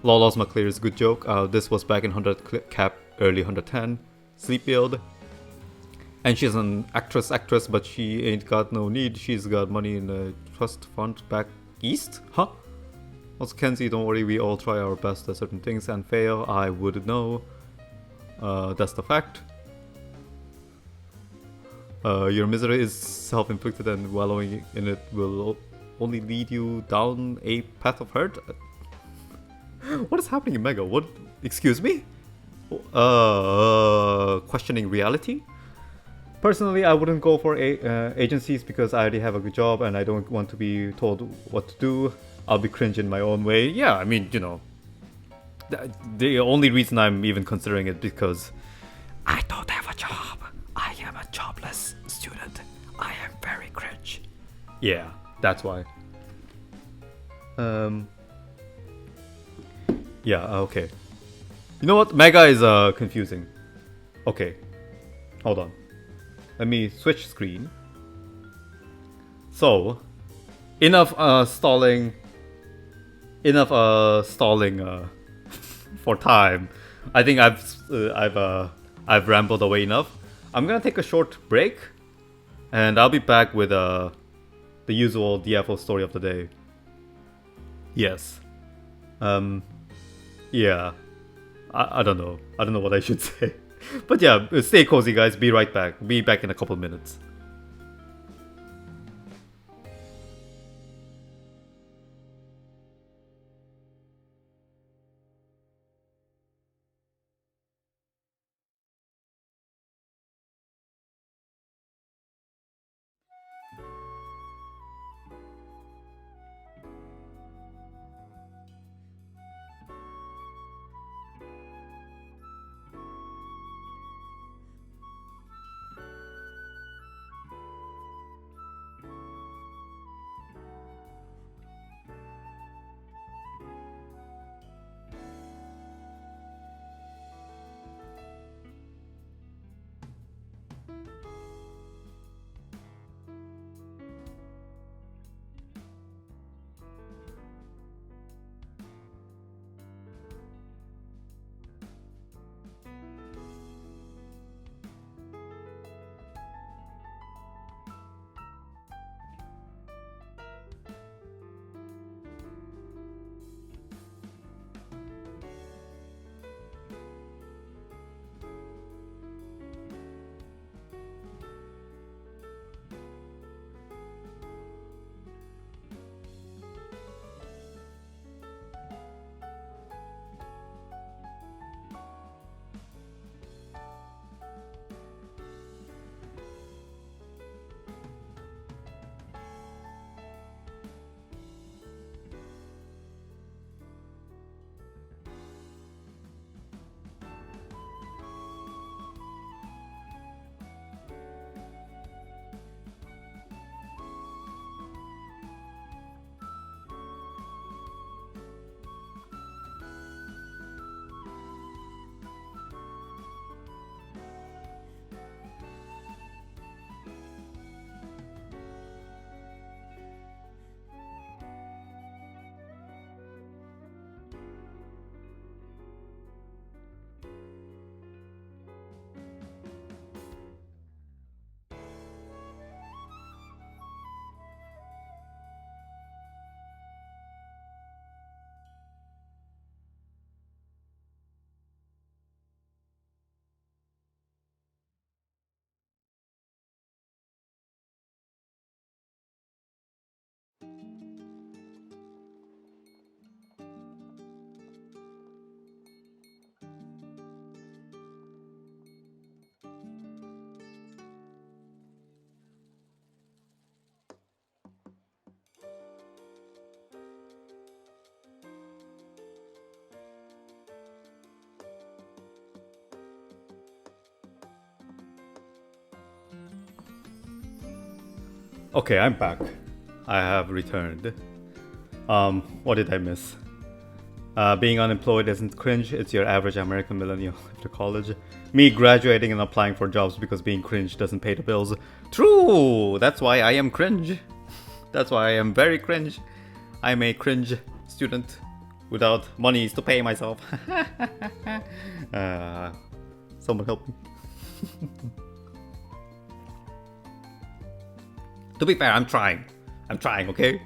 Lol Ozma clear is a good joke. This was back in 100 cap, early 110. Sleep build. And she's an actress, but she ain't got no need. She's got money in a trust fund back east? Huh? Also, Kenzie, don't worry, we all try our best at certain things and fail. I would know. That's the fact. Your misery is self-inflicted and wallowing in it will only lead you down a path of hurt. What is happening in Mega? What? Excuse me? Questioning reality? Personally, I wouldn't go for agencies because I already have a good job and I don't want to be told what to do. I'll be cringe in my own way. Yeah, I mean, you know, the only reason I'm even considering it because I don't have a job. I am a jobless student. I am very cringe. Yeah, that's why. Yeah, okay. You know what? Mega is confusing. Okay. Hold on. Let me switch screen. So, enough stalling. Enough stalling for time. I think I've rambled away enough. I'm gonna take a short break, and I'll be back with the usual DFO story of the day. Yes. Yeah. I don't know. I don't know what I should say. But yeah, stay cozy, guys. Be right back. Be back in a couple minutes. Okay, I'm back. I have returned. What did I miss? Being unemployed isn't cringe, it's your average American millennial after college. Me graduating and applying for jobs because being cringe doesn't pay the bills. True! That's why I am cringe. That's why I am very cringe. I'm a cringe student without monies to pay myself. Someone help me. To be fair, I'm trying, okay?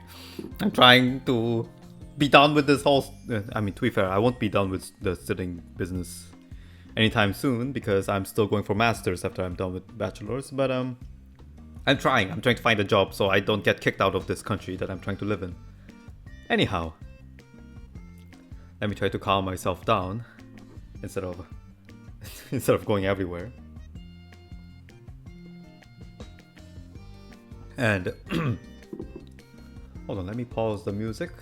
I'm trying to be done with this whole... to be fair, I won't be done with the studying business anytime soon because I'm still going for masters after I'm done with bachelor's. But I'm trying to find a job so I don't get kicked out of this country that I'm trying to live in. Anyhow, let me try to calm myself down instead of going everywhere. And hold on, let me pause the music.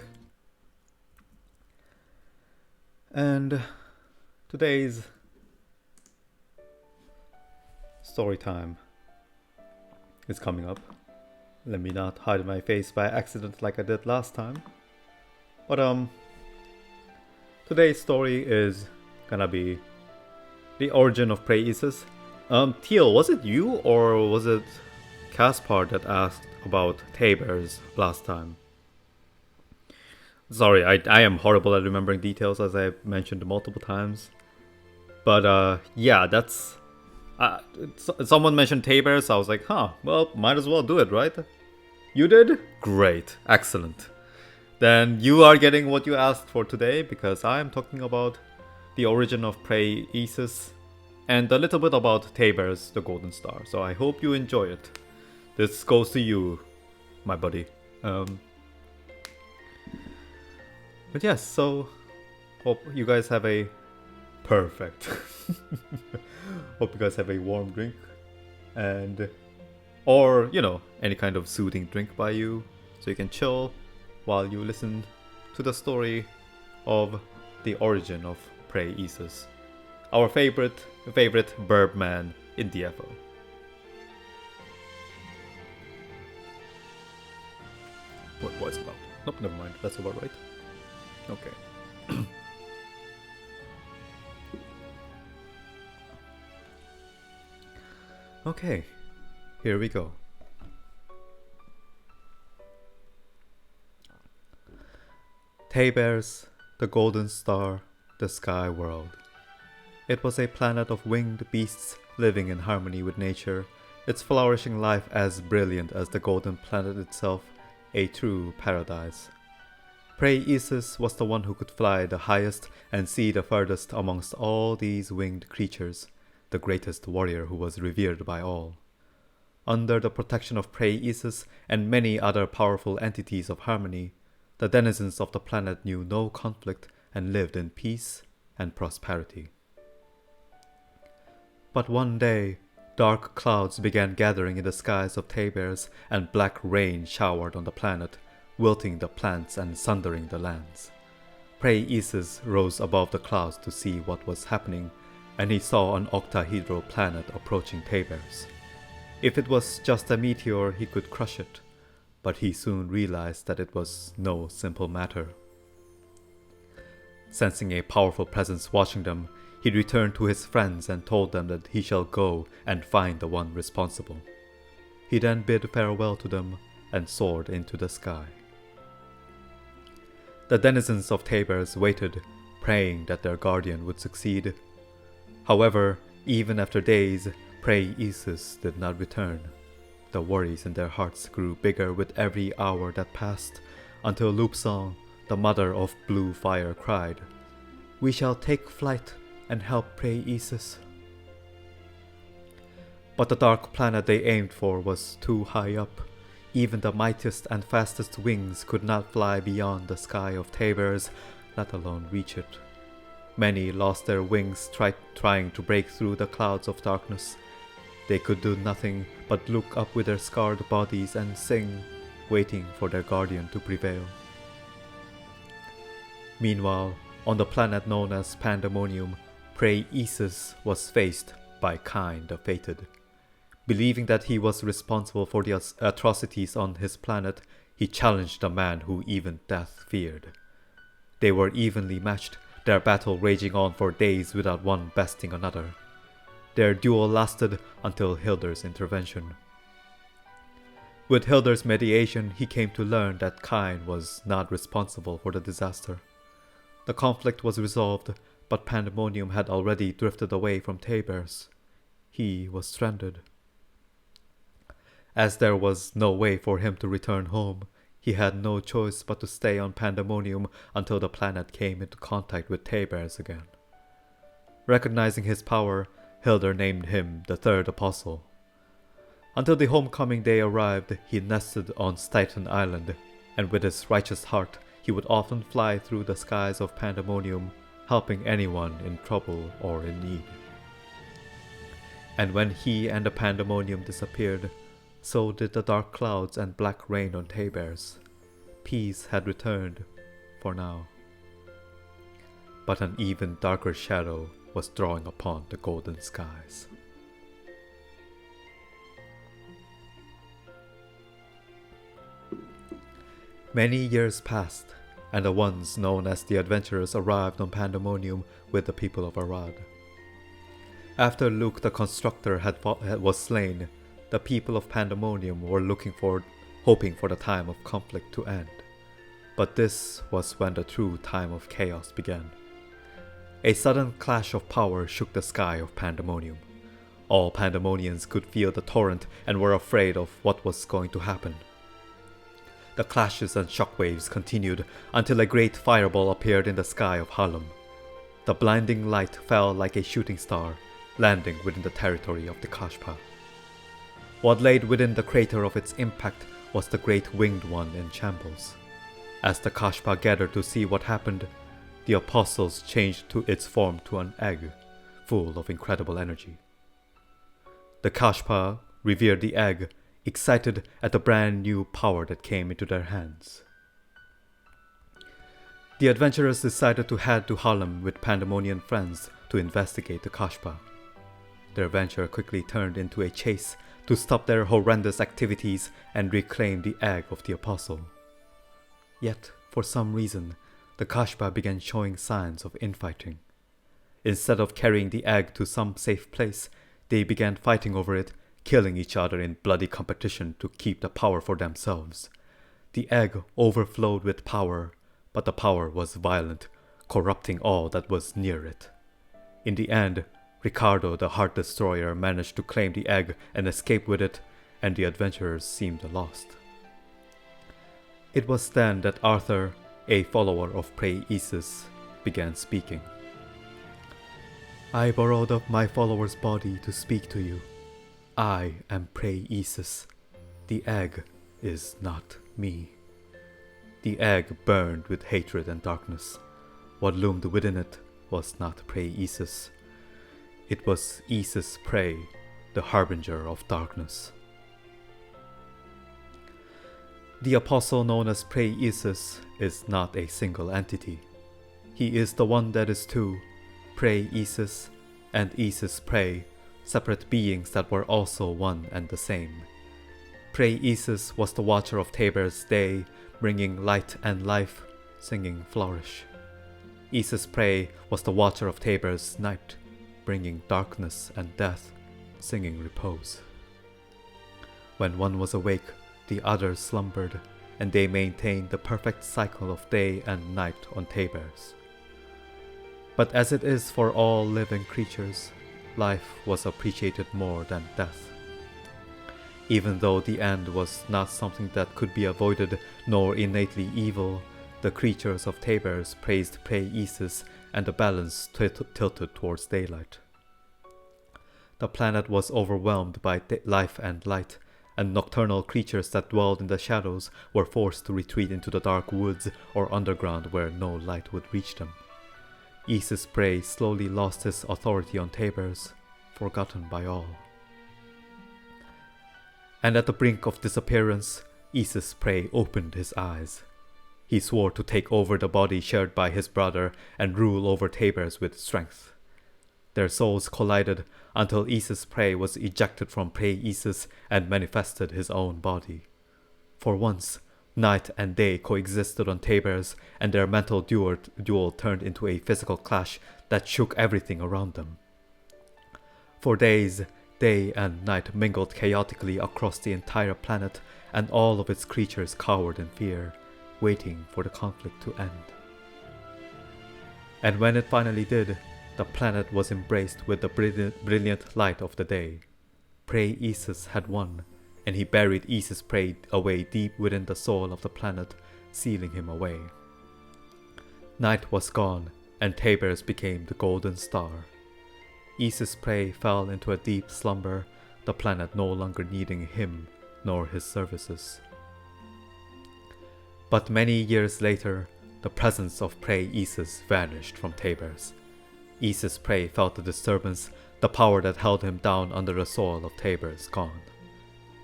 And today's story time is coming up. Let me not hide my face by accident like I did last time. But today's story is gonna be the origin of Praesus. Teal, was it you or was it Caspar that asked about Tabers last time? Sorry, I am horrible at remembering details as I mentioned multiple times. But yeah, that's... someone mentioned Tabers, so I was like, well, might as well do it, right? You did? Great, excellent. Then you are getting what you asked for today, because I am talking about the origin of Praesus and a little bit about Tabers, the Golden Star. So I hope you enjoy it. This goes to you, my buddy. But yes, so hope you guys have a perfect. Hope you guys have a warm drink or any kind of soothing drink by you so you can chill while you listen to the story of the origin of Praesus, our favorite burb man in DFO. What was it about? Nope, never mind. That's about right. Okay. Okay, here we go. Tabers, the Golden Star, the Sky World. It was a planet of winged beasts living in harmony with nature, its flourishing life as brilliant as the golden planet itself, a true paradise. Praesus was the one who could fly the highest and see the furthest amongst all these winged creatures, the greatest warrior who was revered by all. Under the protection of Praesus and many other powerful entities of harmony, the denizens of the planet knew no conflict and lived in peace and prosperity. But one day, dark clouds began gathering in the skies of Tabers and black rain showered on the planet, wilting the plants and sundering the lands. Praesus rose above the clouds to see what was happening, and he saw an octahedral planet approaching Tabers. If it was just a meteor, he could crush it, but he soon realized that it was no simple matter. Sensing a powerful presence watching them, he returned to his friends and told them that he shall go and find the one responsible. He then bid farewell to them and soared into the sky. The denizens of Tabers waited, praying that their guardian would succeed. However, even after days, Praesus did not return. The worries in their hearts grew bigger with every hour that passed, until Lupsong, the mother of blue fire, cried, "We shall take flight and help Praesus." But the dark planet they aimed for was too high up. Even the mightiest and fastest wings could not fly beyond the sky of Tabers, let alone reach it. Many lost their wings trying to break through the clouds of darkness. They could do nothing but look up with their scarred bodies and sing, waiting for their guardian to prevail. Meanwhile, on the planet known as Pandemonium, Praesus was faced by Cain the Fated. Believing that he was responsible for the atrocities on his planet, he challenged the man who even death feared. They were evenly matched, their battle raging on for days without one besting another. Their duel lasted until Hilder's intervention. With Hilder's mediation, he came to learn that Kain was not responsible for the disaster. The conflict was resolved, but Pandemonium had already drifted away from Tabers. He was stranded. As there was no way for him to return home, he had no choice but to stay on Pandemonium until the planet came into contact with Tabers again. Recognizing his power, Hilder named him the Third Apostle. Until the homecoming day arrived, he nested on Staten Island, and with his righteous heart, he would often fly through the skies of Pandemonium, helping anyone in trouble or in need. And when he and the Pandemonium disappeared, so did the dark clouds and black rain on Tabers. Peace had returned, for now. But an even darker shadow was drawing upon the golden skies. Many years passed, and the ones known as the adventurers arrived on Pandemonium with the people of Arad. After Luke the Constructor was slain, the people of Pandemonium were hoping for the time of conflict to end. But this was when the true time of chaos began. A sudden clash of power shook the sky of Pandemonium. All Pandemonians could feel the torrent and were afraid of what was going to happen. The clashes and shockwaves continued until a great fireball appeared in the sky of Harlem. The blinding light fell like a shooting star, landing within the territory of the Kashpa. What laid within the crater of its impact was the great winged one in shambles. As the Kashpa gathered to see what happened, the apostles changed to its form to an egg, full of incredible energy. The Kashpa revered the egg, excited at the brand new power that came into their hands. The adventurers decided to head to Harlem with Pandemonian friends to investigate the Kashpa. Their venture quickly turned into a chase to stop their horrendous activities and reclaim the egg of the apostle. Yet, for some reason, the Kashpa began showing signs of infighting. Instead of carrying the egg to some safe place, they began fighting over it, killing each other in bloody competition to keep the power for themselves. The egg overflowed with power, but the power was violent, corrupting all that was near it. In the end, Ricardo the Heart Destroyer managed to claim the egg and escape with it, and the adventurers seemed lost. It was then that Arthur, a follower of Prey Isis, began speaking. I borrowed up my follower's body to speak to you. I am Prey Isis. The egg is not me. The egg burned with hatred and darkness. What loomed within it was not Prey Isis. It was Isis Prey, the harbinger of darkness. The apostle known as Prey Isis is not a single entity. He is the one that is two, Prey Isis and Isis Prey, separate beings that were also one and the same. Prey Isis was the watcher of Taber's day, bringing light and life, singing flourish. Isis Prey was the watcher of Taber's night, bringing darkness and death, singing repose. When one was awake, the other slumbered, and they maintained the perfect cycle of day and night on Tabers. But as it is for all living creatures, life was appreciated more than death. Even though the end was not something that could be avoided nor innately evil, the creatures of Tabers praised Prey Isis, and the balance tilted towards daylight. The planet was overwhelmed by life and light, and nocturnal creatures that dwelled in the shadows were forced to retreat into the dark woods or underground where no light would reach them. Isis Prey slowly lost his authority on Tabers, forgotten by all. And at the brink of disappearance, Isis Prey opened his eyes. He swore to take over the body shared by his brother and rule over Tabers with strength. Their souls collided until Isis' prey was ejected from prey Isis and manifested his own body. For once, night and day coexisted on Tabers, and their mental duel turned into a physical clash that shook everything around them. For days, day and night mingled chaotically across the entire planet, and all of its creatures cowered in fear, waiting for the conflict to end. And when it finally did, the planet was embraced with the brilliant light of the day. Prey Isis had won, and he buried Isis' prey away deep within the soul of the planet, sealing him away. Night was gone, and Tabers became the golden star. Isis' prey fell into a deep slumber, the planet no longer needing him nor his services. But many years later, the presence of prey Isis vanished from Tabers. Isis' prey felt the disturbance, the power that held him down under the soil of Tabers gone.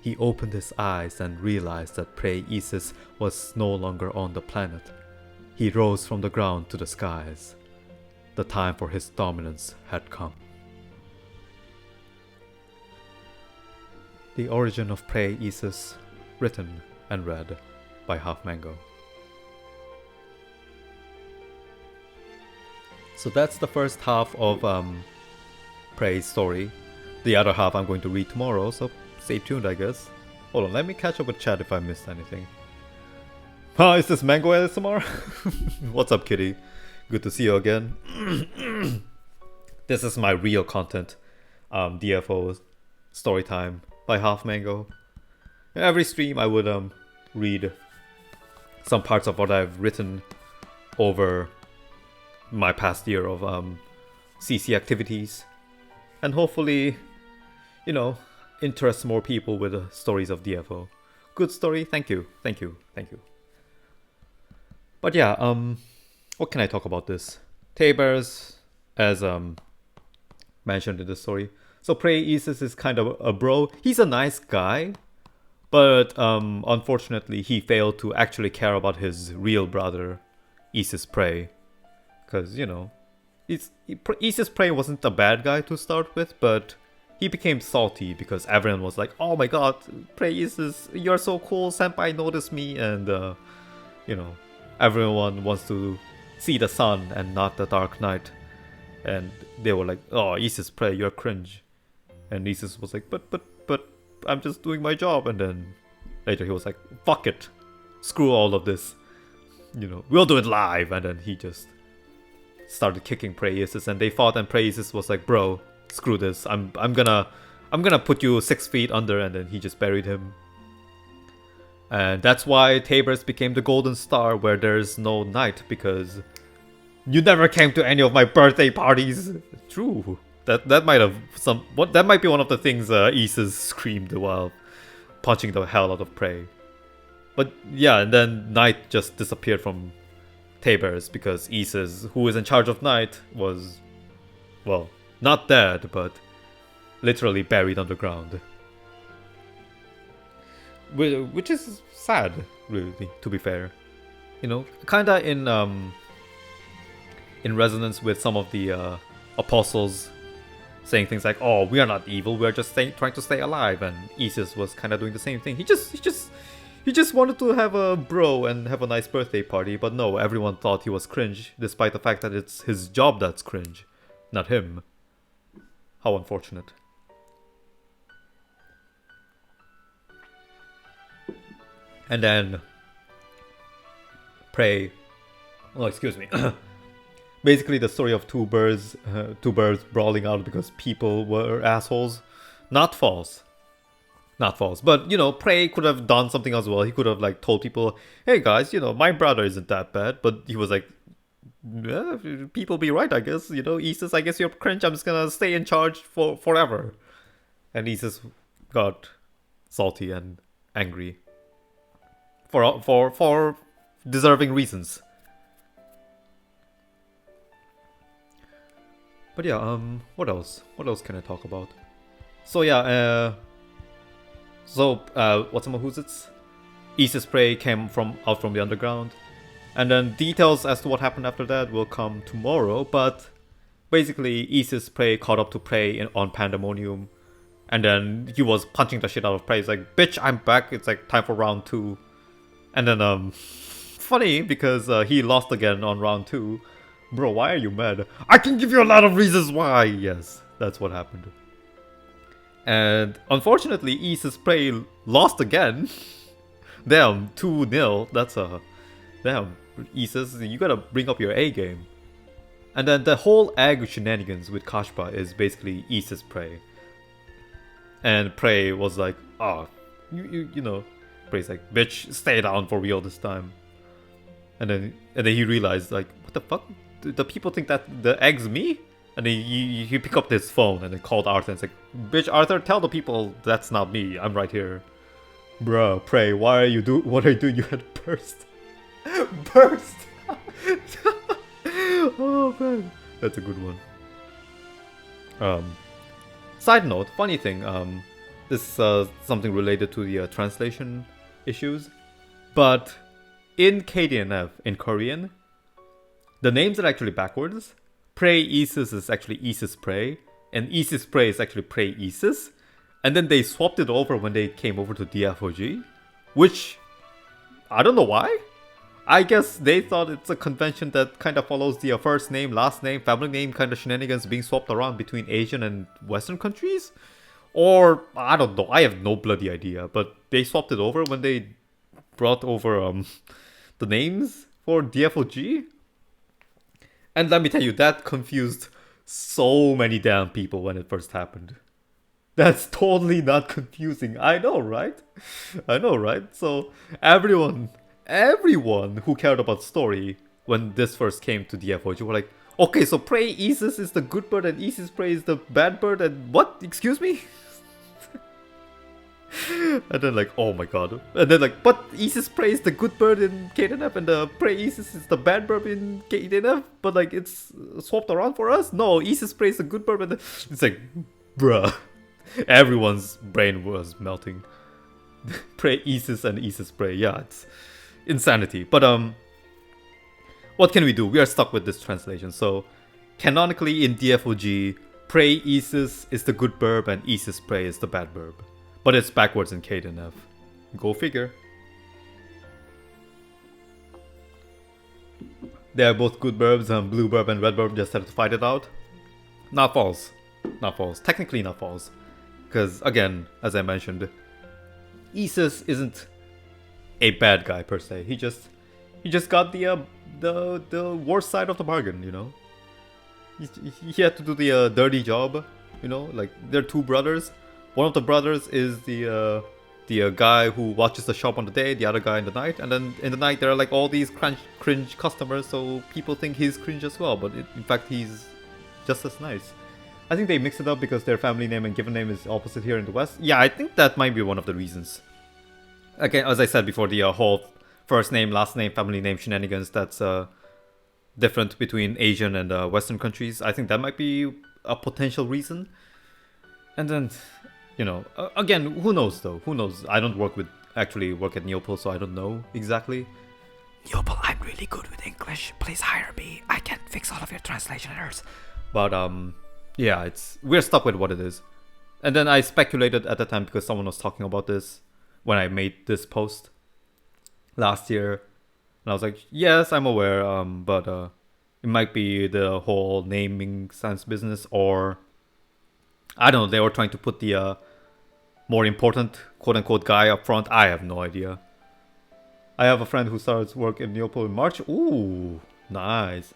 He opened his eyes and realized that prey Isis was no longer on the planet. He rose from the ground to the skies. The time for his dominance had come. The Origin of Prey Isis, written and read by halfmango. So that's the first half of Prey's story. The other half I'm going to read tomorrow, so stay tuned, I guess. Hold on, let me catch up with chat if I missed anything. Is this Mango ASMR? What's up, kitty? Good to see you again. This is my real content. DFO story time by halfmango. Every stream I would read some parts of what I've written over my past year of CC activities, and hopefully, you know, interest more people with the stories of DFO. Good story, thank you. But yeah, what can I talk about this? Tabers, as mentioned in the story. So Prey Isis is kind of a bro. He's a nice guy, but unfortunately he failed to actually care about his real brother, Isis Prey. Because, you know, Isis Prey wasn't a bad guy to start with, but he became salty because everyone was like, oh my god, Prey Isis, you're so cool, senpai noticed me, and, you know, everyone wants to see the sun and not the dark night. And they were like, oh, Isis Prey, you're cringe. And Isis was like, but, I'm just doing my job. And then later he was like, fuck it, screw all of this. You know, we'll do it live. And then he just started kicking Prey Isis, and they fought, and Prey Isis was like, bro, screw this, I'm gonna put you 6 feet under, and then he just buried him. And that's why Tabers became the golden star where there's no night, because you never came to any of my birthday parties. True. That might have that might be one of the things Isis screamed while punching the hell out of Prey. But yeah, and then night just disappeared from Tabers because Isis, who is in charge of night, was, well, not dead, but literally buried underground. Which is sad, really, to be fair. You know, kinda in resonance with some of the apostles saying things like, oh, we are not evil, we are just trying to stay alive, and Isis was kinda doing the same thing. He just wanted to have a bro and have a nice birthday party, but no, everyone thought he was cringe, despite the fact that it's his job that's cringe, not him. How unfortunate. And then Prey, oh, excuse me. Basically the story of two birds brawling out because people were assholes. Not false. Not false. But, you know, Prey could have done something as well. He could have, like, told people, hey guys, you know, my brother isn't that bad. But he was like, yeah, people be right, I guess. You know, Isis, I guess you're cringe. I'm just gonna stay in charge for forever. And Isis got salty and angry. For deserving reasons. But yeah, what else? What else can I talk about? So yeah, what's some who's it's? Isis Prey came out from the underground, and then details as to what happened after that will come tomorrow. But basically Isis Prey caught up to Prey on Pandemonium, and then he was punching the shit out of Prey. He's like, bitch, I'm back, it's like time for round 2. And then funny because he lost again on round 2. Bro, why are you mad? I can give you a lot of reasons why. Yes, that's what happened. And unfortunately, Isis Prey lost again. Damn, 2-0. That's damn, Isis, you gotta bring up your A game. And then the whole egg shenanigans with Kashpa is basically Isis Prey. And Prey was like, oh, you know, Prey's like, bitch, stay down for real this time. And then he realized, like, what the fuck? The people think that the egg's me? And then he pick up his phone and then called Arthur and it's like, bitch, Arthur, tell the people that's not me. I'm right here. Bruh, Prey, what are you doing? You had burst. Burst! Oh man, that's a good one. Side note, funny thing, this is something related to the translation issues, but in KDNF, in Korean, the names are actually backwards. Prey Isis is actually Isis Prey, and Isis Prey is actually Prey Isis, and then they swapped it over when they came over to DFOG, which, I don't know why. I guess they thought it's a convention that kind of follows the first name, last name, family name kind of shenanigans being swapped around between Asian and Western countries. Or, I don't know, I have no bloody idea. But they swapped it over when they brought over the names for DFOG. And let me tell you, that confused so many damn people when it first happened. That's totally not confusing. I know, right? I know, right? So, everyone who cared about story when this first came to DFOG were like, okay, so Prey Isis is the good bird and Isis Prey is the bad bird and what? Excuse me? And then like, oh my god. And then like, but Isis Prey is the good bird in KDNF and the Prey Isis is the bad bird in KDNF, but like it's swapped around for us? No, Isis Prey is the good bird and it's like, bruh. Everyone's brain was melting. Prey Isis and Isis Prey, yeah, it's insanity. But what can we do? We are stuck with this translation. So canonically in DFOG, Prey Isis is the good burb and Isis Prey is the bad burb. But it's backwards in KDNF. Go figure. They are both good burbs and blue burb and red burb just had to fight it out. Not false. Not false. Technically not false. Because again, as I mentioned, Isis isn't a bad guy per se. He just got the worst side of the bargain, you know. He had to do the dirty job, you know. Like they're two brothers. One of the brothers is the guy who watches the shop on the day, the other guy in the night, and then in the night there are like all these cringe customers, so people think he's cringe as well, but in fact he's just as nice. I think they mix it up because their family name and given name is opposite here in the West. Yeah, I think that might be one of the reasons. Again, as I said before, the whole first name, last name, family name shenanigans that's different between Asian and Western countries. I think that might be a potential reason. And then, you know, again, who knows though? Who knows? I don't work at Neopol, so I don't know exactly. Neopol, I'm really good with English. Please hire me. I can fix all of your translation errors. But yeah, we're stuck with what it is. And then I speculated at the time because someone was talking about this when I made this post last year, and I was like, yes, I'm aware, but it might be the whole naming sense business, or I don't know, they were trying to put the more important quote-unquote guy up front. I have no idea. I have a friend who starts work in Neopol in March. Ooh, nice.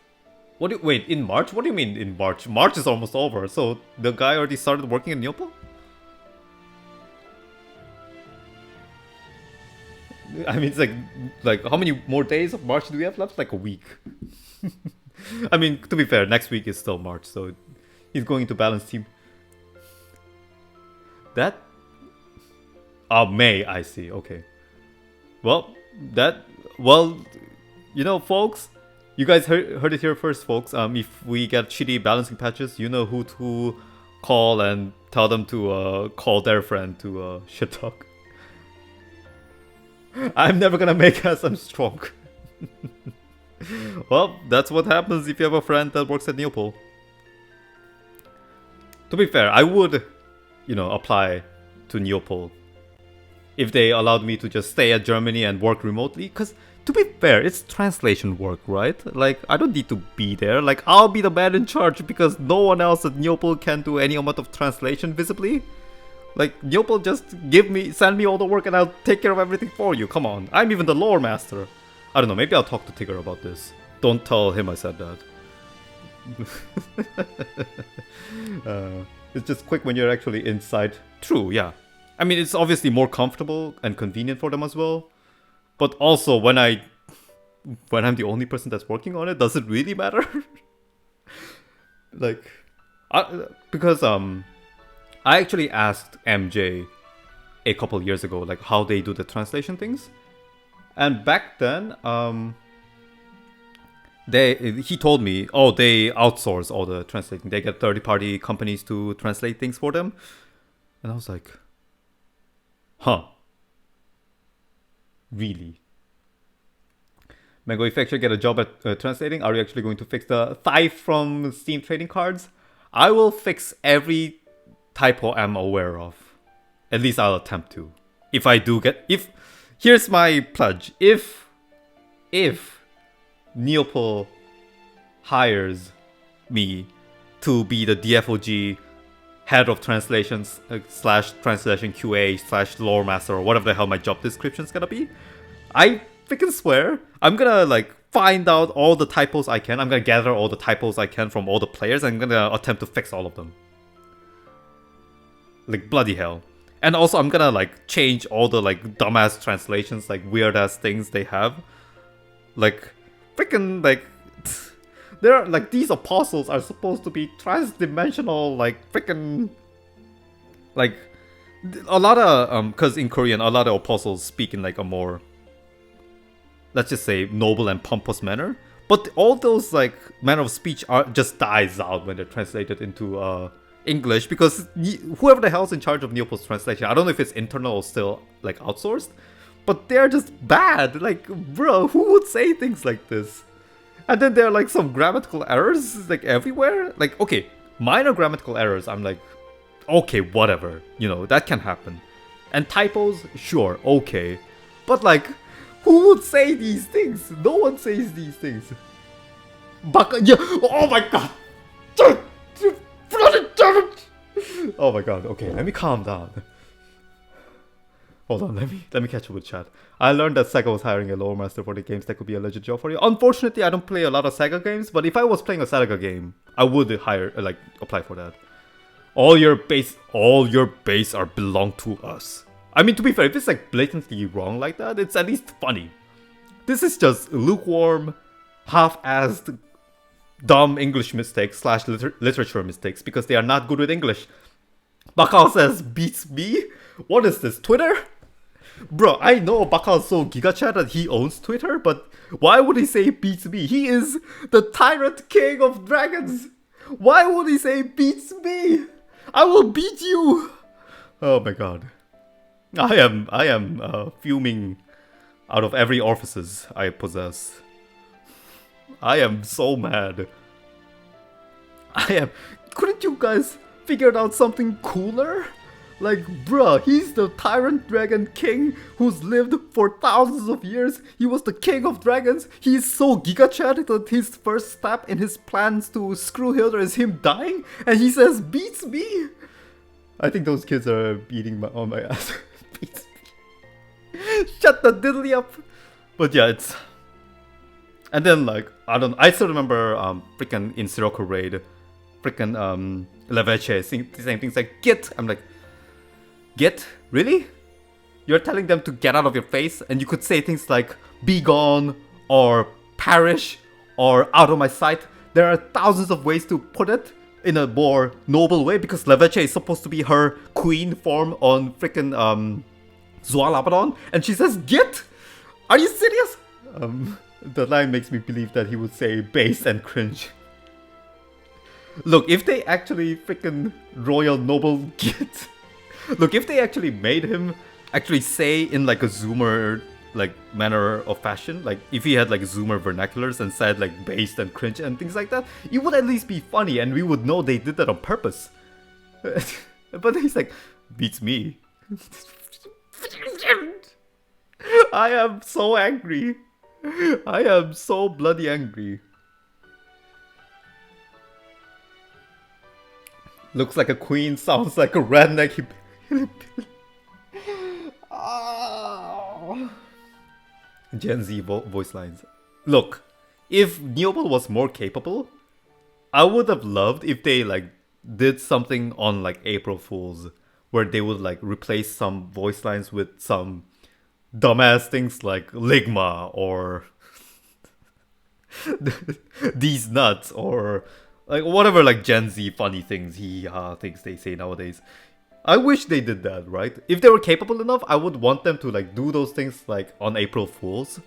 Wait, in March? What do you mean in March? March is almost over, so the guy already started working in Neopol? I mean, it's like how many more days of March do we have left? Like a week. I mean, to be fair, next week is still March, so he's going to balance team. That? Oh, May, I see, okay. Well, you know, folks, you guys heard it here first, folks. If we get shitty balancing patches, you know who to call and tell them to call their friend to shit talk. I'm never gonna make SM strong. Well, that's what happens if you have a friend that works at Neopol. To be fair, I would, apply to Neopol if they allowed me to just stay at Germany and work remotely. Because, to be fair, it's translation work, right? Like, I don't need to be there. Like, I'll be the man in charge because no one else at Neopol can do any amount of translation visibly. Like, Neopol just send me all the work and I'll take care of everything for you. Come on, I'm even the lore master. I don't know, maybe I'll talk to Tigger about this. Don't tell him I said that. It's just quick when you're actually inside. True, yeah. I mean, it's obviously more comfortable and convenient for them as well. But also, when I'm the only person that's working on it, does it really matter? Like, because I actually asked MJ a couple years ago, like how they do the translation things, and back then, he told me, oh, they outsource all the translating. They get third-party companies to translate things for them, and I was like, huh. Really? Mango, if you actually get a job at translating, are you actually going to fix the thief from Steam trading cards? I will fix every typo I'm aware of. At least I'll attempt to. If I do here's my pledge. If Neopol hires me to be the DFOG head of translations / translation QA / lore master, or whatever the hell my job description's gonna be, I freaking swear I'm gonna like find out all the typos I can. I'm gonna gather all the typos I can from all the players, and I'm gonna attempt to fix all of them. Like, bloody hell. And also I'm gonna like change all the like dumbass translations, like weird ass things they have. Like, freaking like there are like, these apostles are supposed to be trans-dimensional, like freaking like a lot of because in Korean a lot of apostles speak in like a more, let's just say, noble and pompous manner, but all those like manner of speech just dies out when they're translated into English, because whoever the hell's in charge of Neopol's translation, I don't know if it's internal or still like outsourced, but they're just bad. Like, bro, who would say things like this? And then there are like some grammatical errors like everywhere. Like, okay, minor grammatical errors, I'm like, okay, whatever, that can happen. And typos, sure, okay, but like, who would say these things? No one says these things. Yeah. Oh my god. Oh my god. Okay, let me calm down. Hold on, let me catch up with chat. I learned that Sega was hiring a lore master for the games that could be a legit job for you. Unfortunately, I don't play a lot of Sega games, but if I was playing a Sega game, I would apply for that. All your base belong to us. I mean, to be fair, if it's like blatantly wrong like that, it's at least funny. This is just lukewarm, half-assed, dumb English mistakes / literature mistakes because they are not good with English. Bakal says, beats me? What is this, Twitter? Bro, I know Bakal's so gigachat that he owns Twitter, but why would he say beats me? He is the tyrant king of dragons. Why would he say beats me? I will beat you. Oh my god. I am fuming out of every orifices I possess. I am so mad. Couldn't you guys figure out something cooler? Like, bruh, he's the tyrant dragon king who's lived for thousands of years. He was the king of dragons. He's so gigachat that his first step in his plans to screw Hilda is him dying, and he says, beats me. I think those kids are beating on my ass. Beats me. Shut the diddly up. But yeah, it's... And then like, I still remember freaking in Sirocco Raid, freaking Leveche saying things like, Git. I'm like, Git? Really? You're telling them to get out of your face, and you could say things like, be gone, or perish, or out of my sight. There are thousands of ways to put it in a more noble way, because Leveche is supposed to be her queen form on freaking Zualabaddon, and she says, Git? Are you serious? The line makes me believe that he would say base and cringe. Look, if they actually freaking royal noble Git. Look, if they actually made him actually say in like a Zoomer like manner of fashion, like if he had like Zoomer vernaculars and said like based and cringe and things like that, it would at least be funny and we would know they did that on purpose. But he's like, beats me. I am so angry. I am so bloody angry. Looks like a queen, sounds like a redneck. Gen Z voice lines. Look, if Neopal was more capable, I would have loved if they like did something on like April Fools, where they would like replace some voice lines with some dumbass things like Ligma or these nuts or like whatever like Gen Z funny things things they say nowadays. I wish they did that, right? If they were capable enough, I would want them to like do those things like on April Fools.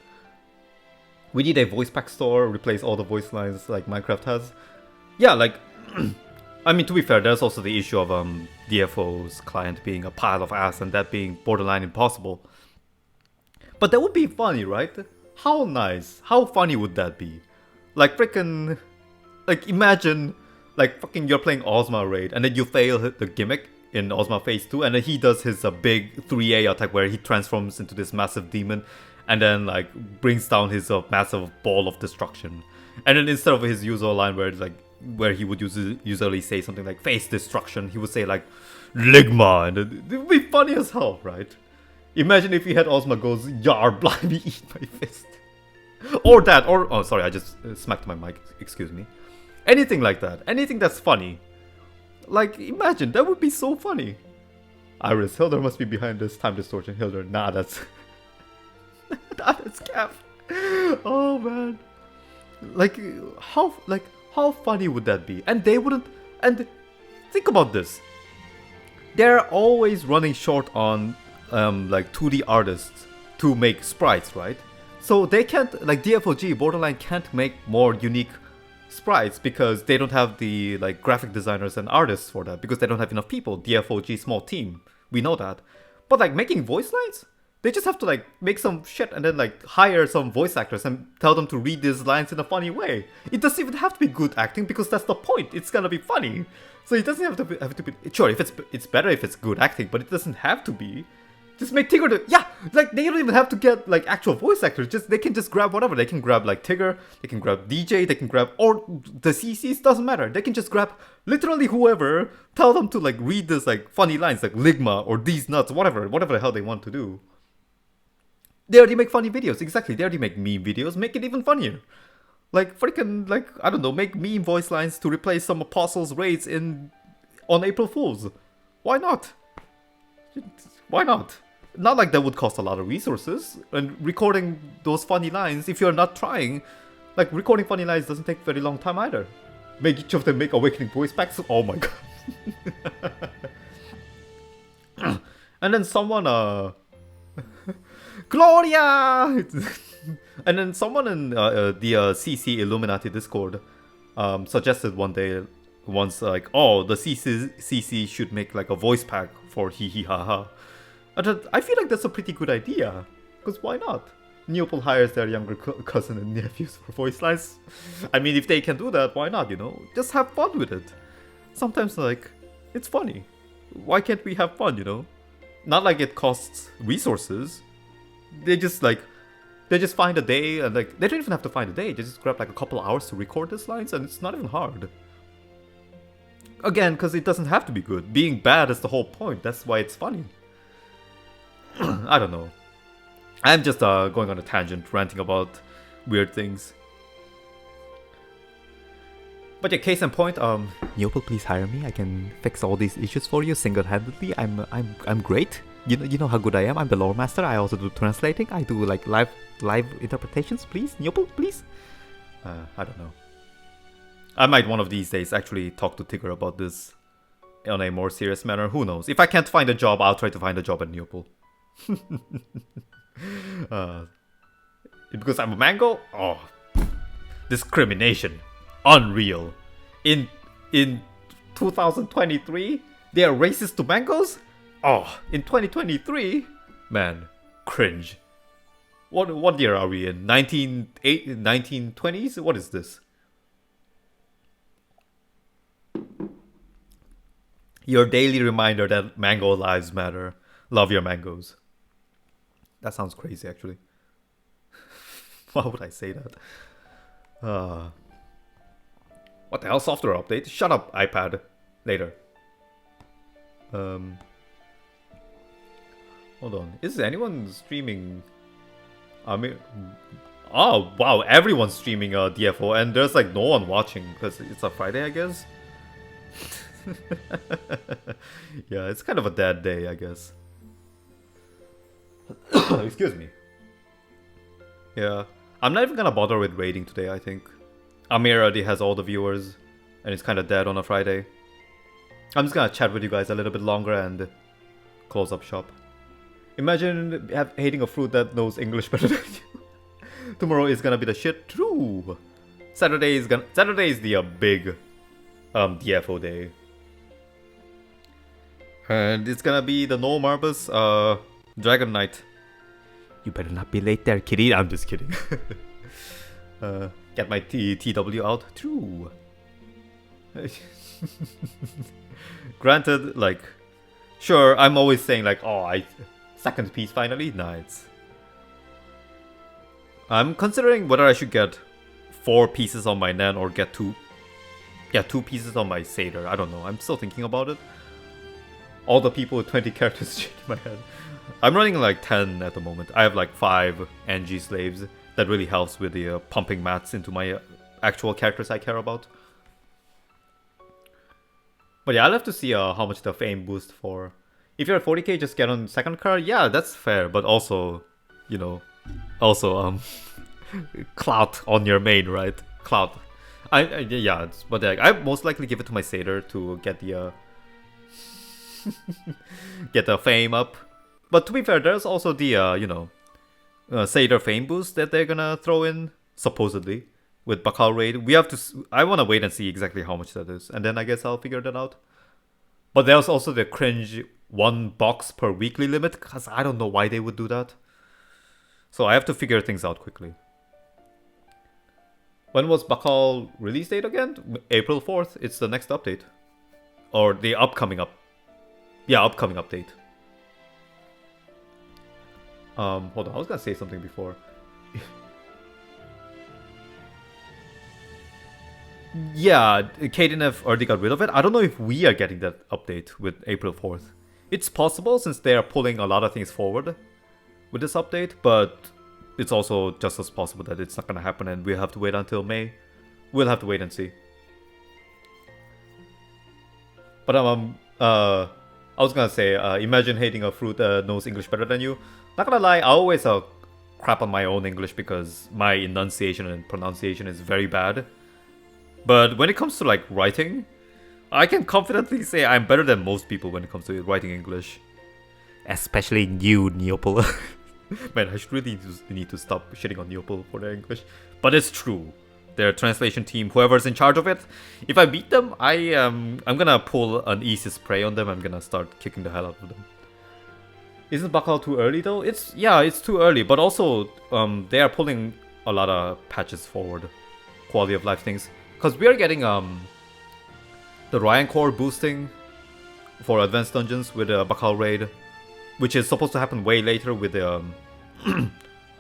We need a voice pack store, replace all the voice lines like Minecraft has. Yeah, like I mean, to be fair, there's also the issue of DFO's client being a pile of ass and that being borderline impossible. But that would be funny, right? How nice, how funny would that be? Like freaking, like imagine, like fucking you're playing Ozma Raid and then you fail the gimmick in Ozma Phase 2 and then he does his big 3A attack where he transforms into this massive demon and then like brings down his massive ball of destruction. And then instead of his usual line where it's like, where he would usually say something like face destruction, he would say like Ligma, and it would be funny as hell, right? Imagine if he had Ozma goes, Yar, blimey, eat my fist. Or that, or, oh sorry, I just smacked my mic, excuse me. Anything like that, anything that's funny. Like, imagine, that would be so funny. Iris, Hilder must be behind this time distortion. Hilder, nah, that's... nah, that's Cap. Oh, man. Like, how funny would that be? And they wouldn't... And think about this. They're always running short on, like, 2D artists to make sprites, right? So they can't... Like, DFOG, Borderline can't make more unique sprites because they don't have the like graphic designers and artists for that because they don't have enough people. DFOG, small team, we know that. But like making voice lines, they just have to like make some shit and then like hire some voice actors and tell them to read these lines in a funny way. It doesn't even have to be good acting because that's the point. It's gonna be funny. So it doesn't have to be sure, if it's better if it's good acting, but it doesn't have to be. Just make Tigger do, yeah, like they don't even have to get like actual voice actors. Just they can just grab whatever. They can grab like Tigger, they can grab DJ, they can grab, or the CCs, doesn't matter. They can just grab literally whoever, tell them to like read this like funny lines like Ligma or these nuts, whatever the hell they want to do. They already make funny videos, exactly. They already make meme videos, make it even funnier. Like freaking like I don't know, make meme voice lines to replace some apostles raids on April Fools. Why not? Why not? Not like that would cost a lot of resources, and recording those funny lines, if you're not trying, like recording funny lines doesn't take very long time either. Make each of them make awakening voice packs, oh my god. And then someone, Gloria! And then someone in the CC Illuminati Discord suggested once like, oh, the CC should make like a voice pack for hee hee ha ha. I feel like that's a pretty good idea, because why not? Neopal hires their younger cousin and nephews for voice lines. I mean, if they can do that, why not, you know? Just have fun with it. Sometimes, like, it's funny. Why can't we have fun, you know? Not like it costs resources. They just find a day, and like, they don't even have to find a day. They just grab like a couple hours to record these lines, and it's not even hard. Again, because it doesn't have to be good. Being bad is the whole point. That's why it's funny. I don't know. I'm just going on a tangent, ranting about weird things. But yeah, case in point, Neopal, please hire me. I can fix all these issues for you single-handedly. I'm great. You know how good I am. I'm the lore master. I also do translating. I do like live interpretations. Please, Neopal, please. I don't know. I might one of these days actually talk to Tigger about this on a more serious manner. Who knows? If I can't find a job, I'll try to find a job at Neopal. Because I'm a mango? Oh, discrimination, unreal. In 2023, they are racist to mangoes? Oh, in 2023, man, cringe. What year are we in? 1920s? What is this? Your daily reminder that mango lives matter. Love your mangoes. That sounds crazy, actually. Why would I say that? What the hell? Software update? Shut up, iPad. Later. Hold on. Is anyone streaming? I mean, oh wow, everyone's streaming DFO, and there's like no one watching because it's a Friday, I guess. Yeah, it's kind of a dead day, I guess. Excuse me. Yeah, I'm not even gonna bother with raiding today, I think. Amir already has all the viewers, and it's kind of dead on a Friday. I'm just gonna chat with you guys a little bit longer and close up shop. Imagine hating a fruit that knows English better than you. Tomorrow is gonna be the shit. True. Saturday is the big DFO day. And it's gonna be the No Marbus Dragon Knight. You better not be late there, kitty. I'm just kidding. Get my TW out. True. Granted, like, sure, I'm always saying like, oh, second piece finally? Nice. I'm considering whether I should get 4 pieces on my Nan or get 2. Yeah, 2 pieces on my Satyr. I don't know. I'm still thinking about it. All the people with 20 characters in my head. I'm running like 10 at the moment. I have like 5 NG slaves. That really helps with the pumping mats into my actual characters I care about. But yeah, I'll have to see how much the fame boost for. If you're at 40k, just get on second card. Yeah, that's fair. But also, you know, clout on your main, right? Clout. Yeah, but like, I most likely give it to my Satyr to get the get the fame up. But to be fair, there's also the you know, Satyr fame boost that they're gonna throw in supposedly with Bakal raid. We have to. I want to wait and see exactly how much that is, and then I guess I'll figure that out. But there's also the cringe 1 box per weekly limit, because I don't know why they would do that. So I have to figure things out quickly. When was Bakal release date again? April 4th. It's the next update. Or the upcoming upcoming update. Hold on, I was gonna say something before. Yeah, KDNF already got rid of it. I don't know if we are getting that update with April 4th. It's possible since they are pulling a lot of things forward with this update, but it's also just as possible that it's not gonna happen and we'll have to wait until May. We'll have to wait and see. But I was gonna say, imagine hating a fruit that knows English better than you. Not gonna lie, I always crap on my own English because my enunciation and pronunciation is very bad. But when it comes to like writing, I can confidently say I'm better than most people when it comes to writing English. Especially you, Neopol. Man, I should really need to stop shitting on Neopol for their English. But it's true. Their translation team, whoever's in charge of it, if I beat them, I'm gonna pull an easy spray on them. I'm gonna start kicking the hell out of them. Isn't Bakal too early though? It's too early, but also they are pulling a lot of patches forward, quality of life things, because we are getting the Ryan Core boosting for advanced dungeons with the Bakal raid, which is supposed to happen way later with the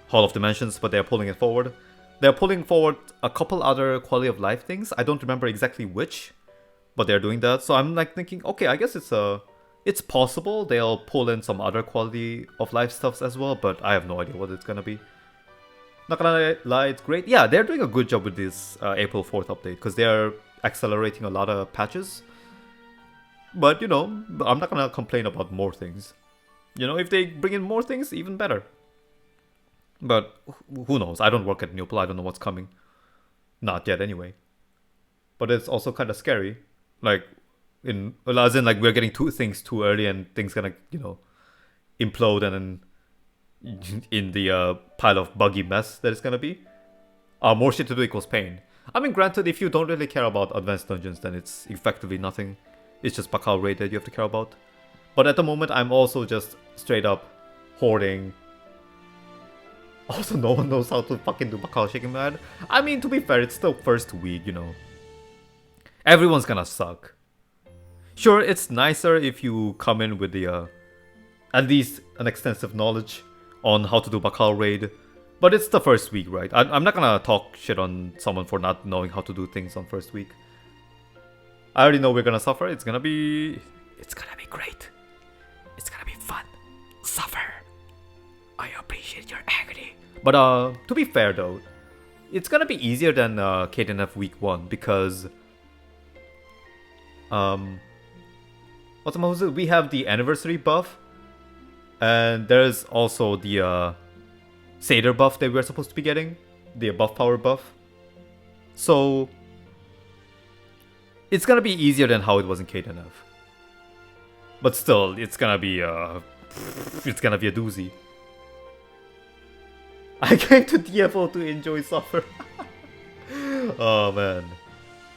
Hall of Dimensions, but they're pulling it forward. They're pulling forward a couple other quality of life things. I don't remember exactly which, but they're doing that. So I'm like thinking, okay, I guess it's possible they'll pull in some other quality of life stuffs as well, but I have no idea what it's gonna be. Not gonna lie, it's great. Yeah, they're doing a good job with this April 4th update, because they're accelerating a lot of patches. But, you know, I'm not gonna complain about more things. You know, if they bring in more things, even better. But who knows? I don't work at Neopol, I don't know what's coming. Not yet, anyway. But it's also kind of scary. Like, as in, like, we're getting things too early and things gonna, you know, implode and then in the pile of buggy mess that it's gonna be. More shit to do equals pain. I mean, granted, if you don't really care about advanced dungeons, then it's effectively nothing. It's just Bakal raid that you have to care about. But at the moment, I'm also just straight up hoarding. Also, no one knows how to fucking do Bakal shaking my head. I mean, to be fair, it's still first week, you know. Everyone's gonna suck. Sure, it's nicer if you come in with the at least an extensive knowledge on how to do Bakal raid, but it's the first week, right? I'm not gonna talk shit on someone for not knowing how to do things on first week. I already know we're gonna suffer. It's gonna be great. It's gonna be fun. Suffer. I appreciate your agony. But to be fair though, it's gonna be easier than KDNF week 1 because we have the anniversary buff, and there's also the Seder buff that we're supposed to be getting, the buff power buff. So it's gonna be easier than how it was in KDNF. But still, it's gonna be a doozy. I came to DFO to enjoy suffer. Oh man.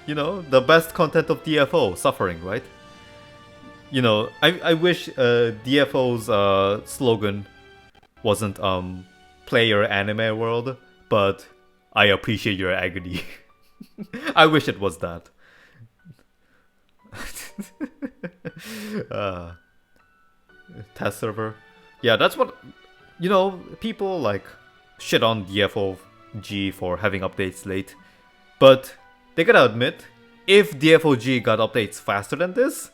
You know, the best content of DFO, suffering, right? You know, I wish DFO's slogan wasn't play your anime world, but I appreciate your agony. I wish it was that. Test server. Yeah, that's what, you know, people like shit on DFOG for having updates late, but they gotta admit, if DFOG got updates faster than this,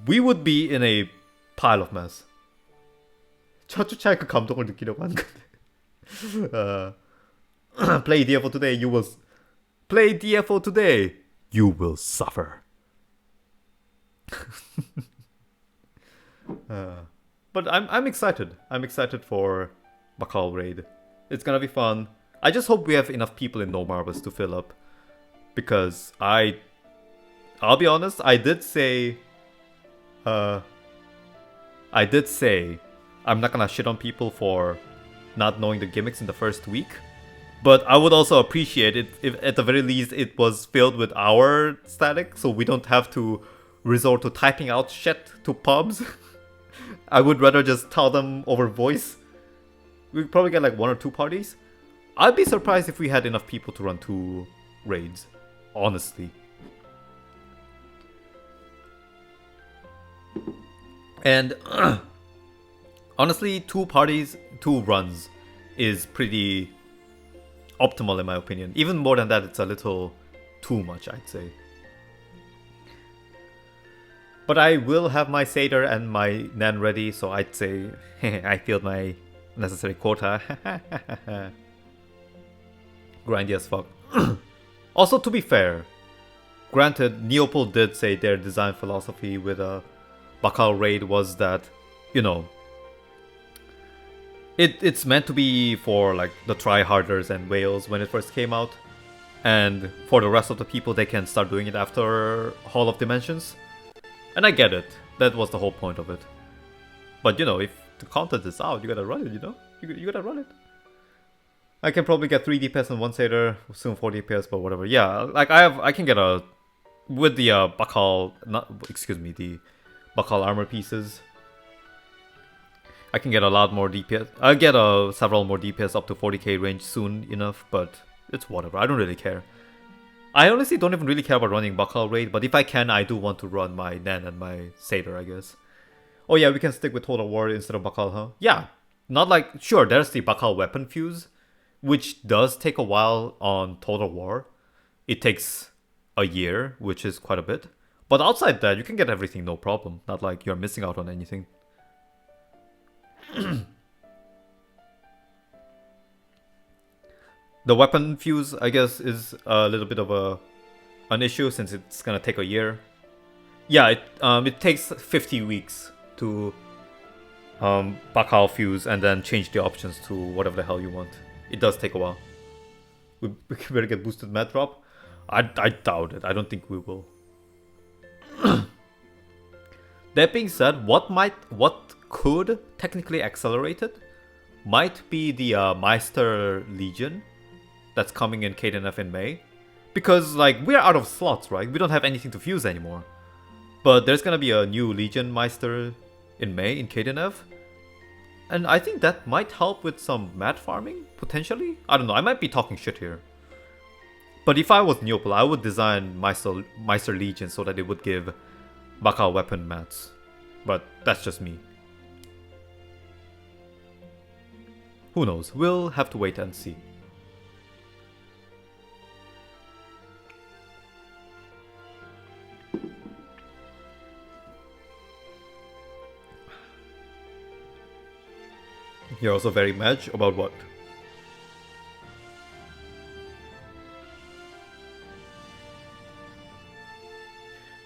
we would be in a pile of mess. 첫주차의 그 감동을 느끼려고 하는 건데. Play DFO today, you will suffer. But I'm excited. I'm excited for Bakal raid. It's gonna be fun. I just hope we have enough people in No Marbles to fill up, because I'll be honest, I did say I'm not gonna shit on people for not knowing the gimmicks in the first week, but I would also appreciate it if at the very least it was filled with our static, so we don't have to resort to typing out shit to pubs. I would rather just tell them over voice. We'd probably get like 1 or 2 parties. I'd be surprised if we had enough people to run 2 raids, honestly. And honestly, 2 parties, 2 runs is pretty optimal in my opinion. Even more than that, it's a little too much, I'd say. But I will have my Seder and my Nan ready, so I'd say I filled my necessary quota. Grindy as fuck. Also, to be fair, granted, Neopol did say their design philosophy with a Bakal raid was that, you know, it's meant to be for like the tryharders and whales when it first came out, and for the rest of the people they can start doing it after Hall of Dimensions. And I get it, that was the whole point of it. But you know, if the content is out, you gotta run it, you know? You gotta run it. I can probably get 3 DPS and 1 Seder, soon 4 DPS, but whatever. Yeah, like I can get a, with the Bakal, the Bakal armor pieces, I can get a lot more DPS. I'll get several more DPS up to 40k range soon enough, but it's whatever, I don't really care. I honestly don't even really care about running Bakal raid, but if I can, I do want to run my Nan and my Seder, I guess. Oh yeah, we can stick with Total War instead of Bakal, huh? Yeah, not like, sure, there's the Bakal weapon fuse, which does take a while on Total War. It takes a year, which is quite a bit. But outside that, you can get everything no problem. Not like you're missing out on anything. The weapon fuse, I guess, is a little bit of an issue since it's gonna take a year. Yeah, it takes 50 weeks to Bakal fuse and then change the options to whatever the hell you want. It does take a while. We better get boosted mat drop. I doubt it. I don't think we will. That being said, what could technically accelerate it might be the Meister Legion that's coming in KDNF in May. Because, like, we're out of slots, right? We don't have anything to fuse anymore. But there's gonna be a new Legion Meister in May in KDNF. And I think that might help with some mat farming, potentially? I don't know, I might be talking shit here. But if I was Neopol, I would design Meister Legion so that it would give Baka weapon mats. But that's just me. Who knows? We'll have to wait and see. You're also very mad about what?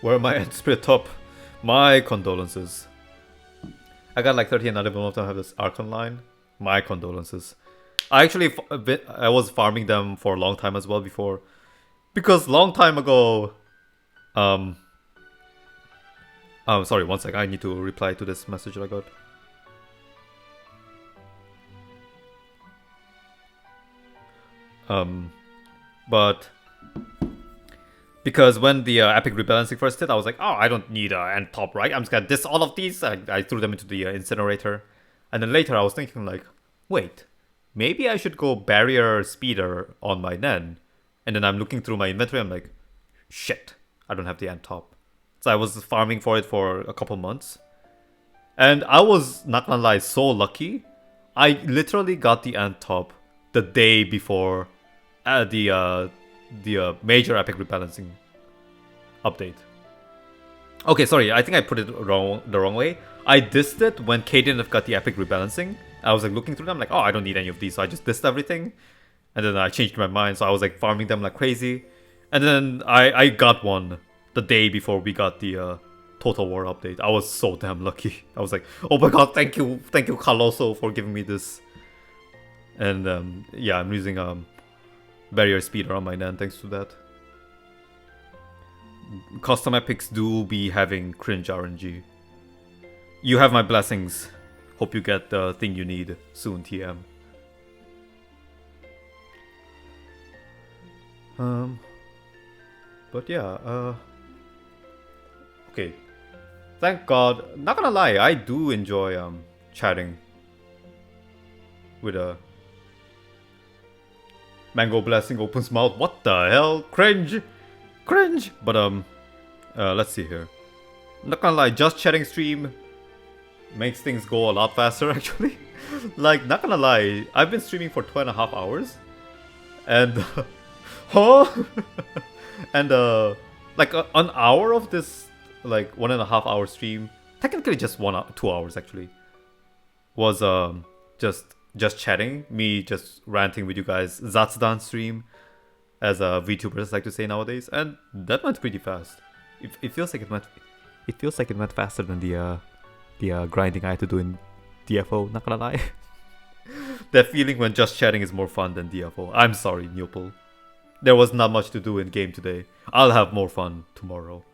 Where am I at Spirit Top? My condolences. I got like 30 and not even one of them have this Archon line. My condolences. I actually I was farming them for a long time as well before. Because long time ago... sorry, one sec. I need to reply to this message that I got. But... Because when the epic rebalancing first hit, I was like, oh, I don't need end top, right? I'm just gonna diss all of these. I threw them into the incinerator. And then later I was thinking like, wait, maybe I should go barrier speeder on my Nen. And then I'm looking through my inventory, I'm like, shit, I don't have the end top. So I was farming for it for a couple months. And I was, not gonna lie, so lucky. I literally got the end top the day before the major epic rebalancing update. Okay, sorry, I think I put it the wrong way. I dissed it when Caden got the epic rebalancing. I was like looking through them, like, oh, I don't need any of these, so I just dissed everything. And then I changed my mind, so I was like farming them like crazy. And then I got one the day before we got the Total War update. I was so damn lucky. I was like, oh my god, thank you Carloso for giving me this. And yeah, I'm using barrier speeder on my Nan thanks to that. Custom epics do be having cringe RNG. You have my blessings. Hope you get the thing you need soon, TM. But yeah, okay. Thank God. Not gonna lie, I do enjoy chatting with a Mango Blessing opens mouth. What the hell? Cringe! Cringe! But let's see here. Not gonna lie, just chatting stream makes things go a lot faster actually. Like, not gonna lie, I've been streaming for 2.5 hours. And huh? And like an hour of this like 1.5 hour stream, technically just 2 hours actually, was just chatting, me just ranting with you guys, Zatsudan stream, as VTubers like to say nowadays, and that went pretty fast. It feels like it went faster than the grinding I had to do in DFO. Not gonna lie, that feeling when just chatting is more fun than DFO. I'm sorry, Newpol. There was not much to do in game today. I'll have more fun tomorrow.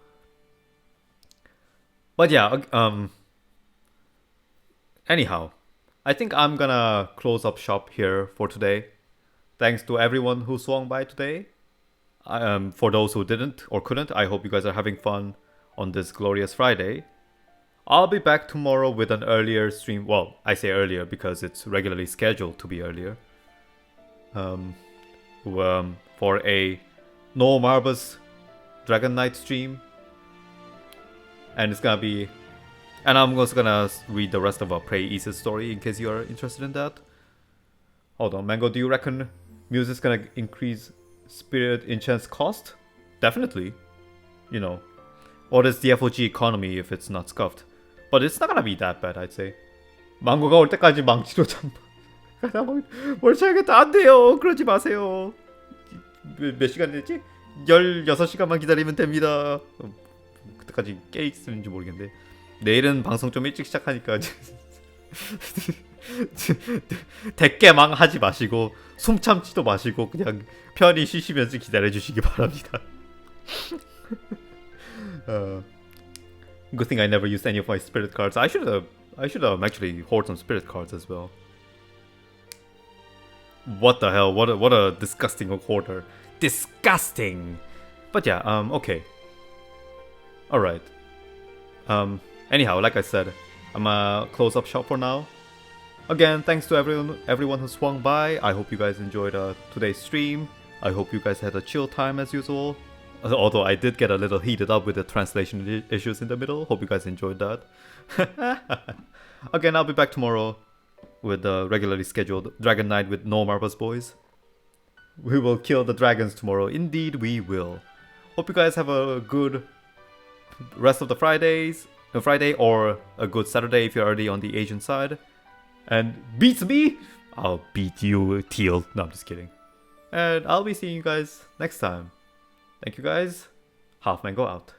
But yeah, anyhow. I think I'm gonna close up shop here for today. Thanks to everyone who swung by today. For those who didn't or couldn't, I hope you guys are having fun on this glorious Friday. I'll be back tomorrow with an earlier stream. Well, I say earlier because it's regularly scheduled to be earlier. For a No Marbus Dragon Knight stream. And it's gonna be... And I'm also gonna read the rest of Prey East's story in case you're interested in that. Hold on, Mango, do you reckon music's gonna increase spirit enchant's cost? Definitely. You know. Or this DFOG economy if it's not scuffed. But it's not gonna be that bad, I'd say. 망고가 올 때까지 망치로 잠바. 뭘 쳐야겠다. 안 돼요. 그러지 마세요. 몇 시간 됐지? 16시간만 기다리면 됩니다. 그때까지 깨 있는지 모르겠는데. 내일은 방송 좀 일찍 시작하니까 대깨망 하지 마시고 숨 참지도 마시고 그냥 편히 쉬시면서 기다려주시기 바랍니다. Good thing I never used any of my spirit cards. I should actually hoard some spirit cards as well. What the hell? What a disgusting hoarder. Disgusting. But yeah, okay. All right. Anyhow, like I said, I'm gonna close up shop for now. Again, thanks to everyone who swung by. I hope you guys enjoyed today's stream. I hope you guys had a chill time as usual. Although I did get a little heated up with the translation issues in the middle. Hope you guys enjoyed that. Again, I'll be back tomorrow with the regularly scheduled Dragon Night with no Marbles boys. We will kill the dragons tomorrow. Indeed, we will. Hope you guys have a good rest of the Friday or a good Saturday if you're already on the Asian side. And beats me, I'll beat you, Teal. No, I'm just kidding. And I'll be seeing you guys next time. Thank you guys. halfmango out.